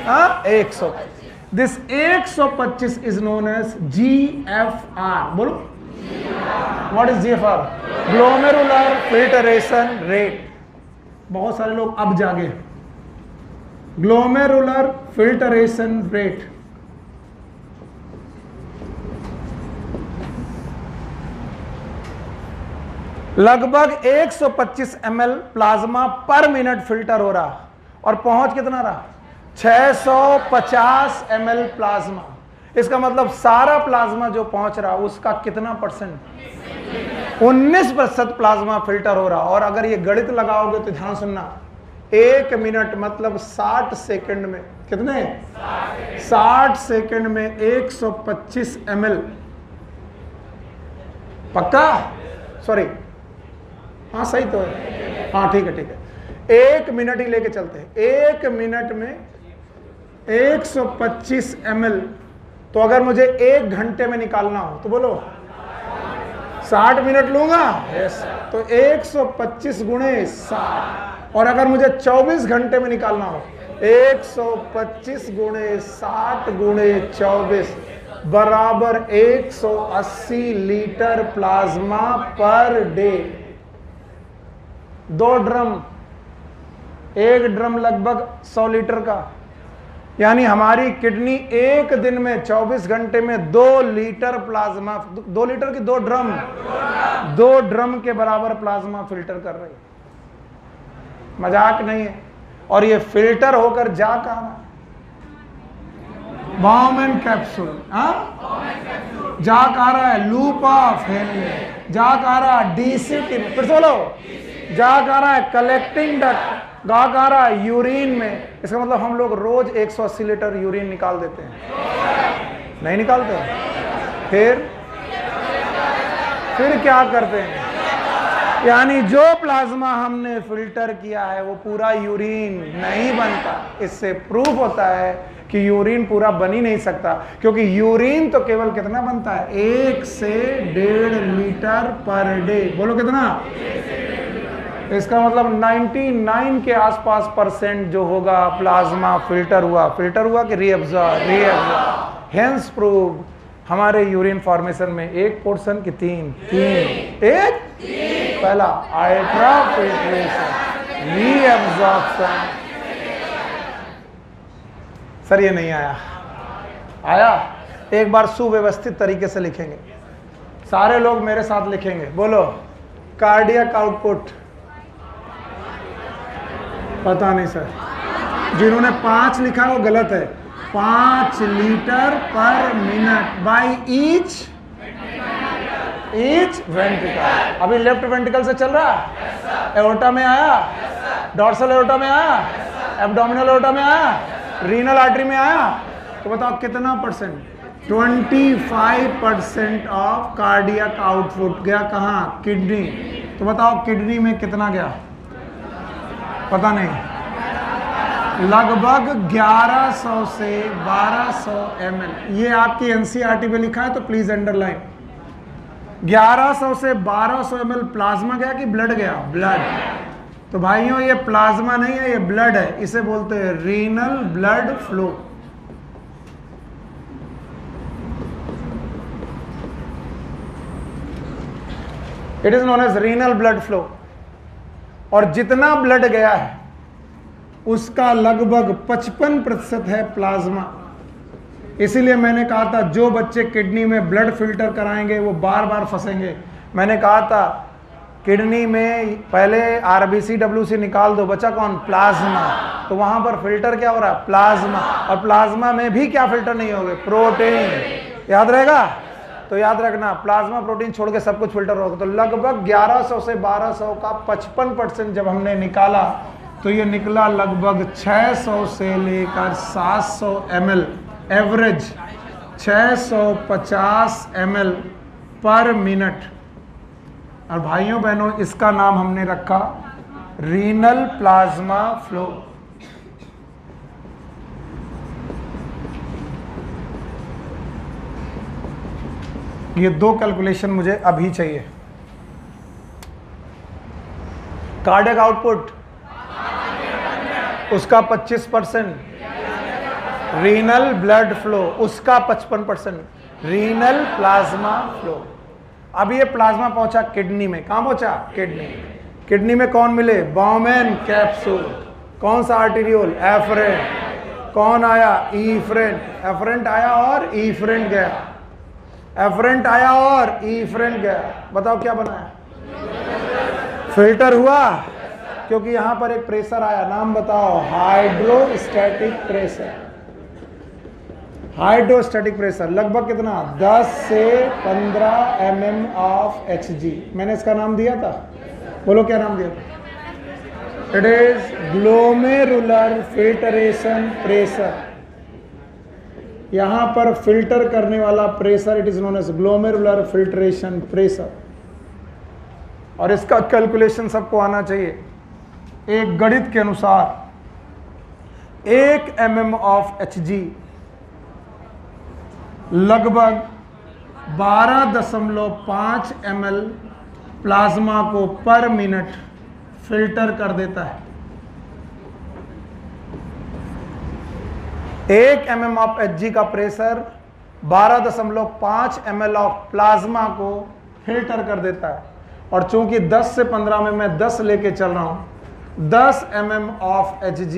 हाँ 125। This 125 is known as GFR। बोलो what is GFR? Glomerular filtration rate. बहुत सारे लोग अब जागे। ग्लोमेरुलर फिल्टरेशन रेट लगभग 125 ml प्लाज्मा पर मिनट फिल्टर हो रहा और पहुंच कितना रहा 650 ml प्लाज्मा। इसका मतलब सारा प्लाज्मा जो पहुंच रहा उसका कितना परसेंट, 19% प्लाज्मा फिल्टर हो रहा। और अगर ये गणित लगाओगे तो ध्यान सुनना, 1 मिनट मतलब 60 सेकंड में कितने 60 सेकंड में 125 ml। पक्का? सॉरी, हाँ सही तो है, हाँ ठीक है ठीक है। 1 मिनट ही लेके चलते हैं। 1 मिनट में 125 ml। तो अगर मुझे 1 घंटे में निकालना हो तो बोलो 60 मिनट लूंगा, यस। तो 125 गुणे 60। और अगर मुझे 24 घंटे में निकालना हो 125 गुणे 60 गुणे 24 बराबर 180 litre plasma per day. 2 drum, 1 drum लगभग 100 लीटर का, यानी हमारी किडनी एक दिन में 24 घंटे में 2 लीटर प्लाज्मा, 2 लीटर की 2 ड्रम, 2 ड्रम के बराबर प्लाज्मा फिल्टर कर रही है। मजाक नहीं है। और ये फिल्टर होकर जा कहां रहा, बाउमैन कैप्सूल, हाँ जा कहां रहा है लूप ऑफ हेनले, जा कहां रहा है डीसीटी में, फिर बोलो जा कहां रहा है कलेक्टिंग डक्ट, गा कहां रहा है यूरिन में। इसका मतलब हम लोग रोज 180 लीटर यूरिन निकाल देते हैं, नहीं निकालते? फिर क्या करते हैं, यानी जो प्लाज्मा हमने फिल्टर किया है वो पूरा यूरिन नहीं बनता। इससे प्रूफ होता है कि यूरिन पूरा बन ही नहीं सकता, क्योंकि यूरिन तो केवल कितना बनता है 1 से 1.5 लीटर पर डे। बोलो कितना? इसका मतलब 99 के आसपास परसेंट जो होगा प्लाज्मा फिल्टर हुआ कि रीअब्जॉर्ब। हेंस प्रूव हमारे यूरिन फॉर्मेशन में 1 पोर्शन की 3 एक पहला अल्ट्रा फिल्ट्रेशन, रीअब्जॉर्प्शन। सर ये नहीं आया? एक बार सुव्यवस्थित तरीके से लिखेंगे, सारे लोग मेरे साथ लिखेंगे। बोलो कार्डियक आउटपुट। पता नहीं सर, जिन्होंने 5 लिखा वो गलत है। 5 लीटर पर मिनट बाई ईच वेंट्रिकल। अभी लेफ्ट वेंट्रिकल से चल रहा है, एओर्टा में आया, डॉर्सल एओर्टा में आया, एब्डोमिनल एओर्टा में आया, रीनल आर्टरी में आया, तो बताओ कितना परसेंट? 25% ऑफ कार्डियक आउटपुट गया कहाँ? किडनी। तो बताओ किडनी में कितना गया, पता नहीं, लगभग 1100 से 1200 ml। ये आपकी एनसीईआरटी में लिखा है तो प्लीज अंडरलाइन। 1100 से 1200 ml प्लाज्मा गया कि ब्लड गया? ब्लड। तो भाइयों ये प्लाज्मा नहीं है, ये ब्लड है, इसे बोलते हैं renal blood flow. It is known as renal blood flow. और जितना ब्लड गया है उसका लगभग 55% है प्लाज्मा। इसीलिए मैंने कहा था जो बच्चे किडनी में ब्लड फिल्टर कराएंगे वो बार बार फंसेंगे। मैंने कहा था किडनी में पहले आरबीसी डब्ल्यूसी निकाल दो, बचा कौन? प्लाज्मा। तो वहां पर फिल्टर क्या हो रहा है? प्लाज्मा। और प्लाज्मा में भी क्या फिल्टर नहीं होंगे? प्रोटीन। याद रहेगा? तो याद रखना प्लाज्मा प्रोटीन छोड़ के सब कुछ फिल्टर होगा। तो लगभग 1100 से 1200 का 55% जब हमने निकाला तो ये निकला लगभग 600 से लेकर 700 ml एवरेज, 650 ml पर मिनट। और भाइयों बहनों इसका नाम हमने रखा रीनल प्लाज्मा फ्लो। ये 2 कैलकुलेशन मुझे अभी चाहिए। कार्डियक आउटपुट उसका 25%, रीनल ब्लड फ्लो उसका 55%, रीनल प्लाज्मा फ्लो। अब ये प्लाज्मा पहुंचा किडनी में। कहां पहुंचा? किडनी। किडनी में कौन मिले? Bowman capsule. कौन सा आर्टीरियोल? एफरेंट। कौन आया? ईफ्रेंट। एफरेंट आया और ईफ्रेंट गया। एफरेंट आया और ईफ्रेंट गया। बताओ क्या बनाया? फिल्टर हुआ, क्योंकि यहां पर एक प्रेशर आया। नाम बताओ? Hydrostatic pressure. हाइड्रोस्टैटिक प्रेशर लगभग कितना? 10 से 15 mm ऑफ Hg। मैंने इसका नाम दिया था, बोलो क्या नाम दिया था? It is glomerular filtration pressure. यहां पर फिल्टर करने वाला pressure it is known as glomerular filtration pressure. और इसका कैलकुलेशन सबको आना चाहिए। एक गणित के अनुसार 1 mm ऑफ Hg लगभग 12.5 ml प्लाज्मा को पर मिनट फिल्टर कर देता है। 1 mm ऑफ Hg का प्रेशर 12.5 ml ऑफ प्लाज्मा को फिल्टर कर देता है। और चूंकि 10 से 15 में मैं 10 लेके चल रहा हूं, 10 mm ऑफ Hg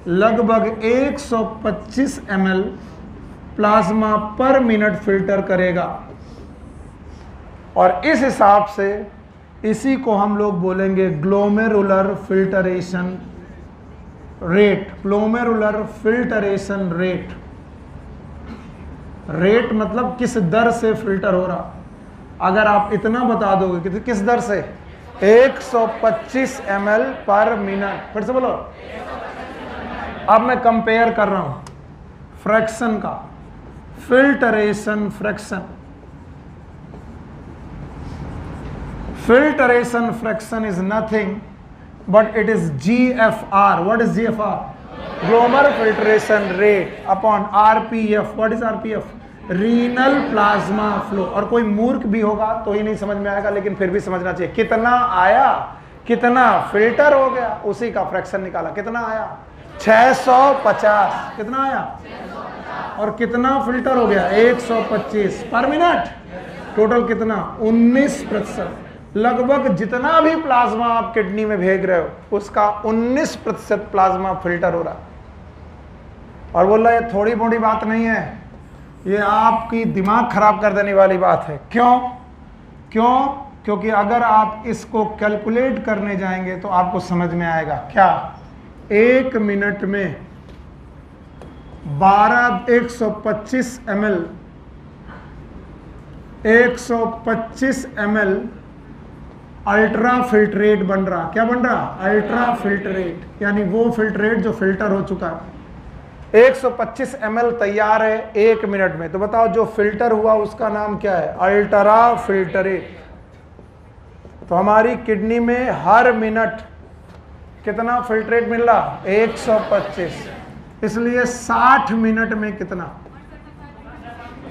लगभग 125 ml प्लाज्मा पर मिनट फिल्टर करेगा। और इस हिसाब से इसी को हम लोग बोलेंगे glomerular filtration rate. Glomerular filtration rate. Rate मतलब किस दर से फिल्टर हो रहा। अगर आप इतना बता दोगे कि किस दर से, 125 ml पर मिनट। फिर से बोलो। अब मैं कंपेयर कर रहा हूं फ्रैक्शन का, filtration fraction. Filtration fraction is nothing but it is GFR. What is GFR? Glomerular filtration rate upon RPF. What is RPF? Renal plasma flow. और कोई मूर्ख भी होगा तो ही नहीं समझ में आएगा, लेकिन फिर भी समझना चाहिए। कितना आया, कितना फिल्टर हो गया, उसी का फ्रैक्शन निकाला। कितना आया? 650। कितना आया? और कितना फिल्टर हो गया? 125 पर मिनट। टोटल कितना? 19%। लगभग जितना भी प्लाज्मा आप किडनी में भेज रहे हो उसका 19% प्लाज्मा फिल्टर हो रहा है। और बोल रहा है ये थोड़ी मोड़ी बात नहीं है, ये आपकी दिमाग खराब कर देने वाली बात है। क्यों? क्योंकि अगर आप इसको कैलकुलेट करने जाएंगे तो आपको समझ में आएगा। क्या? 1 मिनट में 125 ml 125 ml अल्ट्रा फिल्ट्रेट बन रहा। क्या बन रहा? अल्ट्रा फिल्ट्रेट, यानी वो फिल्ट्रेट जो फिल्टर हो चुका है। 125 ml तैयार है 1 मिनट में। तो बताओ जो फिल्टर हुआ उसका नाम क्या है? Ultra filtrate. तो हमारी किडनी में हर मिनट कितना फिल्ट्रेट मिल रहा? 125। इसलिए 60 मिनट में कितना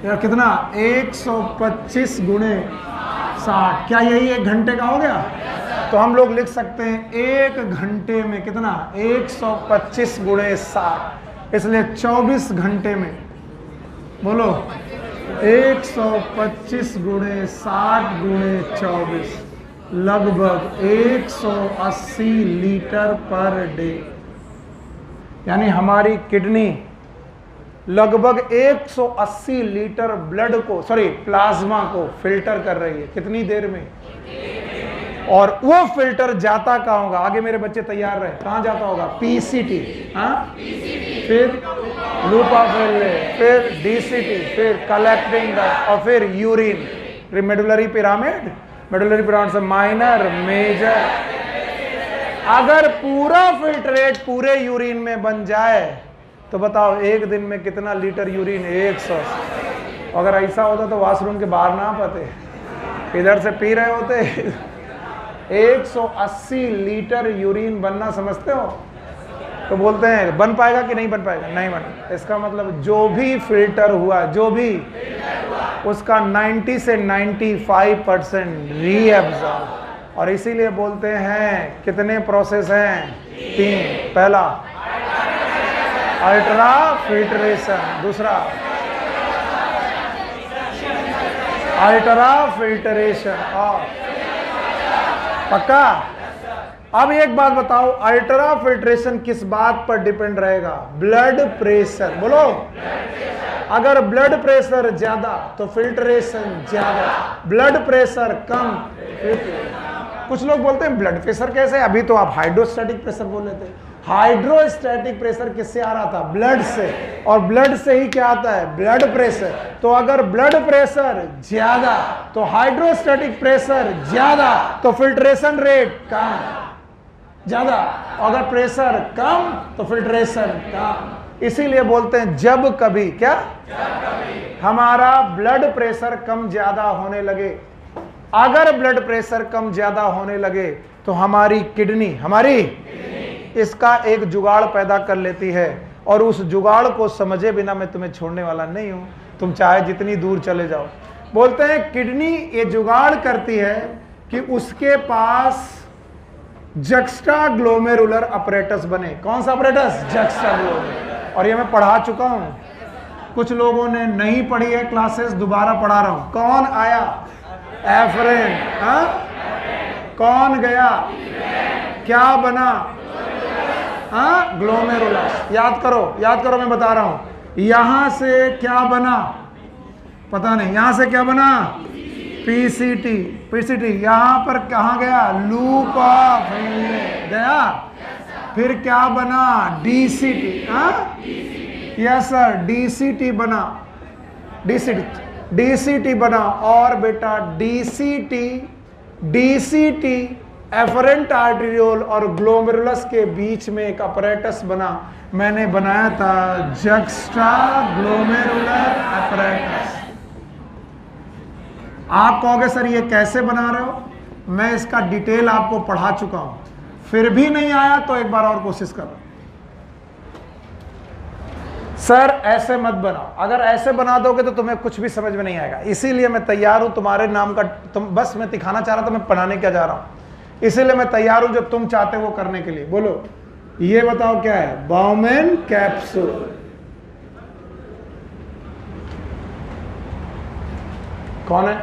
या कितना? 125 गुणे 60। क्या यही 1 घंटे का हो गया? तो हम लोग लिख सकते हैं 1 घंटे में कितना? 125 गुणे 60। इसलिए 24 घंटे में, बोलो 125 गुणे 60 गुणे 24, लगभग 180 लीटर पर डे। यानी हमारी किडनी लगभग 180 लीटर ब्लड को, सॉरी प्लाज्मा को फिल्टर कर रही है। कितनी देर में? और वो फिल्टर जाता कहाँ होगा? आगे मेरे बच्चे तैयार रहे, कहाँ जाता होगा? पीसीटी, हाँ, फिर लूप ऑफ रेले, फिर डीसीटी, फिर कलेक्टिंग और फिर urine. Medullary pyramid, medullary pyramid से माइनर, मेजर। अगर पूरा फिल्ट्रेट पूरे यूरिन में बन जाए तो बताओ एक दिन में कितना लीटर यूरिन? 100। अगर ऐसा होता तो वॉशरूम के बाहर ना पाते, इधर से पी रहे होते। 180 लीटर यूरिन बनना समझते हो? तो बोलते हैं बन पाएगा कि नहीं बन पाएगा? नहीं बन। इसका मतलब जो भी फिल्टर हुआ, जो भी उसका 90 से 95% रीअब्जॉर्ब। और इसीलिए बोलते हैं कितने प्रोसेस हैं? 3। पहला अल्ट्रा फिल्ट्रेशन, दूसरा अल्ट्रा फिल्ट्रेशन, और पक्का? अब एक बात बताओ, अल्ट्रा फिल्ट्रेशन किस बात पर डिपेंड रहेगा? Blood pressure. बोलो, अगर ब्लड प्रेशर ज्यादा तो फिल्ट्रेशन ज्यादा, ब्लड प्रेशर कम। कुछ लोग बोलते हैं ब्लड प्रेशर कैसे? अभी तो आप हाइड्रोस्टैटिक प्रेशर बोल रहे थे। हाइड्रोस्टैटिक प्रेशर किससे आ रहा था? ब्लड से। और ब्लड से ही क्या आता है? Blood pressure. तो अगर ब्लड प्रेशर ज्यादा तो हाइड्रोस्टैटिक प्रेशर ज्यादा, तो फिल्ट्रेशन रेट कम, ज्यादा। अगर प्रेशर कम तो फिल्ट्रेशन कम। इसीलिए बोलते हैं जब कभी, क्या हमारा ब्लड प्रेशर कम ज्यादा होने लगे, अगर ब्लड प्रेशर कम ज्यादा होने लगे तो हमारी किडनी, हमारी इसका एक जुगाड़ पैदा कर लेती है। और उस जुगाड़ को समझे बिना मैं तुम्हें छोड़ने वाला नहीं हूं, तुम चाहे जितनी दूर चले जाओ। बोलते हैं किडनी ये जुगाड़ करती है कि उसके पास जक्स्टा ग्लोमेरुलर अपरेटस बने। कौन सा अपरेटस? Juxta glomerular. और ये मैं पढ़ा चुका हूं, कुछ लोगों ने नहीं पढ़ी है क्लासेस, दोबारा पढ़ा रहा हूं। कौन आया? एफरेंट। हाँ, कौन गया? क्या बना? हाँ, ग्लोमेरुलस। याद करो, याद करो, मैं बता रहा हूं। यहां से क्या बना? पता नहीं। यहां से क्या बना? पीसीटी। पीसीटी यहां पर कहां गया? लूप ऑफ गया। फिर क्या बना? डीसीटी। हाँ, यस सर, डीसीटी बना। डीसीटी बना। और बेटा डीसीटी एफरेंट आर्टेरियोल और ग्लोमेरुलस के बीच में एक अपरेटस बना। मैंने बनाया था जक्स्टा ग्लोमेरुलर अपरेटस। आप कहोगे सर ये कैसे बना रहे हो? मैं इसका डिटेल आपको पढ़ा चुका हूं, फिर भी नहीं आया तो एक बार और कोशिश करो। सर ऐसे मत बनाओ, अगर ऐसे बना दोगे तो तुम्हें कुछ भी समझ में नहीं आएगा। इसीलिए मैं तैयार हूं तुम्हारे नाम का, तुम बस मैं दिखाना चाह रहा था मैं पढ़ाने क्या जा रहा हूं। इसीलिए मैं तैयार हूं जो तुम चाहते हो वो करने के लिए। बोलो, ये बताओ क्या है? Bowmen capsule. कौन है?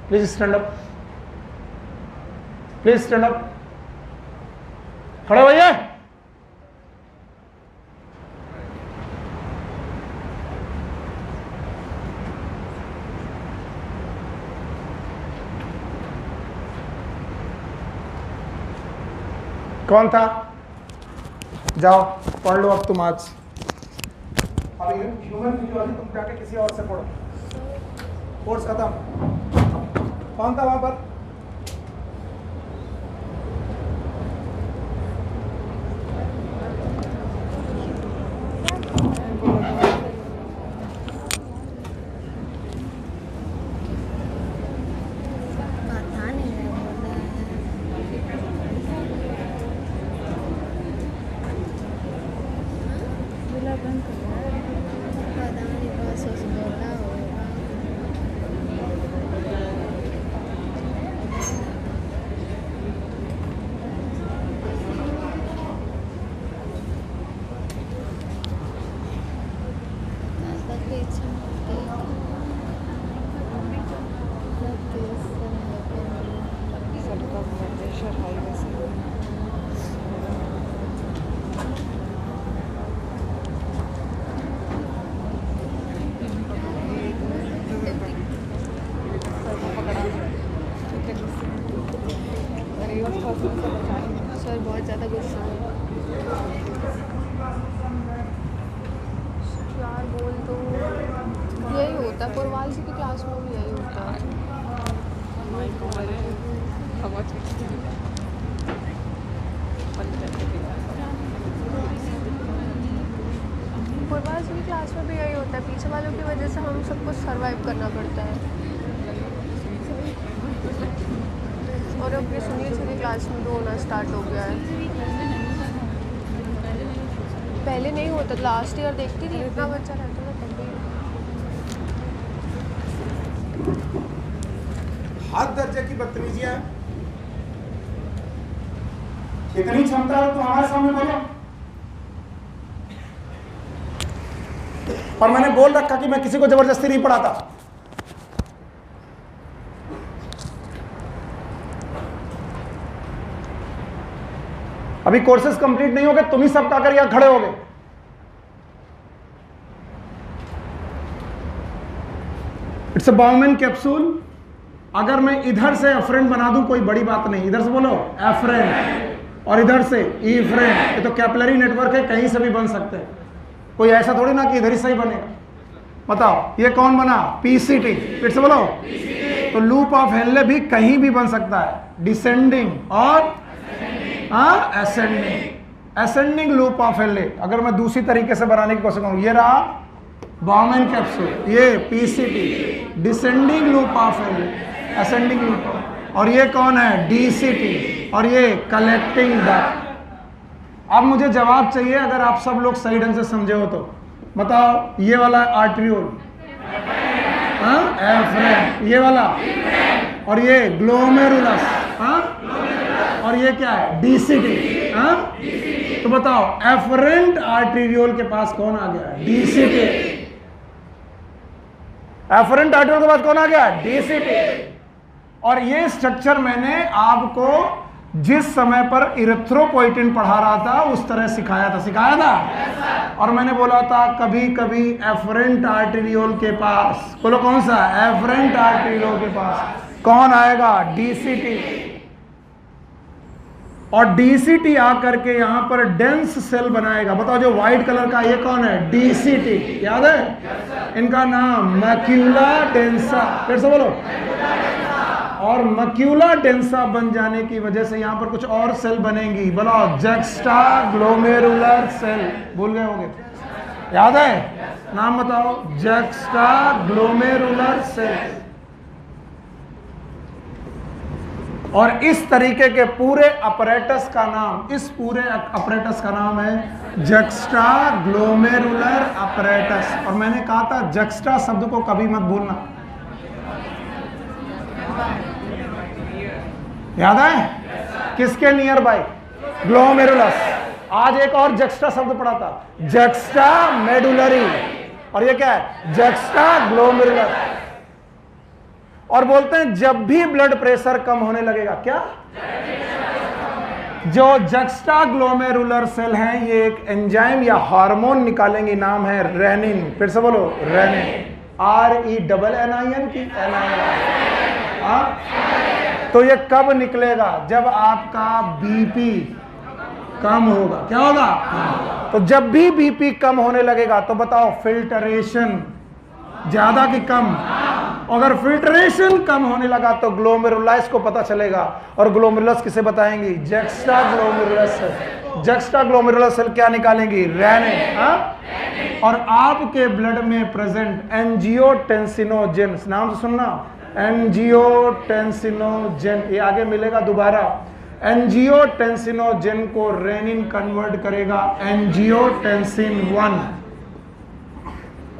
Please stand up, please stand up. खड़े होइए। कौन था? जाओ पढ़ लो अब तुम आज। अब ह्यूमन फिजियोलॉजी तुम जाके किसी और से पढ़ो, कोर्स खत्म। कौन था वहां पर? सर बहुत ज़्यादा गुस्सा है यार, बोल तो यही होता है, पुरवाल जी की क्लास में भी यही होता है। पुरवाल जी की क्लास में भी यही होता है, पीछे वालों की वजह से हम सबको सर्वाइव करना पड़ता है। और अब ये सुनील जी की क्लास में भी होना स्टार्ट हो गया है। पहले नहीं होता, लास्ट ईयर देखती थी इतना बच्चा रहता था तब भी। हाथ दर्जे की बदतमीजियां, इतनी क्षमता है तो हमारे सामने बोलो। और मैंने बोल रखा कि मैं किसी को जबरदस्ती नहीं पढ़ाता। अभी कोर्सेज कंप्लीट नहीं हो गए, तुम ही सब आकर यहां खड़े हो गए। It's a Bowman capsule. अगर मैं इधर से एफ्रेंट बना दूं कोई बड़ी बात नहीं, इधर से बोलो एफ्रेंट और इधर से ईफ्रेंट, ये तो कैपिलरी नेटवर्क है, कहीं से भी बन सकते हैं। कोई ऐसा थोड़ी ना कि इधर ही सही बनेगा। बताओ ये कौन बना? पीसीटी। फिर से बोलो। तो लूप ऑफ हेनले भी कहीं भी बन सकता है, डिसेंडिंग और एसेंडिंग लूप ऑफ हेनले। अगर मैं दूसरी तरीके से बनाने की कोशिश करूं, ये रहा बाउमैन कैप्सूल, ये PCT, descending loop of Henley, ascending loop, और ये कौन है? डीसीटी, और ये कलेक्टिंग डक्ट। अब मुझे जवाब चाहिए, अगर आप सब लोग सही ढंग से समझे हो तो बताओ। ये वाला आर्ट्रियोल, एफ्रेंट, ये वाला, और ये ग्लोमेरुलस, और ये क्या है? डीसीटी। तो बताओ एफरेंट आर्टेरियोल के पास कौन आ गया? डीसीटी। एफरेंट आर्टेरियोल के पास कौन आ गया? डीसीटी। और ये स्ट्रक्चर मैंने आपको जिस समय पर इरिथ्रोपोइटिन पढ़ा रहा था उस तरह सिखाया था, और मैंने बोला था कभी कभी एफरेंट आर्टेरियोल के पास, बोलो कौन सा? एफरेंट आर्टेरियोल के पास कौन आएगा? डीसीटी। और डीसीटी आकर के यहां पर डेंस सेल बनाएगा। बताओ जो व्हाइट कलर का, ये कौन है? डीसीटी। याद है इनका नाम? Macula densa. फिर से बोलो। और मैक्यूला डेंसा बन जाने की वजह से यहां पर कुछ और सेल बनेंगी। बोलो जक्स्टा ग्लोमेरुलर सेल। भूल गए होंगे? याद है? नाम बताओ। Juxta glomerular cell. और इस तरीके के पूरे अपरेटस का नाम, इस पूरे अपरेटस का नाम है जक्स्टा ग्लोमेरुलर अपरेटस। और मैंने कहा था जक्स्टा शब्द को कभी मत भूलना। याद है? किसके नियर बाय? ग्लोमेरुलस। आज एक और जक्स्टा शब्द पढ़ा था, जक्स्टा मेडुलरी, और ये क्या है? Juxta glomerular. और बोलते हैं जब भी ब्लड प्रेशर कम होने लगेगा, क्या? जो जक्स्टा ग्लोमेरुलर सेल हैं ये एक एंजाइम या हार्मोन निकालेंगे, नाम है रेनिन। फिर से बोलो रेनिन। RENNIN की NIN। तो ये कब निकलेगा? जब आपका बीपी कम होगा। क्या होगा? तो जब भी बीपी कम होने लगेगा तो बताओ फिल्टरेशन ज्यादा कि कम? अगर फिल्ट्रेशन कम होने लगा तो ग्लोमेरुलस को पता चलेगा। और ग्लोमेरुलस किसे बताएंगी? Juxta glomerulus cell. Juxta glomerulus cell क्या निकालेंगी? रेनिन। और आपके ब्लड में प्रेजेंट एंजियोटेंसिनोजेन, नाम से सुनना, एंजियोटेंसिनोजेन, ये आगे मिलेगा दोबारा। एंजियोटेंसिनोजेन को रेनिन कन्वर्ट करेगा एंजियोटेंसिन 1,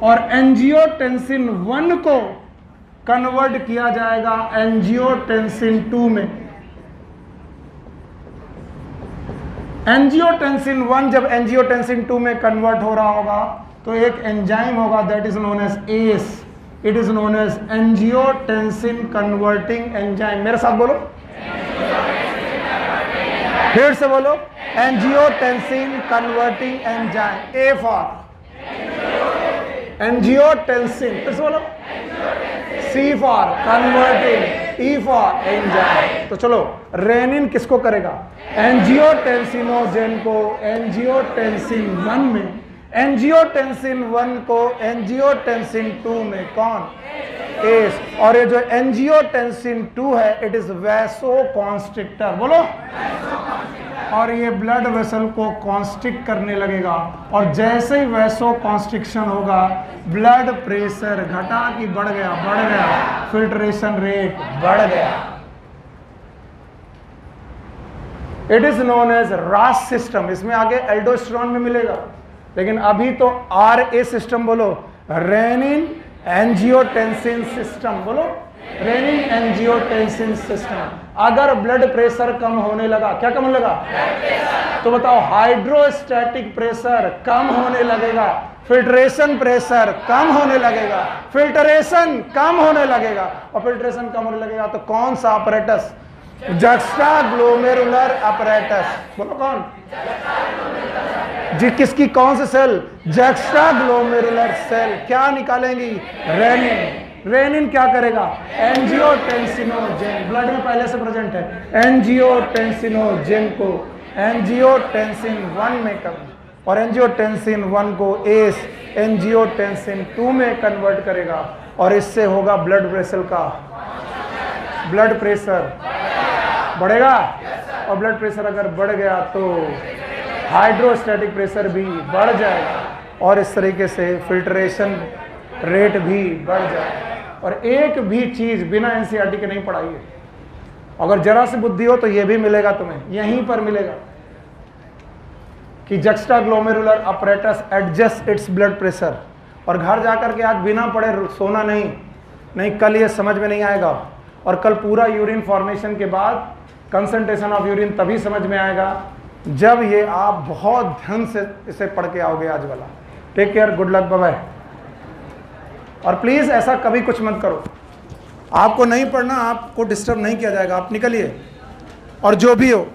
और एंजियोटेंसिन 1 को कन्वर्ट किया जाएगा एंजियोटेंसिन 2 में। एंजियोटेंसिन 1 जब एंजियोटेंसिन 2 में कन्वर्ट हो रहा होगा तो एक एंजाइम होगा, that is known as ACE. It is known as angiotensin converting enzyme. मेरे साथ बोलो, फिर से बोलो, angiotensin converting enzyme. A for angiotensin, फिर से बोलो, C for converting, E for enzyme. तो चलो, रेनिन किसको करेगा? एंजियोटेंसिनोजेन को एंजियोटेंसिन 1 में, एंजियोटेंसिन 1 को एंजियोटेंसिन 2 में। कौन? एस। और ये जो एंजियोटेंसिन 2 है, इट इज वैसोकॉन्स्ट्रिक्टर। बोलो। और ये ब्लड वेसल को कॉन्स्ट्रिक्ट करने लगेगा, और जैसे ही वैसो कॉन्स्ट्रिक्शन होगा, ब्लड प्रेशर घटा कि बढ़ गया, फिल्ट्रेशन रेट बढ़ गया। इट इज नोन एज रास सिस्टम। इसमें आगे एल्डोस्टेरोन में मिलेगा, लेकिन अभी तो RA सिस्टम बोलो, रेनिन एंजियोटेंसिन सिस्टम। बोलो, रेनिन एंजियोटेंसिन सिस्टम। अगर ब्लड प्रेशर कम होने लगा, क्या कम होने लगा? तो बताओ, हाइड्रोस्टैटिक प्रेशर कम होने लगेगा, फिल्ट्रेशन प्रेशर कम होने लगेगा, फिल्ट्रेशन कम होने लगेगा, और फिल्ट्रेशन कम होने लगेगा तो कौन सा अपरेटस? Juxtaglomerular apparatus. बोलो कौन जी? किसकी? कौन से सेल? Juxtaglomerular cell. क्या निकालेंगी? रेनिन। रेनिन क्या करेगा? एंजियोटेंसिनोजेन, ब्लड में पहले से प्रेजेंट है, एंजियोटेंसिनोजेन को एंजियोटेंसिन 1 में और एंजियोटेंसिन 1 को एस एंजियोटेंसिन 2 में कन्वर्ट करेगा, और इससे होगा ब्लड वेसल का ब्लड प्रेशर बढ़ेगा। और ब्लड प्रेशर अगर बढ़ गया तो हाइड्रोस्टैटिक प्रेशर भी बढ़ जाएगा, और इस तरीके से फिल्ट्रेशन रेट भी बढ़ जाएगा। और एक भी चीज बिना एनसीईआरटी के नहीं पढ़ाई है। अगर जरा सी बुद्धि हो तो यह भी मिलेगा तुम्हें, यहीं पर मिलेगा कि juxtaglomerular apparatus adjust its blood pressure. और घर जाकर के आज बिना पढ़े सोना नहीं, कल ये समझ में नहीं आएगा, और कल पूरा यूरिन फॉर्मेशन के बाद कंसंट्रेशन ऑफ यूरिन तभी समझ में आएगा जब ये आप बहुत ध्यान से इसे पढ़ के आओगे आज वाला। Take care, good luck, bye bye. और प्लीज़ ऐसा कभी कुछ मत करो, आपको नहीं पढ़ना, आपको डिस्टर्ब नहीं किया जाएगा, आप निकलिए, और जो भी हो